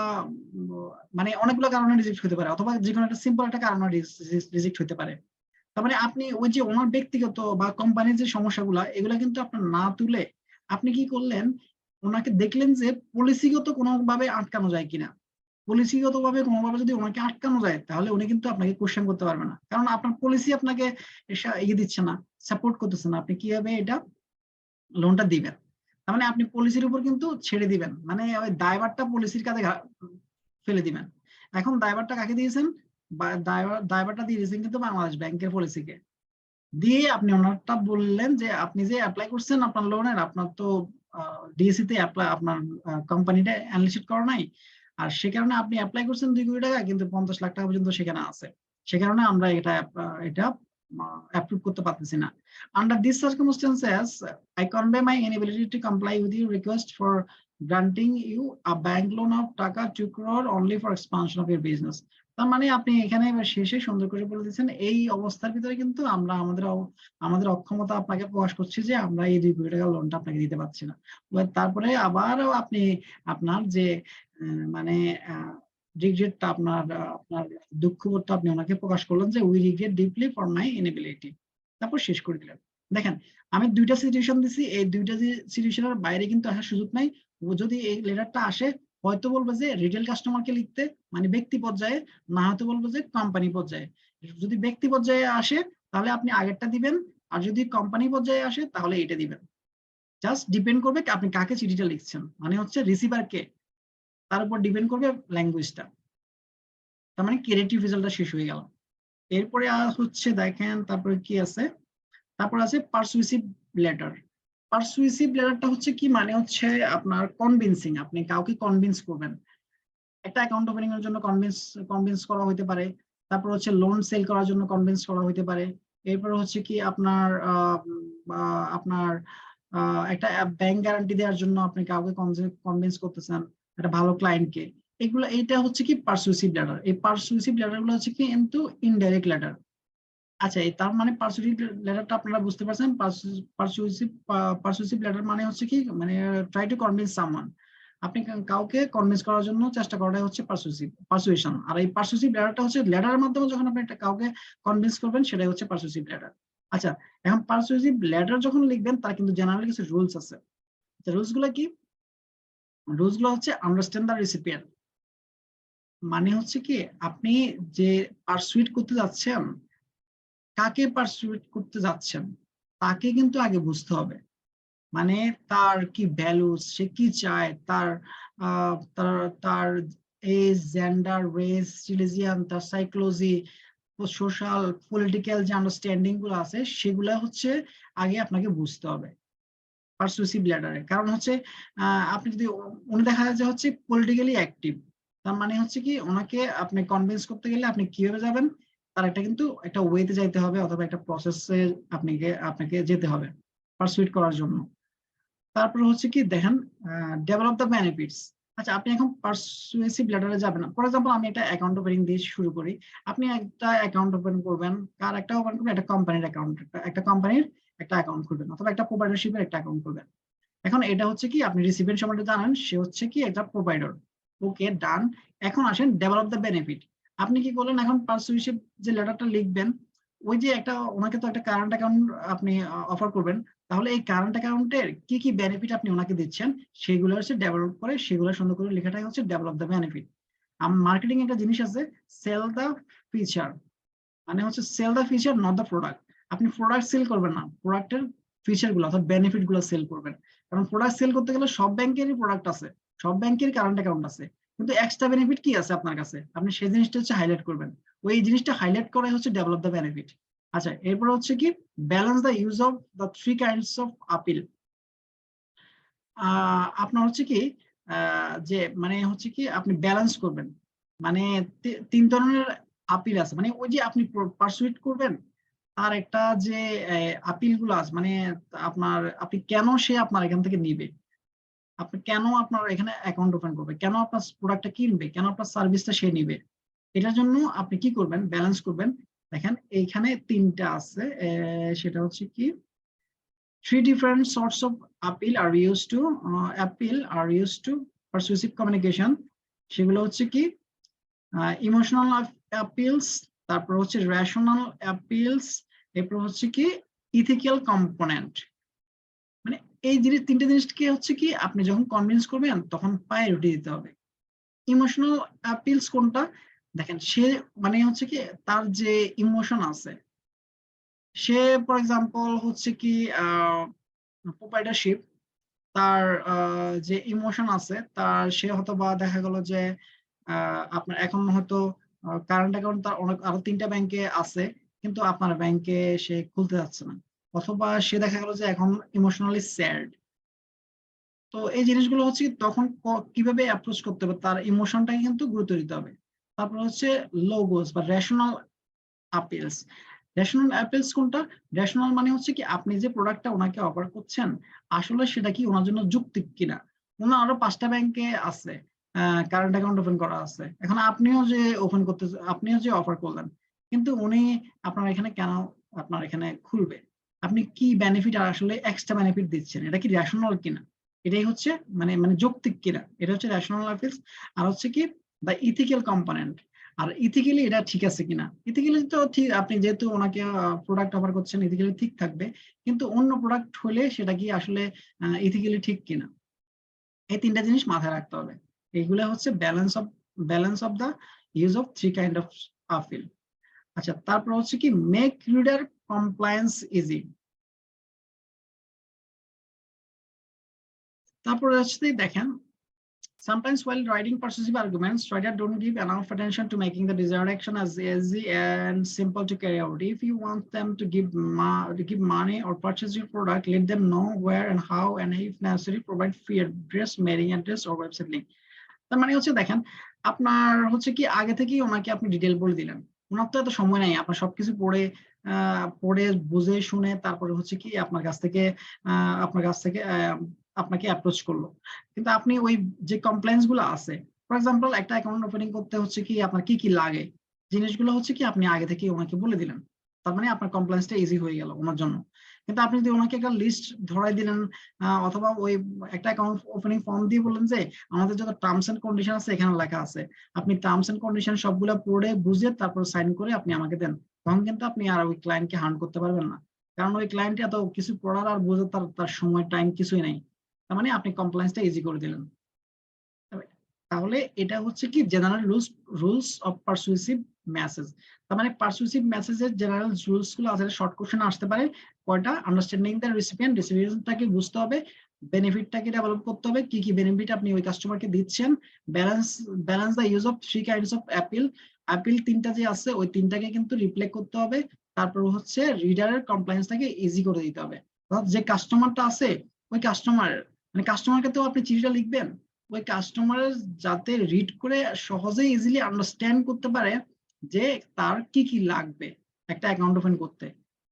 মানে অনেকগুলো কারণে রিজেক্ট হতে পারে, অথবা যে কোনো একটা সিম্পল একটা কারণে রিজেক্ট হতে পারে। তার মানে আপনি ওই যে ওনার ব্যক্তিগত বা কোম্পানির যে সমস্যাগুলো, এগুলো কিন্তু আপনার না তুলে আপনি কি করলেন, ওনাকে দেখলেন যে পলিসিগত কোনোভাবে আটকানো যায় কিনা, পলিসিগত ভাবে কোনোভাবে যদি ওনাকে আটকানো যায়, তাহলে উনি কিন্তু আপনাকে কোশ্চেন করতে পারবে না, কারণ আপনার পলিসি আপনাকে ইয়ে দিচ্ছে না, সাপোর্ট করতেছে না, আপনি কিভাবে এটা লোনটা দিবেন। তার মানে আপনি পলিসির উপর কিন্তু ছেড়ে দিবেন, মানে ওই দায়ভারটা পলিসির কাছে ফেলে দিবেন। এখন দায়ভারটা কাকে দিয়েছেন, দায়ভারটা দিয়ে দিয়েছেন কিন্তু বাংলাদেশ ব্যাংকের পলিসিকে, দিয়ে আপনি ওনারটা বললেন যে আপনি যে অ্যাপ্লাই করছেন আপনার লোনের, আপনার তো ডিএসসি তে অ্যাপ্লাই, আপনার কোম্পানিটা অ্যানালিসিস করা নাই, আর সে কারণে আপনি অ্যাপ্লাই করছেন 2 কোটি টাকা, কিন্তু 50 লাখ টাকা পর্যন্ত সেখানে আছে, সে কারণে আমরা এটা অ্যাপ্রুভ করতে পারতেছি না। Under these circumstances, I convey my inability to comply with your request for granting you a bank loan of টাকা 2 crore only for expansion of your business. তার মানে আপনি এখানে এবার শেষে সুন্দর করে বলে দিচ্ছেন, এই অবস্থার ভিতরে কিন্তু আমরা আমাদের অক্ষমতা আপনাকে প্রকাশ করছি যে আমরা এই 2 কোটি টাকা লোনটা আপনাকে দিতে পারছি না। তারপরে আবারও আপনি আপনার যে মানে রিগ্রেটটা, আপনার দুঃখবোধটা আপনি ওনাকে প্রকাশ করলেন যে we regret deeply for my inability, তারপর শেষ করে দিলেন। দেখেন আমি 2টা সিচুয়েশন দিছি, এই 2টা সিচুয়েশনের বাইরে কিন্তু আসার সুযোগ নাই। ও যদি এই লেটারটা আসে, হয়তো বলবে যে রিটেল কাস্টমারকে লিখতে, মানে ব্যক্তি পর্যায়ে, না হয়তো বলবো যে কোম্পানি পর্যায়ে। যদি ব্যক্তি পর্যায়ে আসে তাহলে আপনি আগেরটা দিবেন, আর যদি কোম্পানি পর্যায়ে আসে তাহলে এটা দিবেন। জাস্ট ডিপেন্ড করবে আপনি কাকে চিঠিটা লিখছেন, মানে হচ্ছে রিসিভার কে, তার উপর ডিপেন্ড করবে ল্যাঙ্গুয়েজটা। তার মানে ক্রিয়েটিভ রেজাল্টটা শেষ হয়ে গেল। এরপরে হচ্ছে দেখেন তারপরে কি আছে, তারপর আছে পারসুয়েসিভ লেটার। পারসুয়েসিভ লেটারটা হচ্ছে কি, মানে হচ্ছে আপনার কনভিন্সিং, আপনি কাউকে কনভিন্স করবেন, একটা অ্যাকাউন্ট ওপেনিং এর জন্য কনভিন্স করা হতে পারে, তারপর হচ্ছে লোন সেল করার জন্য কনভিন্স করা হতে পারে, এরপর হচ্ছে কি আপনার একটা ব্যাংক গ্যারান্টি দেওয়ার জন্য আপনি কাউকে কনভিন্স করতেছেন, একটা ভালো ক্লায়েন্টকে, এইটা হচ্ছে কি পারসুয়েসিভ লেটার। এই পারসুয়েসিভ লেটার গুলো হচ্ছে কি কিন্তু ইনডাইরেক্ট লেটার। আচ্ছা, তার মানে পারসুয়েসিভ লেটারটা আপনারা বুঝতে পারছেন, পারসুয়েসিভ লেটার মানে হচ্ছে কি, মানে ট্রাই টু কনভিন্স সামওয়ান, আপনি কাউকে কনভিন্স করার জন্য চেষ্টা করাটাই হচ্ছে পারসুয়েশন। আর এই পারসুয়েসিভ লেটারটা হচ্ছে লেটারের মাধ্যমে যখন আপনি কাউকে কনভিন্স করবেন, সেটাই হচ্ছে পারসুয়েসিভ লেটার। আচ্ছা, এখন পারসুয়েসিভ লেটার যখন লিখবেন তার কিন্তু জেনারেলি কিছু রুলস আছে। রুলস গুলো কি? রুলস গুলো হচ্ছে আন্ডারস্ট্যান্ড দ্য রিসিপিয়েন্ট, মানে হচ্ছে কি আপনি যে পারসুয়েট করতে যাচ্ছেন, কাকে পারসুয়েট করতে যাচ্ছেন তাকে কিন্তু আগে বুঝতে হবে, মানে তার কি ভ্যালুস, সে কি চায়, তার তার এজ, জেন্ডার, রেস, রিলিজিয়ন, তার সাইকোলজি, সোশ্যাল, পলিটিক্যাল যে আন্ডারস্ট্যান্ডিং গুলো আছে সেগুলা হচ্ছে আগে আপনাকে বুঝতে হবে পারসুয়েসিভ লেটারে। কারণ হচ্ছে আপনি যদি উনি দেখা যায় যে হচ্ছে পলিটিক্যালি অ্যাক্টিভ, তার মানে হচ্ছে কি ওনাকে আপনি কনভিন্স করতে গেলে আপনি কিভাবে যাবেন, তার কিন্তু একটা ওয়েতে যাইতে হবে, অথবা একটা প্রসেসে আপনাকে যেতে হবে পারসুয়েট করার জন্য। তারপর হচ্ছে কি দেখেন, ডেভেলপ দ্য বেনিফিটস, আচ্ছা, আপনি এখন পারসুয়েসিভ লেটারে যাবেন না। ফর এক্সাম্পল আমি একটা অ্যাকাউন্ট ওপেনিং দিয়ে শুরু করি। আপনি একটা অ্যাকাউন্ট ওপেন করবেন, কার একটা ওপেন করবেন? একটা কোম্পানির অ্যাকাউন্ট, একটা কোম্পানির একটা অ্যাকাউন্ট খুলবেন, অথবা একটা প্রোভাইডারশিপের একটা অ্যাকাউন্ট খুলবেন। এখন এটা হচ্ছে কি, আপনি রিসিপিয়েন্ট সম্বন্ধে জানেন, সে হচ্ছে কি একটা প্রোভাইডার। ওকে, ডান। এখন আসেন ডেভেলপ দ্য বেনিফিট। আপনি কি করলেন? এখন পারসুয়েসিভ যে লেটারটা লিখবেন, ওই যে একটা ওনাকে তো একটা কারেন্ট অ্যাকাউন্ট আপনি অফার করবেন, তাহলে এই কারেন্ট অ্যাকাউন্টের কি কি বেনিফিট আপনি ওনাকে দিচ্ছেন সেগুলো হচ্ছে ডেভেলপ করে, সেগুলো সুন্দর করে লেখাটাই হচ্ছে ডেভেলপ দ্য বেনিফিট। মার্কেটিং একটা জিনিস আছে, সেল দ্য ফিচার, মানে হচ্ছে sell the feature not the product. আপনি প্রোডাক্ট সেল করবেন না, প্রোডাক্টের ফিচার গুলো অর্থাৎ বেনিফিট গুলো সেল করবেন। কারণ প্রোডাক্ট সেল করতে গেলে সব ব্যাংকেরই প্রোডাক্ট আছে, সব ব্যাংকেরই কারেন্ট অ্যাকাউন্ট আছে, কিন্তু এক্সট্রা বেনিফিট কি আছে আপনার কাছে, আপনি সেই জিনিসটা হচ্ছে হাইলাইট করবেন। ওই জিনিসটা হাইলাইট করাই হচ্ছে ডেভেলপ দ্য বেনিফিট। আচ্ছা, এরপর হচ্ছে কি, balance the use of the three kinds of appeal. আপনার হচ্ছে কি যে মানে হচ্ছে কি আপনি ব্যালেন্স করবেন, মানে তিন ধরনের আপিল আছে, মানে ওই যে আপনি পারসুইট করবেন তার একটা যে আপিল গুলো আছে, মানে আপনার আপনি কেন সে আপনার এখান থেকে নিবে, আপনি কেন আপনার এখানে অ্যাকাউন্ট ওপেন করবে, কেন আপনার প্রোডাক্টটা কিনবে, কেন আপনার সার্ভিসটা সে নিবে, এটার জন্য আপনি কি করবেন? ব্যালেন্স করবেন। দেখেন এইখানে তিনটা আছে, সেটা হচ্ছে কি, three different sorts of appeal are used to persuasive communication. সেগুলো হচ্ছে কি, ইমোশনাল অ্যাপিলস, তারপর হচ্ছে রেশনাল অ্যাপিলস, এরপর হচ্ছে কি ইথিক্যাল কম্পোনেন্ট। মানে এই জিনিস তিনটে জিনিসকে হচ্ছে কি আপনি যখন কনভিন্স করবেন তখন প্রায়োরিটি দিতে হবে। ইমোশনাল অ্যাপিলস কোনটা? দেখেন, সে মানে হচ্ছে কি তার যে ইমোশন আছে, সে ফর এক্সাম্পল হচ্ছে কি প্রোপাইটারশিপ, তার যে ইমোশন আছে, তার সে হয়তো বা দেখা গেল যে আপনার এখন হয়তো কারেন্ট অ্যাকাউন্ট তার অনেক আরো 3টা ব্যাংকে আছে, কিন্তু আপনার ব্যাংকে সে খুলতে যাচ্ছে না, অথবা সে দেখা গেল যে এখন ইমোশনালি স্যাড। তো এই জিনিসগুলো হচ্ছে তখন কিভাবে অ্যাপ্রোচ করতে হবে, তার ইমোশনটাকে কিন্তু গুরুত্ব দিতে হবে। তারপর হচ্ছে লোগোস বা রেশনাল আপিলস। রেশনাল অ্যাপিলস কোনটা? রেশনাল মানে হচ্ছে কি আপনি যে প্রোডাক্টটা ওনাকে অফার করছেন আসলে সেটা কি ওনার জন্য যৌক্তিক কিনা। ওনার আরো 5টা ব্যাংকে আছে, কারেন্ট অ্যাকাউন্ট ওপেন করা আছে, এখন আপনিও যে অফার করলেন, কিন্তু উনি আপনার এখানে কেন আপনার এখানে খুলবে, আপনি কি বেনিফিট আর আসলে এক্সট্রা বেনিফিট দিচ্ছেন, এটা কি রেশনাল কিনা, এটাই হচ্ছে মানে মানে যৌক্তিক কিনা, এটা হচ্ছে রেশনাল অ্যাপিলস। আর হচ্ছে কি দ্য ইথিক্যাল কম্পোনেন্ট, আর ইথিক্যালি এটা ঠিক আছে কিনা। ইথিক্যালি তো ঠিক, আপনি যেহেতু ওনাকে প্রোডাক্ট অফার করছেন ইথিক্যালি ঠিক থাকবে, কিন্তু অন্য প্রোডাক্ট হলে সেটা কি আসলে ইথিক্যালি ঠিক কিনা। এই 3টা জিনিস মাথায় রাখতে হবে। এইগুলো হচ্ছে balance of the use of three kind of appeal. আচ্ছা, তারপর হচ্ছে কি মেক রিডার কমপ্লায়েন্স ইজি। তারপরে হচ্ছে দেখেন, sometimes while writing persuasive arguments, writers don't give enough attention to making the desired action as easy and simple to carry out. If you want them to give money or purchase your product, let them know where and how, and if necessary, provide free address, mailing address, or website link. তার মানে হচ্ছে দেখেন, আপনার হচ্ছে কি আগে থেকেই ওনাকে আপনি ডিটেল বলে দিলেন, ওনার তো এত সময় নাই আপনার সবকিছু পড়ে বুঝে শুনে তারপরে হচ্ছে কি আপনার কাছ থেকে আপনাকে অ্যাপ্রোচ করলো, কিন্তু আপনি ওই যে কমপ্লেইন্স গুলো আছে, ফর এক্সাম্পল একটা অ্যাকাউন্ট ওপেনিং করতে হচ্ছে কি আপনার কি কি লাগে, জিনিসগুলো হচ্ছে কি আপনি আগে থেকে ওনাকে বলে দিলেন, তার মানে আপনার কমপ্লেইন্সটা ইজি হয়ে গেল ওনার জন্য। কিন্তু আপনি যদি ওনাকে একটা লিস্ট ধরাই দিলেন, অথবা ওই একটা অ্যাকাউন্ট ওপেনিং ফর্ম দিয়ে বললেন যে আমাদের যত টার্মস এন্ড কন্ডিশন আছে এখানে লেখা আছে, আপনি টার্মস এন্ড কন্ডিশন সবগুলো পড়ে বুঝে তারপর সাইন করে আপনি আমাকে দেন, তখন কিন্তু আপনি আর ওই ক্লায়েন্টকে হার্ন করতে পারবেন না, কারণ ওই ক্লায়েন্ট এত কিছু পড়ার আর বোঝার তার সময় টাইম কিছুই নাই, তার মানে আপনি কমপ্লায়েন্সটা ইজি করে দিলেন। তাহলে এটা হচ্ছে কি জেনারেল রুলস অফ পারসুয়েসিভ মেসেজ। তার মানে পারসুয়েসিভ মেসেজের জেনারেল রুলস গুলো আছে, শর্ট কোশ্চেন আসতে পারে কয়টা, আন্ডারস্ট্যান্ডিং দ্য রেসিপিয়েন্টটাকে বুঝতে হবে, বেনিফিটটাকে ডেভেলপ করতে হবে, কি কি বেনিফিট আপনি ওই কাস্টমারকে দিচ্ছেন, balance the use of three kinds of appeal 3টা যে আছে ওই 3টাকে কিন্তু রিফ্লেক্ট করতে হবে। তারপর হচ্ছে রিডারের কমপ্লায়েন্সটাকে ইজি করে দিতে হবে, অর্থাৎ যে কাস্টমারটা আছে ওই কাস্টমারকে তো আপনি চিঠিটা লিখবেন, ওই কাস্টমারের যাতে রিড করে সহজেই ইজিলি আন্ডারস্ট্যান্ড করতে পারে যে তার কি কি লাগবে একটা অ্যাকাউন্ট ওপেন করতে,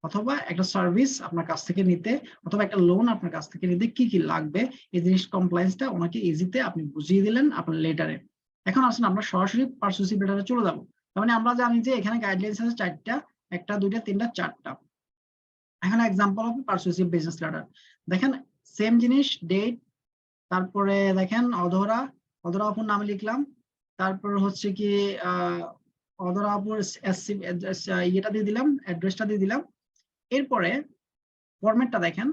অথবা একটা সার্ভিস আপনার কাছ থেকে নিতে, অথবা একটা লোন আপনার কাছ থেকে নিতে কি কি লাগবে, এই জিনিস কমপ্লায়েন্সটা ওনাকে ইজিতে আপনি বুঝিয়ে দিলেন আপনার লেটারে। এখন আসলে আমরা সরাসরি পারসুয়েসিভ লেটারে চলে যাবো। তার মানে আমরা জানি যে এখানে গাইডলাইন্স আছে 4টা, 1টা 2টা 3টা 4টা। এখন এক্সাম্পল অফ পারসুয়েসিভ বিজনেস লেটার দেখেন, সেম জিনিস, ডেট, তারপরে দেখেন অধরা আপুর নামে লিখলাম, তারপর হচ্ছে কি অধরা আপুর ইয়েটা দিয়ে দিলাম, অ্যাড্রেসটা দিয়ে দিলাম। এরপরে ফরম্যাটটা দেখেন,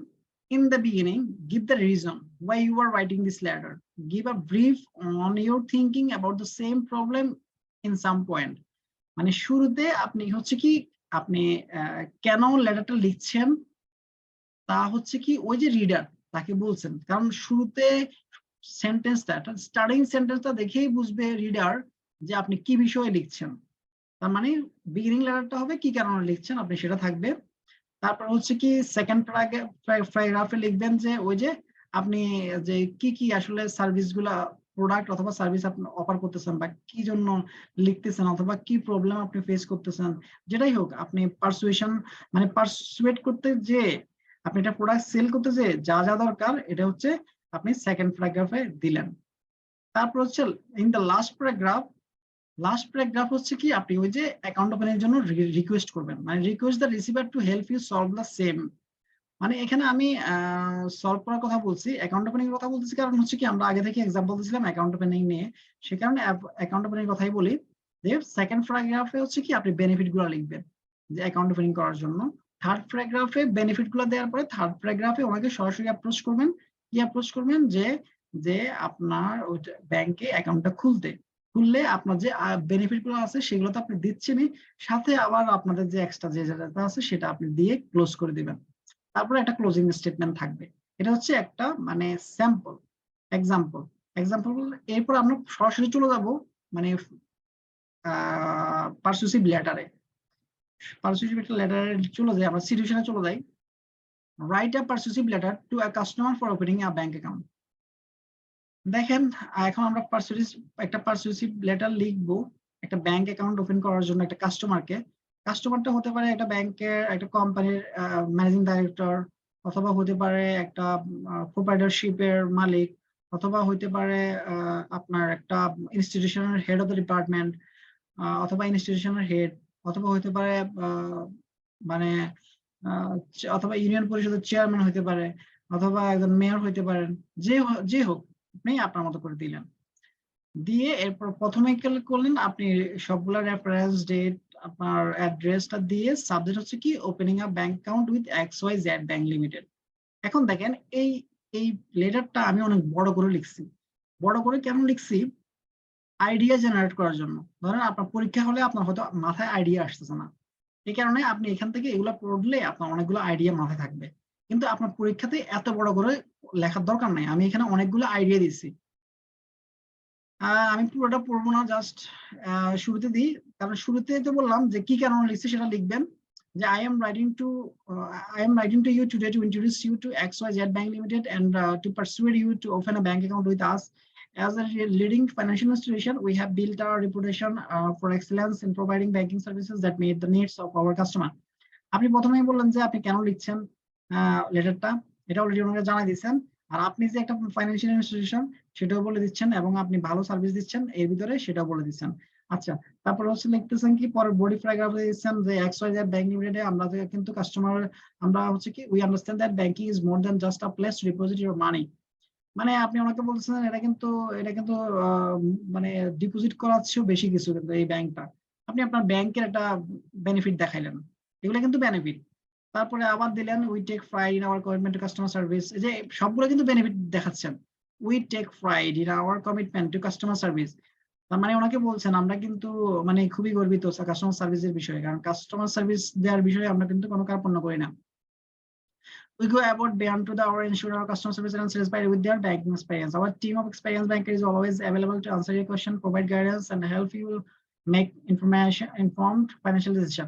in the beginning give the reason why you are writing this letter, give a brief on your thinking about the same problem in some point। মানে শুরুতে আপনি হচ্ছে কি আপনি কেন লেটারটা লিখছেন তা হচ্ছে কি ওই যে রিডার তাকে বলছেন, কারণ শুরুতে সেন্টেন্সটা স্টার্টিং সেন্টেন্সটা দেখেই বুঝবে রিডার যে আপনি কি বিষয়ে লিখছেন। তার মানে বিগিনিং লেটারটা হবে কি কারণে লিখছেন আপনি সেটা থাকবে। তারপর হচ্ছে কি সেকেন্ড প্যারাগ্রাফে লিখবেন যে ওই যে আপনি যে কি কি আসলে সার্ভিস গুলা, প্রোডাক্ট অথবা সার্ভিস আপনি অফার করতেছেন বা কি জন্য লিখতেছেন অথবা কি প্রবলেম আপনি ফেস করতেছেন, যেটাই হোক আপনি পারসুয়েশন মানে পারসুয়েট করতে যে আপনি এটা প্রোডাক্ট সেল করতে যে যা যা দরকার এটা হচ্ছে আপনি সেকেন্ড প্যারাগ্রাফে দিলেন। তারপর হচ্ছে ইন দ্য লাস্ট প্যারাগ্রাফ হচ্ছে কি আপনি ওই যে অ্যাকাউন্ট ওপেনের জন্য রিকোয়েস্ট করবেন, মানে request the receiver to help you solve the same. মানে এখানে আমি সলভ করার কথা বলছি, অ্যাকাউন্ট ওপেনিং এর কথা বলতেছি, কারণ হচ্ছে কি আমরা আগে থেকে এক্সাম্পল দিয়েছিলাম অ্যাকাউন্ট ওপেনিং নিয়ে, সে কারণে অ্যাকাউন্ট ওপেনিং এর কথাই বলি। যে সেকেন্ড প্যারাগ্রাফে হচ্ছে কি আপনি বেনিফিট গুলো লিখবেন যে অ্যাকাউন্ট ওপেনিং করার জন্য। থার্ড প্যারাগ্রাফে বেনিফিট গুলো দেওয়ার পরে থার্ড প্যারাগ্রাফে ওনাকে সরাসরি অ্যাপ্রোচ করবেন, কি অ্যাপ্রোচ করবেন যে আপনার ওই ব্যাংকে অ্যাকাউন্টটা খুললে আপনার যে বেনিফিট গুলো আছে সেগুলো তো আপনি দিচ্ছেনই, সাথে আবার আপনাদের যে এক্সট্রা যে যেটা আছে সেটা আপনি দিয়ে ক্লোজ করে দিবেন। তারপরে একটা ক্লোজিং স্টেটমেন্ট থাকবে। এটা হচ্ছে একটা মানে স্যাম্পল এক্সাম্পল। এরপর আমরা সরাসরি চলে যাব মানে পারসুয়েসিভ লেটারে চলে যাই, আমরা সিচুয়েশনে চলে যাই। Write a persuasive letter to a customer for opening a bank account. দেখেন এখন আমরা একটা পারসুয়েসিভ লেটার লিখবো একটা ব্যাংক অ্যাকাউন্ট ওপেন করার জন্য একটা কাস্টমারকে। কাস্টমারটা হতে পারে একটা ব্যাংকের একটা কোম্পানির ম্যানেজিং ডাইরেক্টর, অথবা হতে পারে একটা প্রোপাইটারশিপের মালিক, অথবা হতে পারে আপনার একটা ইনস্টিটিউশনের হেড অফ দ্য ডিপার্টমেন্ট, অথবা ইনস্টিটিউশনের হেড, অথবা হতে পারে মানে অথবা ইউনিয়ন পরিষদের চেয়ারম্যান হতে পারে, অথবা একজন মেয়র হইতে পারেন, যে হোক আপনি আপনার মতো করে দিলেন। দিয়ে এরপর প্রথমে করলেন আপনি সবগুলা রেফারেন্স, ডেট, আপনার অ্যাড্রেসটা দিয়ে সাবজেক্ট হচ্ছে কি opening a bank account with XYZ bank limited. এখন দেখেন এই লেটারটা আমি অনেক বড় করে লিখছি। বড় করে কেন লিখছি? আইডিয়া জেনারেট করার জন্য। ধরেন আপনার পরীক্ষা হলে আপনার হয়তো মাথায় আইডিয়া আসতেছে না, এই কারণে আপনি এখান থেকে এগুলো পড়লে আপনার অনেকগুলো আইডিয়া মাথায় থাকবে, কিন্তু আপনার পরীক্ষাতে এত বড় করে লেখার দরকার নাই। আমি এখানে অনেকগুলো আইডিয়া দিচ্ছি, আমি পুরোটা পড়বো না, জাস্ট শুরুতে দিই, কারণ শুরুতে তো বললাম যে কি কারণে লিখছি সেটা লিখবেন। যে I am writing to you today to introduce you to XYZ Bank Limited and to persuade you to open a bank account with us. As a leading financial institution, we have built our reputation for excellence in providing banking services that meet the needs of our customer. আপনি প্রথমেই বললেন যে আপনি কেন লিখছেন লেটারটা, এটা অলরেডি ওনাকে জানাই দিচ্ছেন। আর আপনি যে একটা ফাইন্যান্সিয়াল ইনস্টিটিউশন সেটাও বলে দিচ্ছেন, এবং আপনি ভালো সার্ভিস দিচ্ছেন এর ভিতরে সেটাও বলে দিচ্ছেন। আচ্ছা, তারপর হচ্ছে লিখতেছেন কি পরের বডি প্যারাগ্রাফে দিচ্ছেন যে XYZ ব্যাংক লিমিটেডে আমরা কিন্তু আমরা হচ্ছে কি we understand that banking is more than just a place to deposit your মানি। মানে আপনি ওনাকে বলছেন এটা কিন্তু মানে ডিপোজিট করাচ্ছেও বেশি কিছু, কিন্তু এই ব্যাংকটা আপনি আপনার ব্যাংকের একটা বেনিফিট দেখাইলেন, এগুলো কিন্তু বেনিফিট। তারপরে আবার দিলেন we take pride in our commitment to customer service, এই যে সবগুলো কিন্তু বেনিফিট দেখাচ্ছেন। We take pride in our commitment to customer service, তার মানে ওনাকে বলছেন আমরা কিন্তু মানে খুবই গর্বিত কাস্টমার সার্ভিসের বিষয়ে, কারণ কাস্টমার সার্ভিস দেওয়ার বিষয়ে আমরা কিন্তু কোনো কার্পণ্য করি না। We go above beyond to our ensure our customer service and satisfied with their banking experience. Our team of experienced bankers is always available to answer your question, provide guidance, and help you make informed financial decision.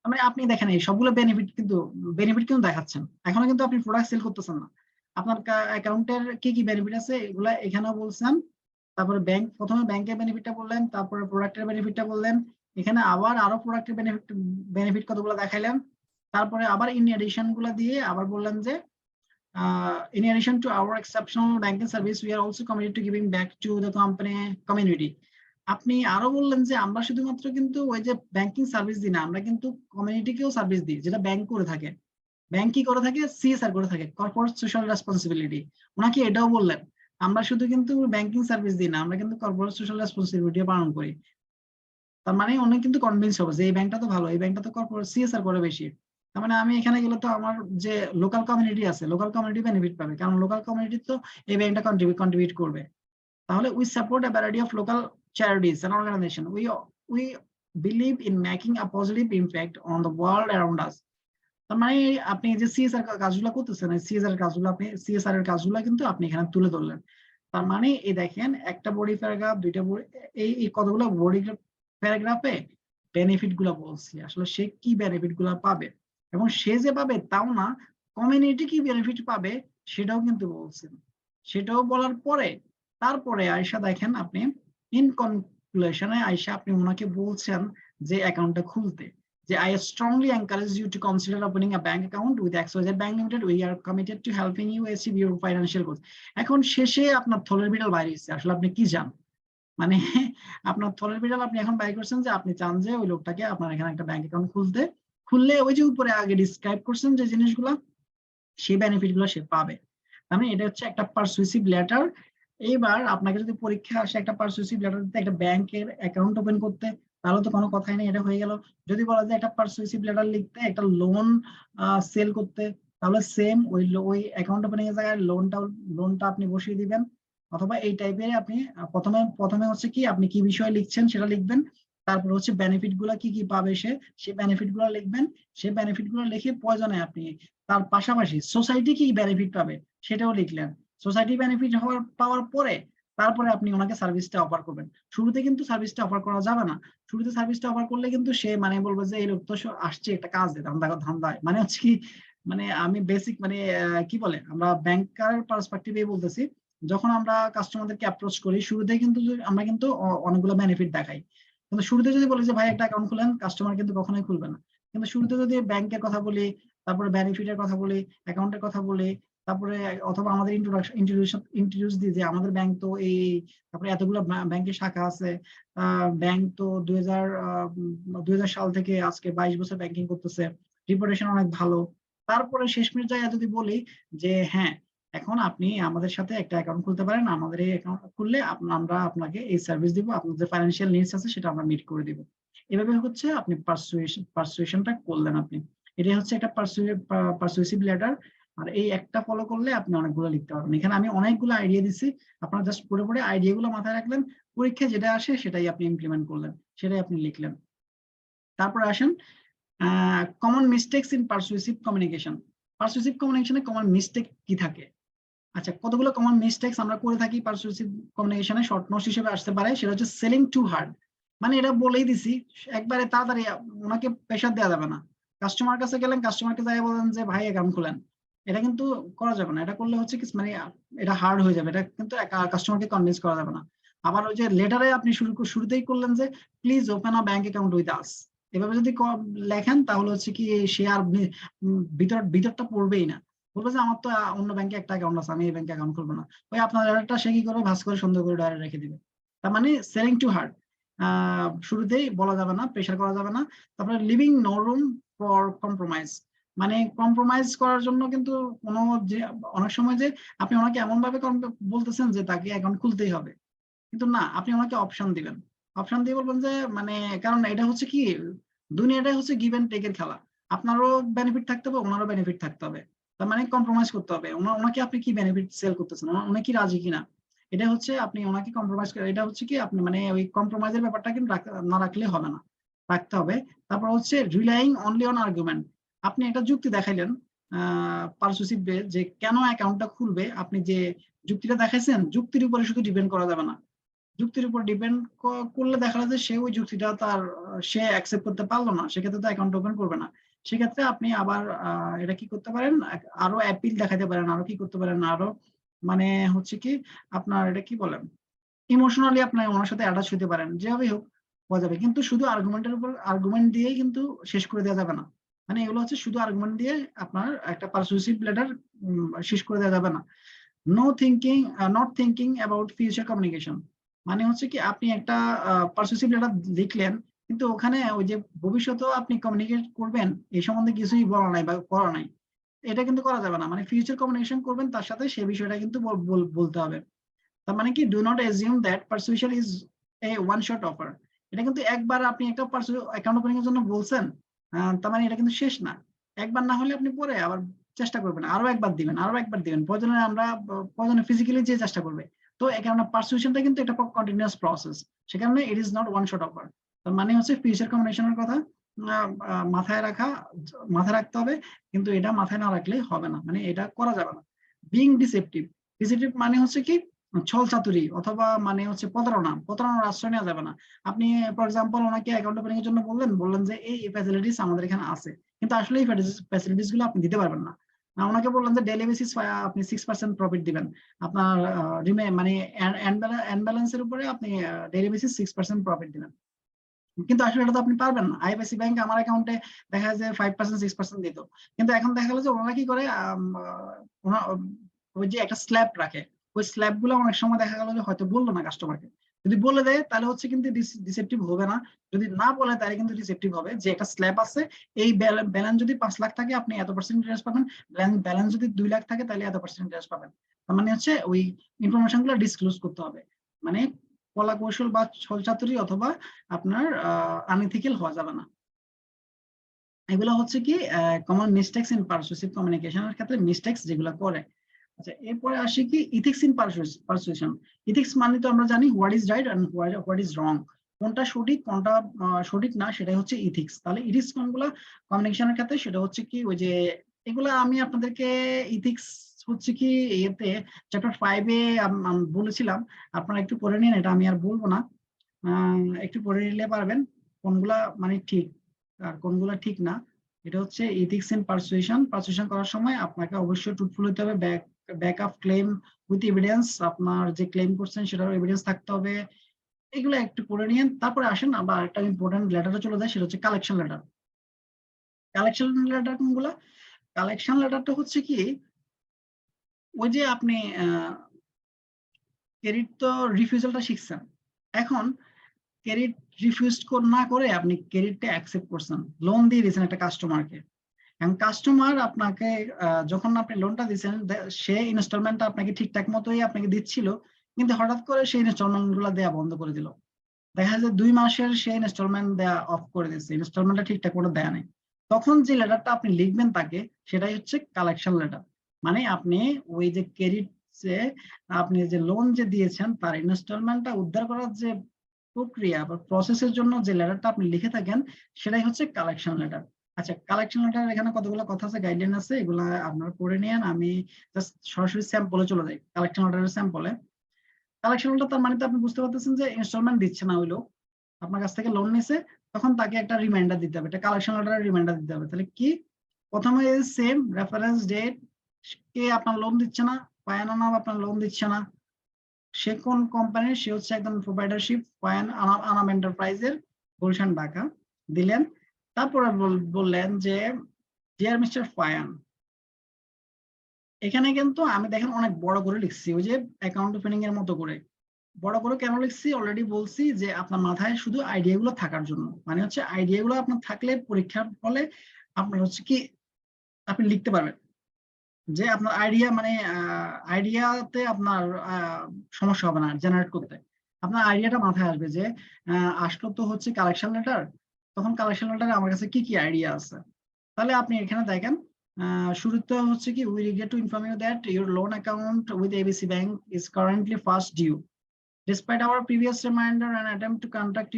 মানে আপনি দেখেন এই সবগুলো বেনিফিট কিন্তু দেখাচ্ছেন, এখনো কিন্তু আপনি প্রোডাক্ট সেল করতেছেন না। আপনার অ্যাকাউন্টের কি কি বেনিফিট আছে এগুলা এখানেও বলছেন। তারপরে প্রথমে ব্যাংকের বেনিফিটটা বললেন, তারপরে প্রোডাক্টের বেনিফিটটা বললেন, এখানে আবার আরো প্রোডাক্টের বেনিফিট কতগুলো দেখাইলেন। তারপরে আবার ইন এডিশন গুলা দিয়ে আবার বললেন যে in addition to our exceptional banking service, we are also committed to giving back to the company community. আপনি আরো বললেন যে আমরা শুধুমাত্র কিন্তু ওই যে ব্যাংকিং সার্ভিস দিই না, আমরা কিন্তু কমিউনিটিকেও সার্ভিস দিই, যেটা ব্যাংক করে থাকে। ব্যাংক কি করে থাকে? সিএসআর করে থাকে, কর্পোরেট সোশ্যাল রেসপন্সিবিলিটি। ওনাকে এটাও বললেন আমরা শুধু কিন্তু ব্যাংকিং সার্ভিস দিই না, আমরা কিন্তু কর্পোরেট সোশ্যাল রেসপন্সিবিলিটি পালন করি। তার মানে উনি কিন্তু কনভিন্স হবে যে এই ব্যাংকটা তো ভালো, এই ব্যাংকটা তো কর্পোরেট সিএসআর করে বেশি। তার মানে আমি এখানে গেলে তো আমার যে লোকাল কমিউনিটি আছে, লোকাল কমিউনিটি বেনিফিট পাবে, কারণ লোকাল কমিউনিটি তো এই ব্যাংকটা কন্ট্রিবিউট করবে। তাহলে we support a variety of local charities and organizations. We believe in making a positive impact on the world around us. তার মানে আপনি যে সিএসআর কাজগুলো করতেছেন, সিএসআর কাজগুলো আপনি সিএসআর এর কাজগুলো কিন্তু আপনি এখানে তুলে ধরলেন। তার মানে এই দেখেন একটা বডি প্যারাগ্রাফ, দুইটা বডি, এই কতগুলো বডি প্যারাগ্রাফে বেনিফিট গুলা বলছি, আসলে সে কি বেনিফিট গুলা পাবে, এবং সে যে পাবে তাও না, কমিউনিটি কি বেনিফিট পাবে সেটাও কিন্তু বলছেন। সেটাও বলার পরে তারপরে আয়সা দেখেন আপনি ইন কনক্লুশনে আয়সা আপনি ওনাকে বলছেন যে অ্যাকাউন্টটা খুলতে, যে I strongly encourage you to consider opening a bank account with XYZ Bank Limited. We are committed to helping you achieve your financial goals. এখন শেষে আপনার থলের বিড়াল বাইরে এসেছে, আসলে আপনি কি চান? মানে আপনার থলের বিড়াল আপনি এখন বাইর করছেন যে আপনি চান যে ওই লোকটাকে আপনার এখানে একটা ব্যাংক অ্যাকাউন্ট খুললে ওই যে উপরে আগে ডিসক্রাইব করছেন যে জিনিসগুলা, সেই বেনিফিট গুলো সে পাবে। মানে এটা হচ্ছে একটা পারসুয়েসিভ লেটার। এইবার আপনাকে যদি পরীক্ষা আসে একটা পারসুয়েসিভ লেটার দিতে, একটা ব্যাংকের অ্যাকাউন্ট ওপেন করতে, তাহলে তো কোনো কথাই নেই, এটা হয়ে গেল। যদি বলা যায় একটা পারসুয়েসিভ লেটার লিখতে, একটা লোন সেল করতে, তাহলে সেম ওই অ্যাকাউন্ট ওপেনিং এর জায়গায় লোনটা আপনি বসিয়ে দিবেন। অথবা এই টাইপের আপনি প্রথমে হচ্ছে কি আপনি কি বিষয়ে লিখছেন সেটা লিখবেন, তারপর হচ্ছে বেনিফিট গুলা কি কি পাবে সেই বেনিফিট গুলো লিখবেন। সেই বেনিফিট গুলো লিখে প্রয়োজনে আপনি তার পাশাপাশি সোসাইটি কি বেনিফিট পাবে সেটাও লিখলেন। সোসাইটি বেনিফিট পাওয়ার পরে তারপরে আপনি ওনাকে সার্ভিসটা অফার করবেন। শুরুতে কিন্তু সার্ভিসটা অফার করা যাবে না। শুরুতে সার্ভিসটা অফার করলে কিন্তু সে মানে বলবে যে এই লোক তো আসছে একটা কাজ দেয়, ধান্দায়, মানে হচ্ছে কি, মানে আমি বেসিক মানে কি বলে, আমরা ব্যাংকার পার্সপেক্টিভে বলতেছি, যখন আমরা কাস্টমারদেরকে অ্যাপ্রোচ করি শুরুতে কিন্তু আমরা কিন্তু অনেকগুলো বেনিফিট দেখাই, কিন্তু শুরুতে যদি বলি যে ভাই একটা অ্যাকাউন্ট খুলেন, কাস্টমার কিন্তু কখনোই খুলবে না। কিন্তু শুরুতে যদি ব্যাংকের কথা বলি, তারপরে বেনিফিটের কথা বলি, অ্যাকাউন্টের কথা বলি, তারপরে অথবা আমাদের ইন্ট্রোডিউস দিই যে আমাদের ব্যাংক তো এই, তারপরে এতগুলো ব্যাংকের শাখা আছে, ব্যাংক তো 2000 সাল থেকে আজকে 22 বছর ব্যাংকিং করতেছে, রিপুটেশন অনেক ভালো। তারপরে শেষমেশ জায়গায় যদি বলি যে হ্যাঁ এখন আপনি আমাদের সাথে একটা অ্যাকাউন্ট খুলতে পারেন, আমাদের এই অ্যাকাউন্ট খুললে আমরা আপনাকে এই সার্ভিস দিব, আপনার যে ফাইন্যান্সিয়াল নিডস আছে সেটা আমরা মিট করে দিব। এভাবে হচ্ছে আপনি পারসুয়েশনটা করলেন আপনি। এটাই হচ্ছে একটা পারসুয়েসিভ লেটার। আর এই একটা ফলো করলে আপনি অনেকগুলো লিখতে পারবেন। এখানে আমি অনেকগুলো আইডিয়া দিচ্ছি, আপনারা জাস্ট পড়ে আইডিয়া গুলো মাথায় রাখলেন, পরীক্ষায় যেটা আসে সেটাই আপনি ইমপ্লিমেন্ট করলেন, সেটাই আপনি লিখলেন। তারপরে আসেন common mistakes in persuasive communication. Persuasive কমিউনিকেশনে কমন মিস্টেক কি থাকে? আচ্ছা, কতগুলো কমন মিস্টেকস আমরা করে থাকি পারসুয়েসিভ কমিউনিকেশনে, শর্ট নোটস হিসেবে আসতে পারে। সেটা হচ্ছে সেলিং টু হার্ড, মানে এটা বলেই দিছি একবারে তাড়াতাড়ি, ওনাকে প্রেশার দেওয়া যাবে না। কাস্টমার কাছে গেলেন, কাস্টমারকে যাই বলেন যে ভাই অ্যাকাউন্ট খুলেন, এটা কিন্তু করা যাবে না। এটা করলে হচ্ছে কি মানে এটা হার্ড হয়ে যাবে, এটা কিন্তু কাস্টমারকে কনভিন্স করা যাবে না। আবার ওই যে লেটারে আপনি শুরুতেই করলেন যে please open a bank account with us, এভাবে যদি লেখেন তাহলে হচ্ছে কি সে আর ভিতরটা পড়বেই না, বলবে যে আমার তো অন্য ব্যাংকে একটা অ্যাকাউন্ট আছে, আমি এই ব্যাংকে অ্যাকাউন্ট খুলবো না। ওই আপনার লেটারটা সে কি করবে, ভাস করে সুন্দর করে ডায়রি রেখে দিবে। তার মানে সেলিং টু হার্ড, শুরুতেই বলা যাবে না, প্রেশার করা যাবে না। তারপরে leaving no room for compromise, মানে কম্প্রোমাইজ করার জন্য কিন্তু কোনো যে অনেক সময় যে আপনি ওনাকে এমন ভাবে বলতেছেন যে তাকে অ্যাকাউন্ট খুলতেই হবে, কিন্তু না, আপনি ওনাকে অপশন দিবেন। অপশন দিয়ে বলবেন যে মানে, কারণ এটা হচ্ছে কি দুনিয়াটাই হচ্ছে গিভ এন্ড টেকের খেলা, আপনারও বেনিফিট থাকতে হবে, ওনারও বেনিফিট থাকতে হবে। তার মানে কম্প্রোমাইজ করতে হবে, ওনাকে আপনি কি বেনিফিট সেল করতেছেন, উনি কি রাজি কিনা, এটা হচ্ছে আপনি ওনাকে কম্প্রোমাইজ করে, এটা হচ্ছে কি আপনি মানে ওই কম্প্রোমাইজের ব্যাপারটা কিন্তু না রাখলে হবে না, রাখতে হবে। তারপর হচ্ছে রিলাইং অনলি অন আর্গুমেন্ট, আপনি একটা যুক্তি দেখাইলেন পারসুয়েসিভ ওয়ে যে কেন অ্যাকাউন্টটা খুলবে, আপনি যে যুক্তিটা দেখাইছেন যুক্তির উপরে শুধু ডিপেন্ড করা যাবে না। যুক্তির উপর ডিপেন্ড করলে দেখা যায় যে সে ওই যুক্তিটা সে অ্যাকসেপ্ট করতে পারলো না, সেক্ষেত্রে তো অ্যাকাউন্ট ওপেন করবে না। সেক্ষেত্রে আপনি আবার এটা কি করতে পারেন, আরো অ্যাপিল দেখাতে পারেন, আরো কি করতে পারেন, আরো মানে হচ্ছে কি আপনার এটা কি বলেন, ইমোশনালি আপনার ওনার সাথে অ্যাটাচ হতে পারেন, যেভাবেই হোক হওয়া যাবে। কিন্তু শুধু আর্গুমেন্টের উপর আর্গুমেন্ট দিয়েই কিন্তু শেষ করে দেওয়া যাবে না, মানে এগুলো হচ্ছে শুধু আর্গুমেন্ট দিয়ে আপনার একটা পারসুয়েসিভ লেটার শেষ করে দেওয়া যাবে না। Not thinking about future communication, মানে হচ্ছে কি আপনি একটা পারসুয়েসিভ লেটার লিখলেন, কিন্তু ওখানে ওই যে ভবিষ্যতেও আপনি কমিউনিকেট করবেন এই সম্বন্ধে কিছুই বলা নাই বা করা নাই, এটা কিন্তু করা যাবে না। মানে ফিউচার কমিউনিকেশন করবেন তার সাথে সে বিষয়টা কিন্তু বলতে হবে। তার মানে কি, do not assume that persuasion is a one shot offer. এটা কিন্তু একবার আপনি একটা অ্যাকাউন্ট ওপেনিং এর জন্য বলছেন, তার মানে এটা কিন্তু শেষ না। একবার না হলে আপনি পরে আবার চেষ্টা করবেন, আরো একবার দিবেন, আরো একবার দিবেন, প্রয়োজনে ফিজিক্যালি যে চেষ্টা করবে। তো এই কারণে পারসুয়েশনটা কিন্তু একটা কন্টিনিউয়াস প্রসেস, সে কারণে it is not one shot offer. তার মানে হচ্ছে ফিউচার কমিউনিকেশনের কথা মাথায় রাখতে হবে, কিন্তু এটা মাথায় না রাখলে হবে না, মানে এটা করা যাবে না। বিং ডিসেপটিভ, মানে হচ্ছে কি ছল চাতুরি অথবা মানে হচ্ছে প্রতারণার আশ্রয় নেওয়া যাবে না। আপনি ফর এক্সাম্পল ওনাকে অ্যাকাউন্ট ওপেনিং এর জন্য বললেন যে এই ফ্যাসিলিটিস আমাদের এখানে আছে, কিন্তু আসলে এই ফ্যাসিলিটিস গুলো আপনি দিতে পারবেন না। ওনাকে বললেন যে ডেইলি বেসিস আপনি 6% প্রফিট দিবেন, আপনার মানে এন্ড ব্যালেন্সের উপরে আপনি ডেইলি বেসিস 6% প্রফিট দিবেন, কিন্তু আসলে এটা তো আপনি পারবেন না। আইএফআইসি ব্যাংক আমার অ্যাকাউন্টে দেখা যায় 5% 6% দিত, কিন্তু এখন দেখা গেল যে ওনারা কি করে, ওই যে একটা স্ল্যাব রাখে, ওই স্ল্যাব গুলো অনেক সময় দেখা গেল যে হয়তো বললো না কাস্টমারকে, যদি বলে দেয় তাহলে হচ্ছে কিন্তু ডিসেপটিভ হবে না, যদি না বলে তাহলে কিন্তু ডিসেপটিভ হবে। যে একটা স্ল্যাব আছে, এই ব্যালেন্স যদি 5 লাখ থাকে আপনি এত পার্সেন্ট ইন্টারেস্ট পাবেন, ব্যালেন্স যদি 2 লাখ থাকে তাহলে এত পার্সেন্ট ইন্টারেস্ট পাবেন। তার মানে হচ্ছে ওই ইনফরমেশন গুলো ডিসক্লোজ করতে হবে, মানে কলা কৌশল বা ছলচাতুরি অথবা আপনার আনএথিক্যাল হওয়া যাবে না। এগুলো হচ্ছে কি কমন মিস্টেকস ইন পারসুয়েসিভ কমিউনিকেশনের ক্ষেত্রে মিস্টেকস যেগুলো করে। আচ্ছা, এরপরে আসি কি ইথিক্স ইন পারসুয়েশন। ইথিক্স মানে তো আমরা জানি what is right and what is wrong, কোনটা সঠিক কোনটা সঠিক না, সেটাই হচ্ছে ইথিক্স। তাহলে ইথিক্স কোনগুলো কমিউনিকেশনের ক্ষেত্রে, সেটা হচ্ছে কি ওই যে এগুলা আমি আপনাদেরকে ইথিক্স হচ্ছে কি এতে চ্যাপ্টার 5 এ বলেছিলাম, আপনারা একটু পড়ে নিন, এটা আমি আর বলবো না, একটু পড়ে নিলে পারবেন কোনগুলা মানে ঠিক আর কোনগুলা ঠিক না। এটা হচ্ছে ইথিক্স ইন পারসুয়েশন করার সময় আপনাকে অবশ্যই ট্রুথফুল হতে হবে, back up claim with evidence, আপনার যে ক্লেম করছেন সেটার এভিডেন্স থাকতে হবে। এগুলো একটু পড়ে নিন, তারপরে আসেন আবার একটা ইম্পর্টেন্ট লেটারে চলে যায়, সেটা হচ্ছে কালেকশন লেটার। কালেকশন লেটার কোনগুলা? কালেকশন লেটারটা হচ্ছে কি ওই যে আপনি ক্রেডিট তো রিফিউজালটা শিখছেন, এখন ক্রেডিট রিফিউজ না করে আপনি ক্রেডিটটা অ্যাকসেপ্ট করছেন, লোন দিয়ে দিয়েছেন একটা কাস্টমারকে। এখন কাস্টমার আপনাকে যখন আপনি লোনটা দিচ্ছেন, সে ইনস্টলমেন্টটা আপনাকে ঠিকঠাক মতোই আপনাকে দিচ্ছিল, কিন্তু হঠাৎ করে সেই ইনস্টলমেন্ট গুলো দেওয়া বন্ধ করে দিল। দেখা যায় 2 মাসের সে ইনস্টলমেন্ট দেওয়া অফ করে দিচ্ছে, ইনস্টলমেন্টটা ঠিকঠাক মতো দেয়া নেই। তখন যে লেটারটা আপনি লিখবেন তাকে, সেটাই হচ্ছে কালেকশন লেটার। মানে আপনি ওই যে ক্রেডিট যে আপনি যে লোন যে দিয়েছেন তার ইনস্টলমেন্টটা উদ্ধার করার যে প্রক্রিয়া বা প্রসেসের জন্য যে লেটারটা আপনি লিখে থাকেন, সেটাই হচ্ছে কালেকশন লেটার। আচ্ছা, কালেকশন লেটার এখানে কতগুলো কথা আছে, গাইডলাইন আছে, এগুলা আপনারা পড়ে নিন। আমি জাস্ট সরাসরি স্যাম্পলে চলে যাই, কালেকশন লেটারের স্যাম্পলে। কালেকশন লেটার তার মানে তো আপনি বুঝতে পারতেছেন যে ইনস্টলমেন্ট দিচ্ছে না, হইলো আপনার কাছ থেকে লোন নিছে, তখন তাকে একটা রিমাইন্ডার দিতে হবে, একটা কালেকশন লেটারের রিমাইন্ডার দিতে হবে। তাহলে কি, প্রথমে সেম রেফারেন্স ডেট, কে আপনার লোন দিচ্ছে না, পায়ানা নাম আপনার লোন দিচ্ছে না, সে কোন কোম্পানির, সে হচ্ছে একদম প্রোভাইডারশিপ আনাম এন্টারপ্রাইজের, গুলশান ঢাকা দিলেন। তারপরে বললেন যে ডিয়ার মিস্টার ফায়ান, এখানে কিন্তু আমি দেখেন অনেক বড় করে লিখছি, ওই যে অ্যাকাউন্ট ওপেনিং এর মতো করে বড় করে কেন লিখছি অলরেডি বলছি, যে আপনার মাথায় শুধু আইডিয়া গুলো থাকার জন্য, মানে হচ্ছে আইডিয়া গুলো আপনার থাকলে পরীক্ষার ফলে আপনার হচ্ছে কি আপনি লিখতে পারবেন, যে আপনার আইডিয়া মানে আইডিয়াতে আপনার সমস্যা হবে না জেনারেট করতে। আপনার আইডিয়াটা মাথায় আসবে যে আসলো তো হচ্ছে কালেকশন লেটার, তখন কালেকশন লেটারে আমার কাছে কি কি আইডিয়া আছে। তাহলে আপনি এখানে দেখেন শুরুতে হচ্ছে কি, we regret to inform you that your loan account with ABC bank is currently past due. Despite our previous reminder and attempt to contact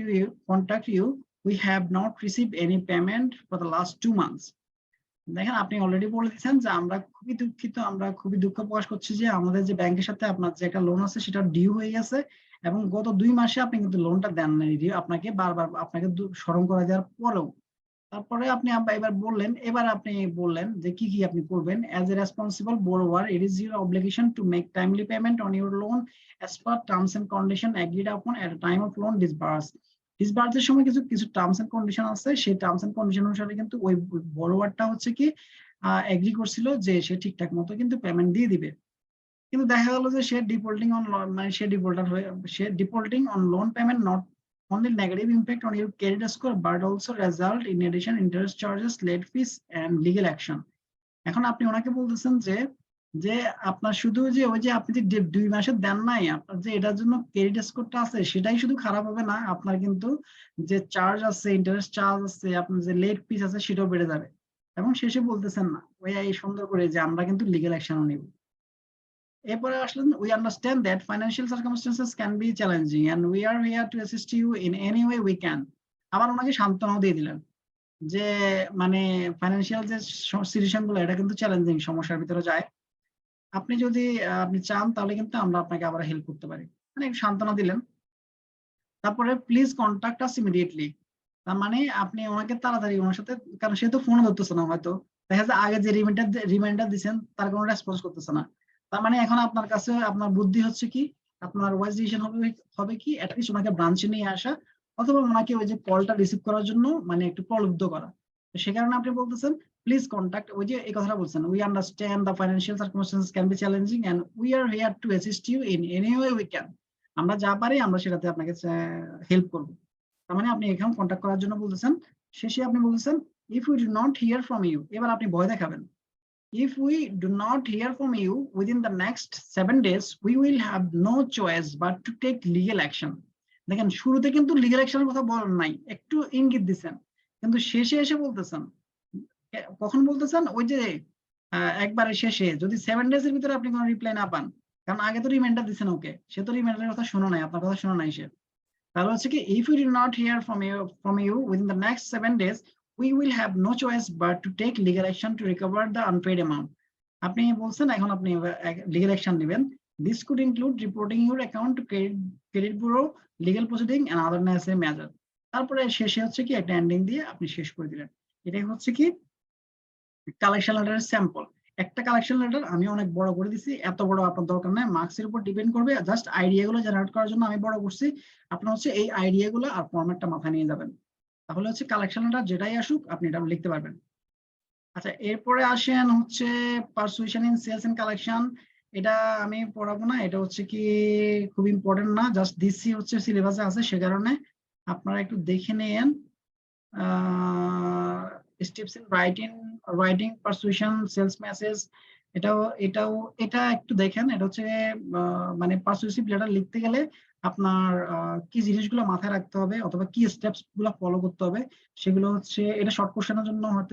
you, we have not received any payment for the last 2 months. দেখেন আপনি অলরেডি বলে দিচ্ছেন যে আমরা খুবই দুঃখিত, আমরা খুবই দুঃখ প্রকাশ করছি যে আমাদের যে ব্যাংকের সাথে আপনার যে একটা লোন আছে সেটা ডিউ হয়ে গেছে, এবং গত 2 মাসে আপনি কিন্তু লোনটা দেন নাই, আপনাকে বারবার আপনাকে স্মরণ করা দেওয়ার পরেও। তারপরে এবার আপনি বললেন যে কি কি আপনি করবেন। As a responsible borrower, it is your obligation to make timely payment on your loan as per terms and conditions agreed upon at the time of loan disbursement. ডিসবার্সের সময় কিছু কিছু টার্মস এন্ড কন্ডিশন আছে, সেই টার্মস এন্ড কন্ডিশন অনুসারে কিন্তু ওই বড়োয়ারটা হচ্ছে কি এগ্রি করছিল যে সে ঠিকঠাক মতো কিন্তু পেমেন্ট দিয়ে দিবে, কিন্তু দেখা গেল যে সে ডিফল্টিং অন মানে সে ডিফল্টার হয়ে সে defaulting on loan payment not only negative impact on your credit score but also result in addition interest charges, late fees and legal action. এখন আপনি ওনাকে বলতেছেন যে যে আপনার শুধু যে ওই যে আপনি যে 2 মাসের দেন নাই, আপনার যে এটার জন্য ক্রেডিট স্কোরটা আছে সেটাই শুধু খারাপ হবে না, আপনার কিন্তু যে চার্জ আছে, ইন্টারেস্ট চার্জ আছে, আপনার যে লেট ফিস আছে সেটাও বেড়ে যাবে। এবং শেষে বলতেছেন না ওই এই সুন্দর করে যে আমরা কিন্তু লিগ্যাল অ্যাকশনও নিব। এরপরে আসলেন, we understand that financial circumstances can be challenging and we are here to assist you in any way we can. আবার ওনাকে সান্ত্বনাও দিয়ে দিলেন যে মানে ফাইন্যান্সিয়াল যে সিচুয়েশন গুলো এটা কিন্তু চ্যালেঞ্জিং, সমস্যার ভিতরে যায়, আপনি যদি আপনি চান তাহলে কিন্তু আমরা আপনাকে আবার হেল্প করতে পারি, মানে একটু সান্ত্বনা দিলেন। তারপরে প্লিজ কন্টাক্ট আস ইমিডিয়েটলি, তার মানে আপনি ওনাকে তাড়াতাড়ি ওনার সাথে, কারণ সে তো ফোন ধরতেছে না, হয়তো দেখা যায় আগে যে রিমাইন্ডার দিচ্ছেন তার কোনো রেসপন্স করতেছে না, তার মানে এখন আপনার কাছে আপনার বুদ্ধি হচ্ছে কি, আপনার ওয়াইজ ডিসিশন হবে কি অ্যাটলিস্ট ওনাকে ব্রাঞ্চে নিয়ে আসা অথবা ওনাকে ওই যে কলটা রিসিভ করার জন্য মানে একটু প্রলুব্ধ করা। তো সে কারণে আপনি বলতেছেন প্লিজ কন্টাক্ট, ওই যে এই কথাটা বলছেন, we understand the financial circumstances can be challenging and we are here to assist you in any way we can. আমরা যা পারি আমরা সেটাতে আপনাকে হেল্প করব। তার মানে আপনি এখানে কন্টাক্ট করার জন্য বলতেছেন। শেষে আপনি বলতেছেন if we do not hear from you, এবার আপনি ভয় দেখাবেন, if we do not hear from you within the next 7 days we will have no choice but to take legal action. দেখেন শুরুতে কিন্তু লিগ্যাল অ্যাকশনের কথা বলেন নাই, একটু ইঙ্গিত দিচ্ছেন, কিন্তু শেষে এসে বলতেছেন, কখন বলতেছেন ওই যে একবারে শেষে যদি 7 ডেজ এর ভিতরে আপনি কোনো রিপ্লাই না পান, কারণ আগে তো রিমাইন্ডার দিচ্ছেন ওকে, সে তো রিমাইন্ডারের কথা শোনা নাই, আপনার কথা শোনা নাই সে, তাহলে হচ্ছে কি if we do not hear from you within the next 7 days we will have no choice but to take legal action to recover the unpaid amount. আপনি বলছেন এখন আপনি legal action নেবেন, this could include reporting your account to credit bureau, legal proceeding and other necessary measures. তারপরে শেষে হচ্ছে কি একটা এন্ডিং দিয়ে আপনি শেষ করে দিলেন। এটাই হচ্ছে কি কালেকশন লেটারের স্যাম্পল। একটা কালেকশন লেটার আমি অনেক বড় করে দিছি, এত বড় আপনার দরকার নাই, মার্কসের উপর ডিপেন্ড করবে, জাস্ট আইডিয়াগুলো জেনারেট করার জন্য আমি বড় করছি, আপনার হচ্ছে এই আইডিয়াগুলো আর ফরম্যাটটা মাথায় নিয়ে যাবেন, তাহলে হচ্ছে কালেকশন লেটার যেটাই আসুক আপনি এটা লিখতে পারবেন। আচ্ছা এরপরে আসেন হচ্ছে persuasion in sales and collection, এটা আমি পড়াবো না, এটা হচ্ছে কি খুব ইম্পর্টেন্ট না, জাস্ট দিচ্ছি হচ্ছে সিলেবাসে আছে সে কারণে আপনারা একটু দেখে নেন। Steps in writing persuasion sales message, এটা একটু দেখেন, এটা হচ্ছে মানে পারসুয়েসিভ লেটার লিখতে গেলে আপনার কি জিনিসগুলো মাথায় রাখতে হবে অথবা কি স্টেপস গুলো ফলো করতে হবে সেগুলো হচ্ছে, এটা শর্ট কোশ্চেনের জন্য হয়তো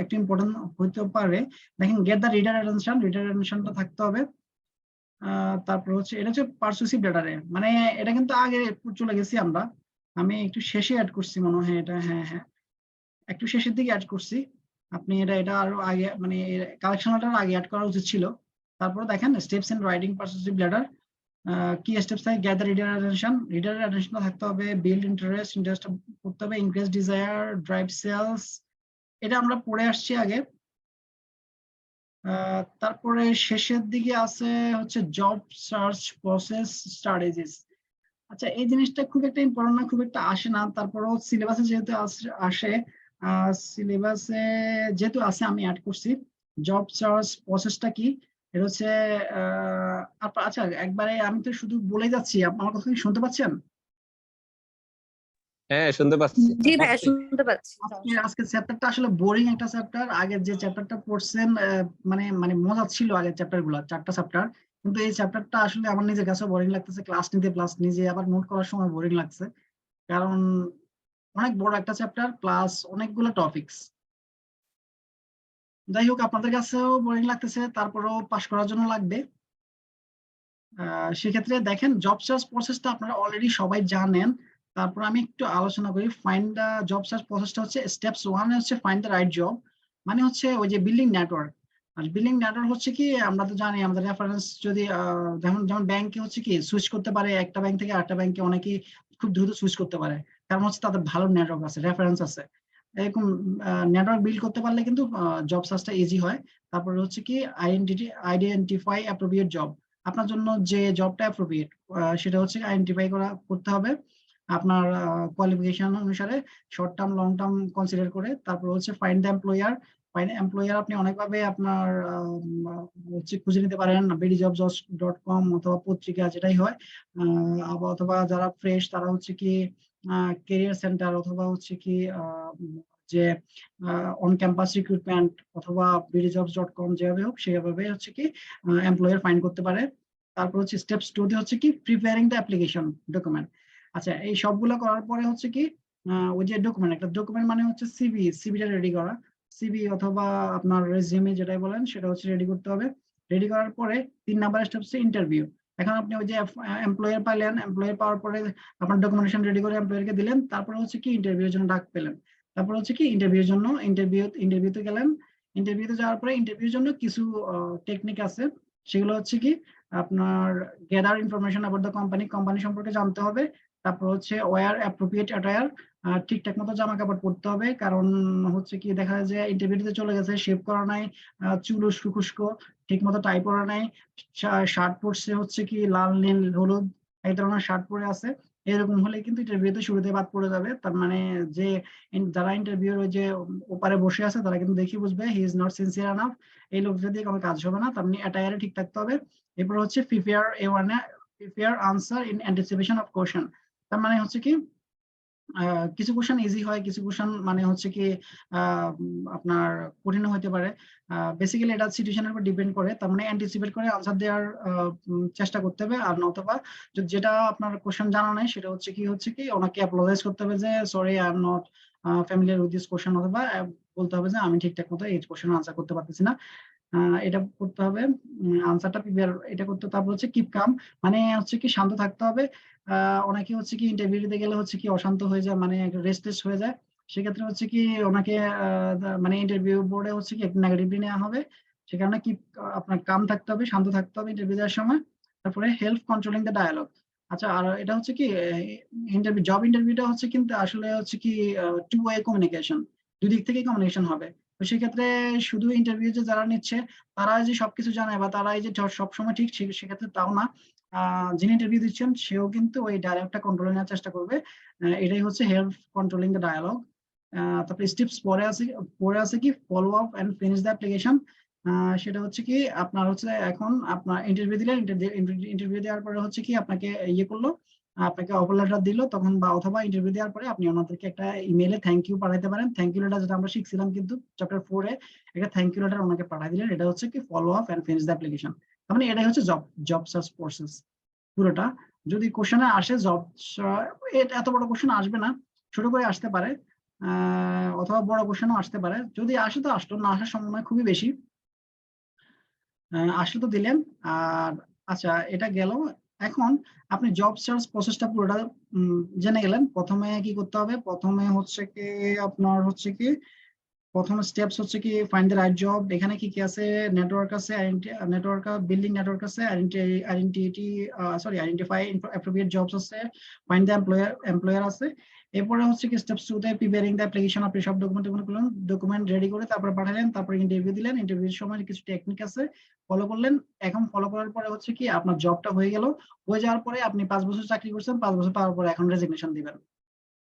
একটু ইম্পর্টেন্ট হইতে পারে। দেখেন গেট দ্য রিডার অ্যাটেনশনটা থাকতে হবে। তারপর হচ্ছে এটা হচ্ছে পারসুয়েসিভ লেটারে, মানে এটা কিন্তু আগে চলে গেছি আমরা, আমি একটু শেষে অ্যাড করছি মনে হয় এটা, হ্যাঁ একটু শেষের দিকে অ্যাড করছি, আপনি এটা আরো আগে মানে কালেকশন লেটার আগে অ্যাড করা উচিত ছিল। তারপর দেখেন স্টেপস ইন রাইটিং পারসুয়েসিভ লেটার, কি স্টেপস থাকে, গ্যাদার রিডারের অ্যাটেনশনটা থাকতে হবে, বিল্ড ইন্টারেস্ট করতে হবে, ইনক্রিজ ডিজায়ার, ড্রাইভ সেলস, এটা আমরা পড়ে আসছি আগে। তারপরে শেষের দিকে আছে হচ্ছে জব সার্চ প্রসেস স্ট্র্যাটেজিস। আচ্ছা এই জিনিসটা খুব একটা ইম্পর্টেন্ট না, খুব একটা আসে না, তারপরেও সিলেবাসে যেহেতু আসে সিলেবাসে যেহেতু আছে আমি অ্যাড করছি। জব সার্চ প্রসেসটা কি, এটা হচ্ছে আচ্ছা একবারে আমি তো শুধু বলে যাচ্ছি, আমার কথা কি শুনতে পাচ্ছেন?
হ্যাঁ শুনতে পাচ্ছি।
জি ভাইয়া শুনতে পাচ্ছি।
আজকে চ্যাপ্টারটা আসলে বোরিং একটা চ্যাপ্টার, আগের যে চ্যাপ্টারটা পড়ছেন মানে মজা ছিল আগের চ্যাপ্টার গুলো, 4টা চ্যাপ্টার, কিন্তু এই চ্যাপ্টারটা আসলে আমার নিজের কাছে বোরিং লাগতেছে, ক্লাস নিতে প্লাস নিজে আবার নোট করার সময় বোরিং লাগছে, কারণ অনেক বড় একটা চ্যাপ্টার প্লাস অনেকগুলো টপিকস। যাই হোক আপনাদের কাছেও বোরিং লাগতেছে, তারপরেও পাস করার জন্য লাগবে। সেক্ষেত্রে দেখেন জব সার্চ প্রসেসটা আপনারা অলরেডি সবাই জানেন, তারপর আমি একটু আলোচনা করি। ফাইন্ড দ্য জব সার্চ প্রসেসটা হচ্ছে স্টেপস 1 হচ্ছে ফাইন্ড দ্য রাইট জব, মানে হচ্ছে ওই যে বিল্ডিং নেটওয়ার্ক। আর বিল্ডিং নেটওয়ার্ক হচ্ছে কি আমরা তো জানি আমাদের রেফারেন্স যদি যেমন ব্যাংকে হচ্ছে কি সুইচ করতে পারে, একটা ব্যাংক থেকে আরেকটা ব্যাংকে অনেকেই খুব দ্রুত সুইচ করতে পারে, কারণ হচ্ছে তাদের ভালো নেটওয়ার্ক আছে, রেফারেন্স আছে, এরকম নেটওয়ার্ক বিল্ড করতে পারলে কিন্তু জব সার্চটা ইজি হয়। তারপরে হচ্ছে কি আইডেন্টিফাই অ্যাপ্রোপ্রিয়েট জব, আপনার জন্য যে জবটা অ্যাপ্রোপ্রিয়েট সেটা হচ্ছে আইডেন্টিফাই করতে হবে। আপনার কোয়ালিফিকেশন অনুসারে short term long term consider করে। তারপর হচ্ছে ফাইন্ড দ্য এমপ্লয়ার। আপনি অনেকভাবে আপনার হচ্ছে খুঁজে নিতে পারেন, BDJobs.com অথবা পত্রিকা যেটাই হয়, অথবা যারা ফ্রেশ তারা হচ্ছে কি কেরিয়ার সেন্টার অথবা হচ্ছে কি যে অন ক্যাম্পাস রিক্রুটমেন্ট অথবা BDJobs.com যেভাবে হোক সেভাবে হচ্ছে কি এমপ্লয়ার ফাইন্ড করতে পারে। তারপর হচ্ছে স্টেপস 2 তে হচ্ছে কি প্রিপেয়ারিং দ্য অ্যাপ্লিকেশন ডকুমেন্ট। আচ্ছা, এই সবগুলো করার পরে হচ্ছে কি ওই যে ডকুমেন্ট, একটা ডকুমেন্ট মানে হচ্ছে সিভিটা রেডি করা। সিভি অথবা আপনার রেজিউমে যেটাই বলেন সেটা হচ্ছে রেডি করতে হবে। রেডি করার পরে 3 নাম্বার স্টেপ হচ্ছে ইন্টারভিউ। এখন আপনি ওই যে এমপ্লয়ার পাইলেন, এমপ্লয়ার পাওয়ার পরে আপনার ডকুমেন্টেশন রেডি করে এমপ্লয়ারকে দিলেন, তারপরে হচ্ছে কি ইন্টারভিউর জন্য ডাক পেলেন। তারপর হচ্ছে কি ইন্টারভিউর জন্য ইন্টারভিউতে গেলেন। ইন্টারভিউতে যাওয়ার পরে ইন্টারভিউর জন্য কিছু টেকনিক আছে, সেগুলো হচ্ছে কি আপনার gather information about the company সম্পর্কে জানতে হবে। তারপর হচ্ছে ওয়্যার অ্যাপ্রোপ্রিয়েট অ্যাটায়ার, ঠিকঠাক মতো জামা কাপড় পরতে হবে, কারণ হচ্ছে কি দেখা যায় যে ইন্টারভিউতে চলে গেছে, শেভ করা নাই, চুল উস্কো ঠিক মতো টাই পরা নাই, শার্ট পরছে হচ্ছে কি লাল নীল হলুদ এই ধরনের শার্ট পরে আছে, এরকম হলে কিন্তু ইন্টারভিউতে শুরুতে বাদ পড়ে যাবে। তার মানে যে যারা ইন্টারভিউর ওই যে ওপারে বসে আছে তারা কিন্তু দেখি বুঝবে he is not sincere enough, এই লোকটা দিয়ে কোনো কাজ হবে না। তার মানে অ্যাটায়ারে ঠিক থাকতে হবে। এরপর হচ্ছে prepare answer in anticipation of question. তার মানে হচ্ছে কি কিছু কোশ্চেন ইজি হয়, কিছু কোশ্চেন মানে হচ্ছে কি আপনার কঠিন হতে পারে। বেসিক্যালি এটা সিচুয়েশনের উপর ডিপেন্ড করে। তার মানে অ্যান্টিসিপেট করে আনসার দেওয়ার চেষ্টা করতে হবে। আর নতুবা যেটা আপনার কোশ্চেন জানা নাই সেটা হচ্ছে কি ওনাকে অ্যাপোলোজাইজ করতে হবে যে sorry I am not familiar with this question, অথবা বলতে হবে যে আমি ঠিকঠাক মতো এই কোশ্চেন আনসার করতে পারতেছি না। এটা করতে হবে, আনসারটা প্রিপেয়ার এটা করতে। তারপর হচ্ছে কিপ কাম, মানে হচ্ছে কি শান্ত থাকতে হবে। অনেকে হচ্ছে কি ইন্টারভিউ দিতে গেলে হচ্ছে কি অশান্ত হয়ে যায়, মানে রেস্টলেস হয়ে যায়। সেক্ষেত্রে হচ্ছে কি ওনাকে মানে ইন্টারভিউ বোর্ডে হচ্ছে কি একটু নেগেটিভলি নেওয়া হবে। সে কারণে কি আপনার কাম থাকতে হবে, শান্ত থাকতে হবে ইন্টারভিউ দেওয়ার সময়। তারপরে হেল্প কন্ট্রোলিং দ্য ডায়ালগ। আচ্ছা, আর এটা হচ্ছে কি জব ইন্টারভিউটা হচ্ছে কিন্তু আসলে হচ্ছে কি 2 ওয়ে কমিউনিকেশন, দুই দিক থেকে কমিউনিকেশন হবে। তো সেক্ষেত্রে শুধু ইন্টারভিউ যে যারা নিচ্ছে তারা যে সবকিছু জানে বা তারা এই যে সবসময় ঠিক সেক্ষেত্রে তাও না। যিনি ইন্টারভিউ দিচ্ছেন সেও কিন্তু ওই ডায়ালগটা কন্ট্রোল নেওয়ার চেষ্টা করবে। এটাই হচ্ছে হেল্প কন্ট্রোলিং দ্য ডায়ালগ। তারপরে স্টেপস পরে আছে কি follow up and finish the application. সেটা হচ্ছে কি আপনার হচ্ছে এখন আপনার ইন্টারভিউ দিলেন, ইন্টারভিউ দেওয়ার পরে হচ্ছে কি আপনাকে করলো, আপনাকে অফার লেটার দিল তখন, বা অথবা ইন্টারভিউ দেওয়ার পরে আপনি ওনাদেরকে একটা ইমেলে থ্যাংক ইউ পাঠাইতে পারেন। থ্যাংক ইউ লেটার যেটা আমরা শিখছিলাম কিন্তু চ্যাপ্টার 4-এ, একটা থ্যাংক ইউ লেটার ওনাকে পাঠাই দিলেন। এটা হচ্ছে কি follow up and finish the application. তার মানে এটাই হচ্ছে জব সার্চ প্রসেস পুরোটা। যদি কোশ্চেনে আসে এত বড় কোশ্চেন আসবে না, ছোট করে আসতে পারে, অথবা বড় কোশ্চেনও আসতে পারে। যদি আসে তো আসলো, না আসার সম্ভাবনা খুবই বেশি। আসলে তো দিলেন। আর আচ্ছা, এটা গেল। এখন আপনি জব সার্চ প্রসেসটা পুরোটা জেনে গেলেন। প্রথমে কি করতে হবে? প্রথমে হচ্ছে কি আপনার হচ্ছে কি প্রথম স্টেপস হচ্ছে কি ফাইন্ড দ্য রাইট জব। এখানে কি কি আছে? নেটওয়ার্ক আছে, বিল্ডিং নেটওয়ার্ক আছে, আইডেন্টিফাই অ্যাপ্রোপ্রিয়েট জবস আছে, ফাইন্ড দ্য এমপ্লয়ার আছে। এরপরে হচ্ছে কি স্টেপস 2 তে প্রিপেয়ারিং দ্য অ্যাপ্লিকেশন। আপনি সব ডকুমেন্ট রেডি করে তারপরে পাঠালেন, তারপরে ইন্টারভিউ দিলেন। ইন্টারভিউর সময় কিছু টেকনিক আছে ফলো করলেন। এখন ফলো করার পরে হচ্ছে কি আপনার জবটা হয়ে গেল। হয়ে যাওয়ার পরে আপনি 5 বছর চাকরি করছেন, 5 বছর পাওয়ার পরে এখন রেজিগনেশন দিবেন,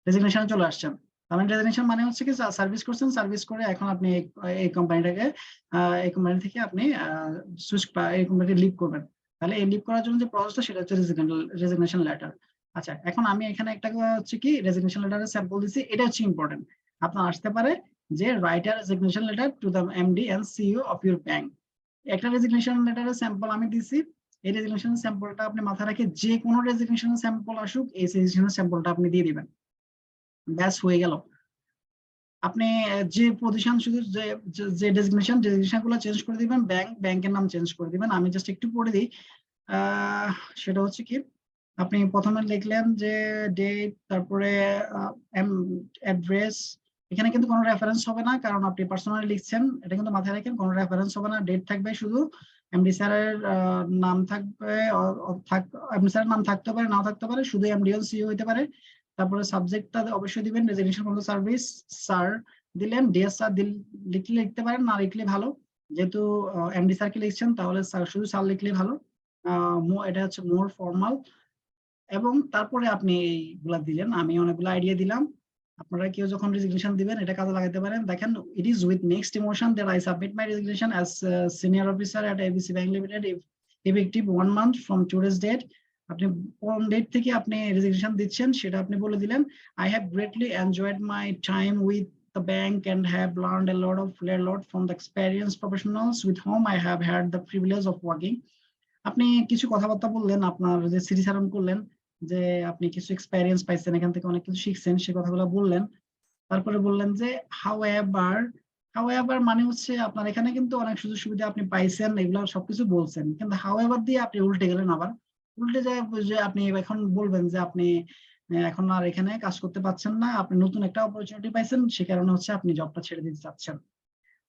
রেজিগনেশনে চলে আসছেন। তার মানে রেজিগনেশন মানে হচ্ছে কি সার্ভিস করছেন, সার্ভিস করে এখন আপনি এই কোম্পানিটাকে এই কোম্পানি থেকে আপনি এই কোম্পানিতে লিভ করবেন। তাহলে এই লিভ করার জন্য যে প্রসেসটা সেটা হচ্ছে রেজিগনেশন লেটার। আচ্ছা, এখন আমি এখানে একটা হচ্ছে কি রেজিগনেশন লেটারের স্যাম্পল দিচ্ছি, এটা হচ্ছে ইম্পর্টেন্ট। আপনার আসতে পারে যে write a resignation letter to the MD and CEO of your bank. একটা রেজিগনেশন লেটারের স্যাম্পল আমি দিচ্ছি। এই রেজিগনেশন স্যাম্পলটা আপনি মাথায় রেখে যে কোনো রেজিগনেশন স্যাম্পল আসুক এই রেজিগনেশন স্যাম্পলটা আপনি দিয়ে দিবেন, ব্যাস হয়ে গেল। আপনি যে পজিশন শুধু যে ডেজিগনেশন গুলো চেঞ্জ করে দিবেন, ব্যাংকের নাম চেঞ্জ করে দিবেন। আমি জাস্ট একটু পড়ে দিই। সেটা হচ্ছে কি আপনি প্রথমে লিখলেন যে ডেট, তারপরে অ্যাড্রেস। এখানে কিন্তু কোনো রেফারেন্স হবে না, কারণ আপনি পার্সোনালি লিখছেন। এটা কিন্তু মাথায় রাখেন, কোনো রেফারেন্স হবে না। ডেট থাকবে শুধু, এমডি স্যারের নাম থাকবে, এমডি স্যারের নাম থাকতে পারে, নাও থাকতে পারে, শুধু এমডি ও সিইও হতে পারে। তারপরে সাবজেক্টটা অবশ্যই দিবেন resignation for the service, sir দিলেন। ডিয়ার স্যার লিখলে লিখতে পারেন, না লিখলে ভালো। যেহেতু এমডি স্যারকে লিখছেন তাহলে শুধু স্যার লিখলে ভালো। এটা হচ্ছে মোর ফর্মাল। এবং তারপরে আপনি এইগুলা দিলেন, আমি অনেকগুলো আইডিয়া দিলাম। আপনারা কেউ যখন রেজিগনেশন দিবেন এটা কাজে লাগাতে পারেন। দেখেন, it is with next emotion that I submit my resignation as senior officer at ABC bank limited effective 1 month from today's date. আপনি কোন ডেট থেকে আপনি রেজিগনেশন দিচ্ছেন সেটা আপনি বলে দিলেন। I have greatly enjoyed my time with the bank and have learned a lot from the experienced professionals with whom I have had the privilege of working. আপনি কিছু কথাবার্তা বললেন, আপনার যে স্মৃতিচারণ করলেন যে আপনি কিছু এক্সপেরিয়েন্স পাইছেন, এখান থেকে অনেক কিছু শিখছেন, সে কথাগুলো বললেন। তারপরে বললেন যে হাউএভার মানে হচ্ছে আপনার এখানে কিন্তু অনেক সুযোগ সুবিধা আপনি পাইছেন, এগুলো সবকিছু বলছেন, কিন্তু হাউএভার দিয়ে আপনি উল্টে গেলেন। আবার উল্টে যায় যে আপনি এখন বলবেন যে আপনি এখন আর এখানে কাজ করতে পারছেন না, আপনি নতুন একটা অপরচুনিটি পাইছেন, সে কারণে হচ্ছে আপনি জবটা ছেড়ে দিতে চাচ্ছেন।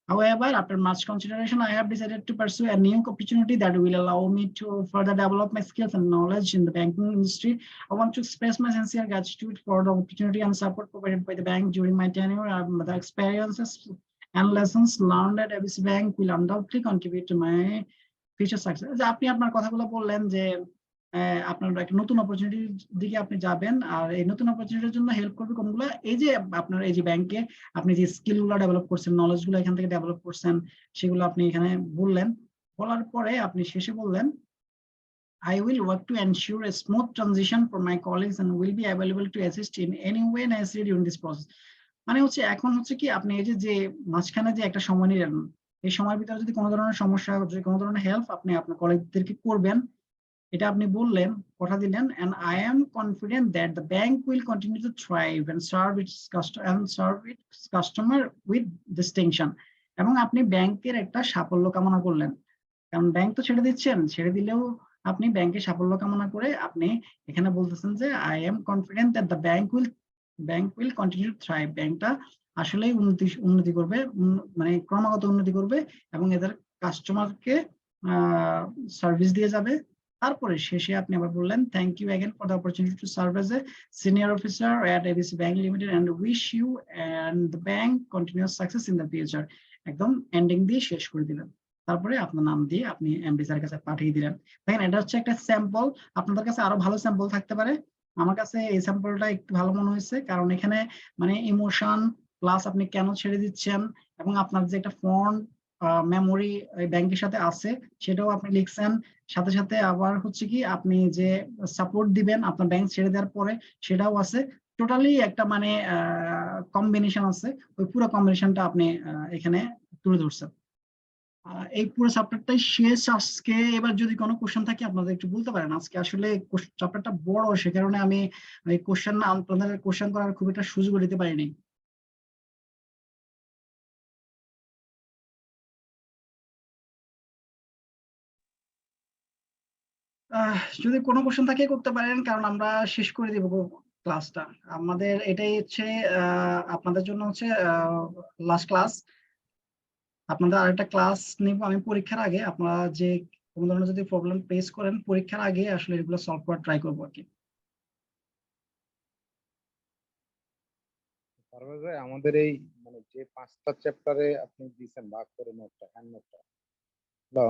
However, after much consideration, I have decided to pursue a new opportunity that will allow me to further develop my skills and knowledge in the banking industry. I want to express my sincere gratitude for the opportunity and support provided by the bank during my tenure. The experiences and lessons learned at ABC Bank will undoubtedly contribute to my future success. যে আপনি আপনার কথাগুলো বললেন যে আপনার একটা নতুন অপরচুনিটির দিকে আপনি যাবেন, আর এই নতুন অপরচুনিটির জন্য হেল্প করবে কোনগুলো, এই যে আপনার এই যে ব্যাংকে আপনি যে স্কিল গুলো ডেভেলপ করছেন, নলেজ গুলো এখান থেকে ডেভেলপ করছেন, সেগুলো আপনি এখানে বললেন। বলার পরে আপনি শেষে বললেন, I will work to ensure a smooth transition for my colleagues and will be available to assist in any way necessary during this process. মানে হচ্ছে এখন হচ্ছে কি আপনি এই যে মাঝখানে যে একটা সময় নিলেন, এই সময়ের ভিতরে যদি কোনো ধরনের সমস্যা হচ্ছে, কোনো ধরনের হেল্প আপনি আপনার কলিগদেরকে করবেন, এটা আপনি বললেন, কথা দিলেন। and I am confident that the bank will continue to thrive and serve its customer with distinction. এবং আপনি ব্যাংকের একটা সাফল্য কামনা করলেন, কারণ ব্যাংক তো ছেড়ে দিচ্ছেন, ছেড়ে দিলেও আপনি ব্যাংকের সাফল্য কামনা করে আপনি এখানে বলতেছেন যে I am confident that the bank will continue to thrive. ব্যাংকটা আসলেই উন্নতি করবে, মানে ক্রমাগত উন্নতি করবে এবং এদের কাস্টমারকে সার্ভিস দিয়ে যাবে। তারপরে শেষে আপনি আবার বললেন, thank you again for the opportunity to serve as a senior officer at ABC bank limited and wish you and the bank continuous success in the future. একদম এন্ডিং দিয়ে শেষ করে দিলেন। তারপরে আপনার নাম দিয়ে আপনি এমডি স্যারের কাছে পাঠিয়ে দিলেন। দেখেন, এটা হচ্ছে একটা স্যাম্পল, আপনাদের কাছে আরো ভালো স্যাম্পল থাকতে পারে। আমার কাছে এই স্যাম্পলটা একটু ভালো মনে হয়েছে, কারণ এখানে মানে ইমোশন প্লাস আপনি কেন ছেড়ে দিচ্ছেন এবং আপনার যে একটা ফন্ড মেমোরি ব্যাংকের সাথে আছে সেটাও আপনি লিখছেন। সাথে সাথে আবার হচ্ছে কি আপনি যে সাপোর্ট দিবেন আপনার ব্যাংক ছেড়ে দেওয়ার পরে সেটাও আছে। টোটালি একটা মানে কম্বিনেশন আছে, ওই পুরো কম্বিনেশনটা আপনি এখানে তুলে ধরছেন। এই পুরো চ্যাপ্টারটাই শেষ আজকে। এবার যদি কোনো কোশ্চেন থাকে আপনাদের একটু বলতে পারেন। আজকে আসলে চ্যাপ্টারটা বড়, সে কারণে আমি কোশ্চেন আপনাদের কোশ্চেন করার খুব একটা সুযোগ দিতে পারিনি। যদি কোনো কোশ্চেন থাকে করতে পারেন, কারণ আমরা শেষ করে দিব ক্লাসটা। আমাদের এটাই হচ্ছে আপনাদের জন্য হচ্ছে লাস্ট ক্লাস। আপনাদের আরেকটা ক্লাস নিব আমি পরীক্ষার আগে। আপনারা যে কোনো ধরনের যদি প্রবলেম ফেস করেন পরীক্ষার আগে আসলে এগুলো সলভ করার ট্রাই করবো আর কি।
পারভেজ ভাই, আমাদের এই মানে যে 5টা চ্যাপ্টারে আপনি দিয়েছেন ভাগ করে নোটটা, হ্যান্ড নোটটা, হ্যালো,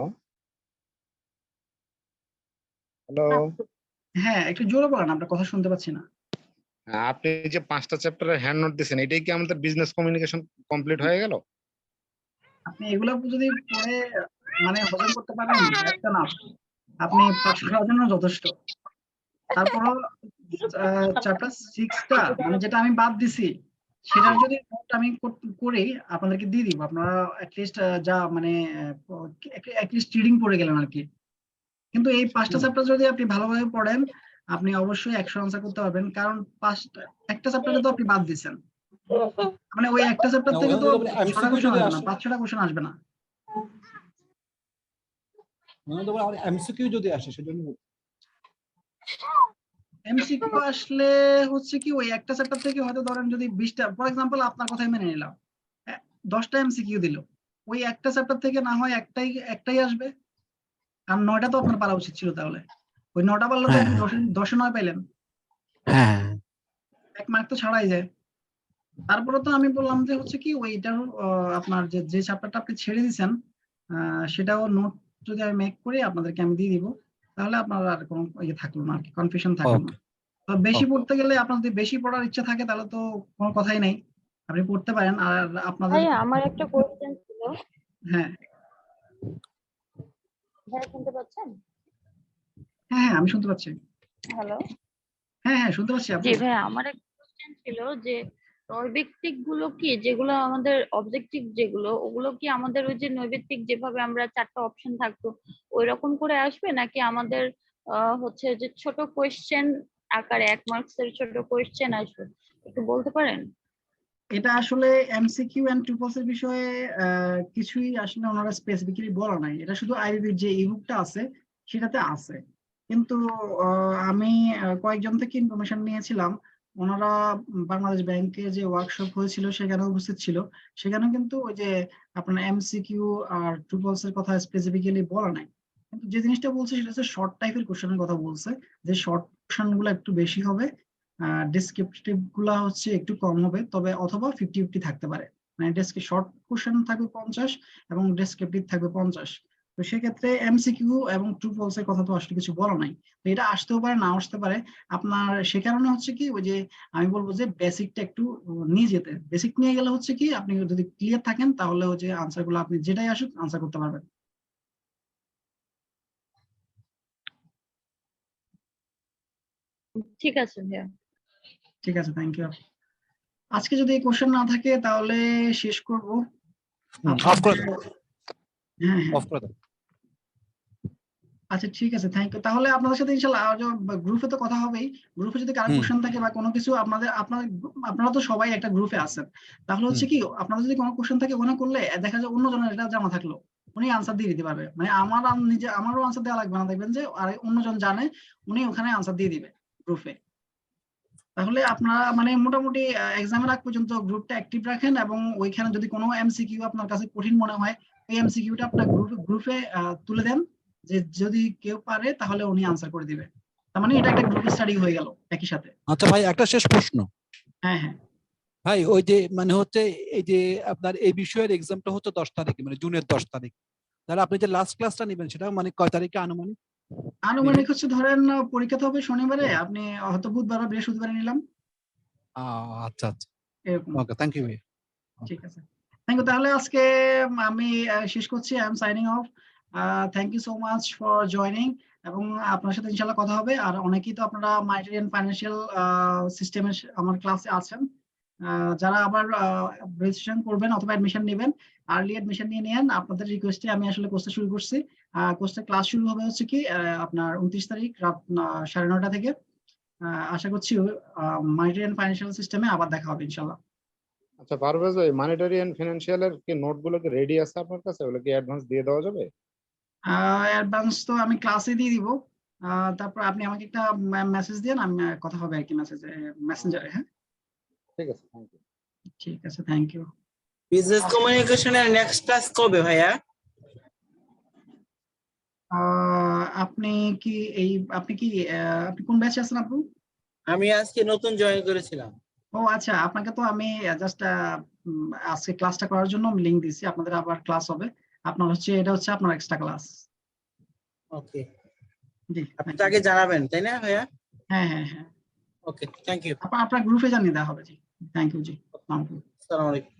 হ্যাঁ, একটু জোরে বলেন, আপনার কথা শুনতে পাচ্ছি না।
আপনি যে 5টা চ্যাপ্টারের হ্যান্ড নোট দিয়েছেন, এটাই কি আমাদের বিজনেস কমিউনিকেশন কমপ্লিট হয়ে গেল?
আপনি এগুলো যদি পরে মানে হজম করতে পারেন একটা না, আপনি 5 করার জন্য যথেষ্ট। তারপরও চ্যাপ্টার 6টা মানে যেটা আমি বাদ দিছি সেটার যদি নোট আমি করি আপনাদেরকে দিয়ে দিব, আপনারা অ্যাটলিস্ট যা মানে অ্যাটলিস্ট রিডিং পড়ে গেলেন আর কি। কিন্তু এই 5টা চ্যাপ্টার যদি আপনি ভালোভাবে পড়েন আপনি অবশ্যই 100 আনসার করতে পারবেন, কারণ একটা চ্যাপ্টারে তো আপনি বাদ দিচ্ছেন, মানে ওই একটা চ্যাপ্টার থেকে তো 6টা কোশ্চেন আসবে না, 5-6টা কোশ্চেন আসবে না।
এমসিকিউ যদি আসে সেজন্য
এমসিকিউ আসলে হচ্ছে কি ওই একটা চ্যাপ্টার থেকে হয়তো ধরেন যদি 20টা, ফর এক্সাম্পল আপনার কথাই মেনে নিলাম 10টা এমসিকিউ দিল, ওই একটা চ্যাপ্টার থেকে না হয় একটাই আসবে, আর 9টা তো আপনার পারা উচিত ছিল। তাহলে ওই 9টা পারলে তো আপনি 10-এ 9 পাইলেন, 1 মার্ক তো ছাড়াই যায়। তারপরে তো আমি বললাম যে হচ্ছে কি ওইটার আপনার যে চ্যাপ্টারটা আপনি ছেড়ে দিয়েছেন সেটাও নোট যদি আমি মেক করি আপনাদেরকে আমি দিয়ে দিব। তাহলে আপনার আর কোনো ইয়ে থাকলো না আর কি, কনফিউশন থাকলো না। তো বেশি
Okay.
পড়তে গেলে আপনার যদি বেশি পড়ার ইচ্ছা থাকে তাহলে তো কোনো কথাই নেই, আপনি পড়তে পারেন। আর আপনাদের
ভাইয়া আমার একটা কোশ্চেন ছিল,
হ্যাঁ
ভাইয়া শুনতে পাচ্ছেন?
হ্যাঁ হ্যাঁ আমি শুনতে পাচ্ছি।
হ্যালো।
হ্যাঁ হ্যাঁ শুনতে পাচ্ছি
জি
আপনি।
ভাইয়া, আমার একটা কোশ্চেন ছিল যে নৈর্ব্যক্তিক গুলো কি, যেগুলো আমাদের অবজেক্টিভ যেগুলো, ওগুলো কি আমাদের ওই যে নৈর্ব্যক্তিক যেভাবে আমরা 4টা অপশন থাকতো ওই রকম করে আসবে, নাকি আমাদের হচ্ছে যে ছোট কোয়েশ্চেন আকারে 1 মার্কসের ছোট কোয়েশ্চেন আসবে, একটু বলতে পারেন?
এটা আসলে এমসিকিউ এন্ড ট্রিপলস এর বিষয়ে কিছুই আসলে ওনারা স্পেসিফিক্যালি বলা নাই, এটা শুধু আইবির যে ইবুকটা আছে সেটাতে আছে। কিন্তু আমি কয়েকজন থেকে ইনফরমেশন নিয়েছিলাম, ওনারা বাংলাদেশ ব্যাংকে যে ওয়ার্কশপ হয়েছিল সেখানে উপস্থিত ছিল, সেখানে কিন্তু ওই যে আপনার এমসিকিউ আর ট্রিপলস এর কথা স্পেসিফিক্যালি বলা নাই। কিন্তু যে জিনিসটা বলছে সেটা হচ্ছে শর্ট টাইপের কোশ্চেনের কথা বলছে, যে শর্ট কোশ্চেন গুলো একটু বেশি হবে, ডেসক্রিপটিভ গুলা হচ্ছে একটু কম হবে, তবে অথবা 50-50 থাকতে পারে, মানে শর্ট কোশ্চেন থাকবে 50 এবং ডেসক্রিপটিভ থাকবে 50। তো সেক্ষেত্রে এমসিকিউ এবং ট্রু ফলস এর কথা তো আসলে কিছু বলা নাই, তো এটা আসতেও পারে না আসতে পারে আপনার। সে কারণে হচ্ছে কি ওই যে আমি বলবো যে বেসিকটা একটু নিয়ে যেতে, বেসিক নিয়ে গেলে হচ্ছে কি আপনি যদি ক্লিয়ার থাকেন তাহলে ওই যে আনসার গুলো আপনি যেটাই আসুক আনসার করতে পারবেন।
ঠিক আছে ভাইয়া।
ঠিক আছে, থ্যাংক ইউ। আজকে যদি কোশ্চেন না থাকে তাহলে শেষ করবো।
অফ করে দাও,
হ্যাঁ হ্যাঁ
অফ করে দাও।
আচ্ছা ঠিক আছে, থ্যাংক ইউ। তাহলে আপনাদের সাথে ইনশাআল্লাহ গ্রুপে তো কথা হবেই, গ্রুপে যদি কারো কোশ্চেন থাকে বা কোনো কিছু আপনারা তো সবাই একটা গ্রুপে আছেন, তাহলে হচ্ছে কি আপনাদের যদি কোনো কোশ্চেন থাকে ওখানে করলে দেখা যায় অন্যজনের এটা জানা থাকলো উনি আনসার দিয়ে দিতে পারবে, মানে আমারও আনসার দেওয়া লাগবে না, দেখবেন যে আর অন্যজন জানে উনি ওখানে আনসার দিয়ে দিবে গ্রুপে। তাহলে আপনারা মানে মোটামুটি এক্সামের আগ পর্যন্ত গ্রুপটা অ্যাক্টিভ রাখেন, এবং ওইখানে যদি কোনো এমসিকিউ আপনার কাছে কঠিন মনে হয় ওই এমসিকিউটা আপনার গ্রুপে তুলে দেন, যে যদি কেউ পারে তাহলে উনি আনসার করে দিবে। তার মানে এটা একটা গ্রুপ স্টাডি হয়ে গেল একই সাথে।
আচ্ছা ভাই, একটা শেষ প্রশ্ন।
হ্যাঁ হ্যাঁ
ভাই ওই যে মানে হচ্ছে এই যে আপনার এই বিষয়ের এক্সামটা হচ্ছে 10 তারিখে, মানে জুনের 10 তারিখ, তাহলে আপনি যে লাস্ট ক্লাসটা নেবেন সেটা মানে কয় তারিখে আনুমানিক?
আনুমানিক হচ্ছে ধরেন পরীক্ষা তো হবে শনিবারে, আপনি হয়তো বুধবার বা বৃহস্পতিবারে নিলাম
আচ্ছা আচ্ছা,
এরকম।
ওকে, থ্যাংক ইউ ভাই।
ঠিক আছে, থ্যাংক ইউ। তাহলে আজকে আমি শেষ করছি, I am signing off. Thank you so much for joining, এবং আপনার সাথে ইনশাল্লাহ কথা হবে। আর অনেকেই তো আপনারা মাইটেরিয়ান ফাইন্যান্সিয়াল সিস্টেমের আমার ক্লাসে আছেন, যারা আবার রেজিস্ট্রেশন করবেন অথবা অ্যাডমিশন নেবেন, আর্লি অ্যাডমিশন নিয়ে নেন। আপনাদের রিকোয়েস্টে আমি আসলে কোর্সটা শুরু করছি। কোর্সের ক্লাস শুরু হবে হচ্ছে কি আপনার 29 তারিখ রাত 9:30 থেকে। আশা করছি মাইটেরিয়ান ফাইন্যান্সিয়াল সিস্টেমে আবার দেখা হবে ইনশাল্লাহ।
আচ্ছা পারভেজ ভাই, মানিটারি এন্ড ফিনান্সিয়াল এর কি নোট গুলো কি রেডি আছে আপনার কাছে? ওগুলো কি অ্যাডভান্স দিয়ে দেওয়া যাবে?
অ্যাডভান্স তো আমি ক্লাসে দিয়ে দিব, তারপর আপনি আমাকে একটা মেসেজ দিন, আমি কথা হবে আর কি মেসেঞ্জারে। হ্যাঁ
ঠিক আছে, থ্যাংক ইউ।
ঠিক আছে, থ্যাংক ইউ।
বিজনেস কমিউনিকেশনের নেক্সট ক্লাস কবে ভাইয়া?
আপনি কি আপনি কি আপনি কোন ব্যাচে আছেন আপু?
আমি আজকে নতুন জয়েন করেছিলাম।
ও আচ্ছা, আপনাকে তো আমি জাস্ট আজকে ক্লাসটা করার জন্য লিংক দিছি, আপনাদের আবার ক্লাস হবে। আপনার হচ্ছে এটা হচ্ছে আপনার এক্সট্রা ক্লাস।
ওকে,
জি
আপনি
thank
তো
you.
আগে জানাবেন তাই না ভাইয়া?
হ্যাঁ হ্যাঁ হ্যাঁ
ওকে, থ্যাংক ইউ।
আপনার গ্রুপে জানিয়ে দেওয়া হবে। জি থ্যাংক ইউ জি। আসসালামু আলাইকুম।
আসসালামু আলাইকুম।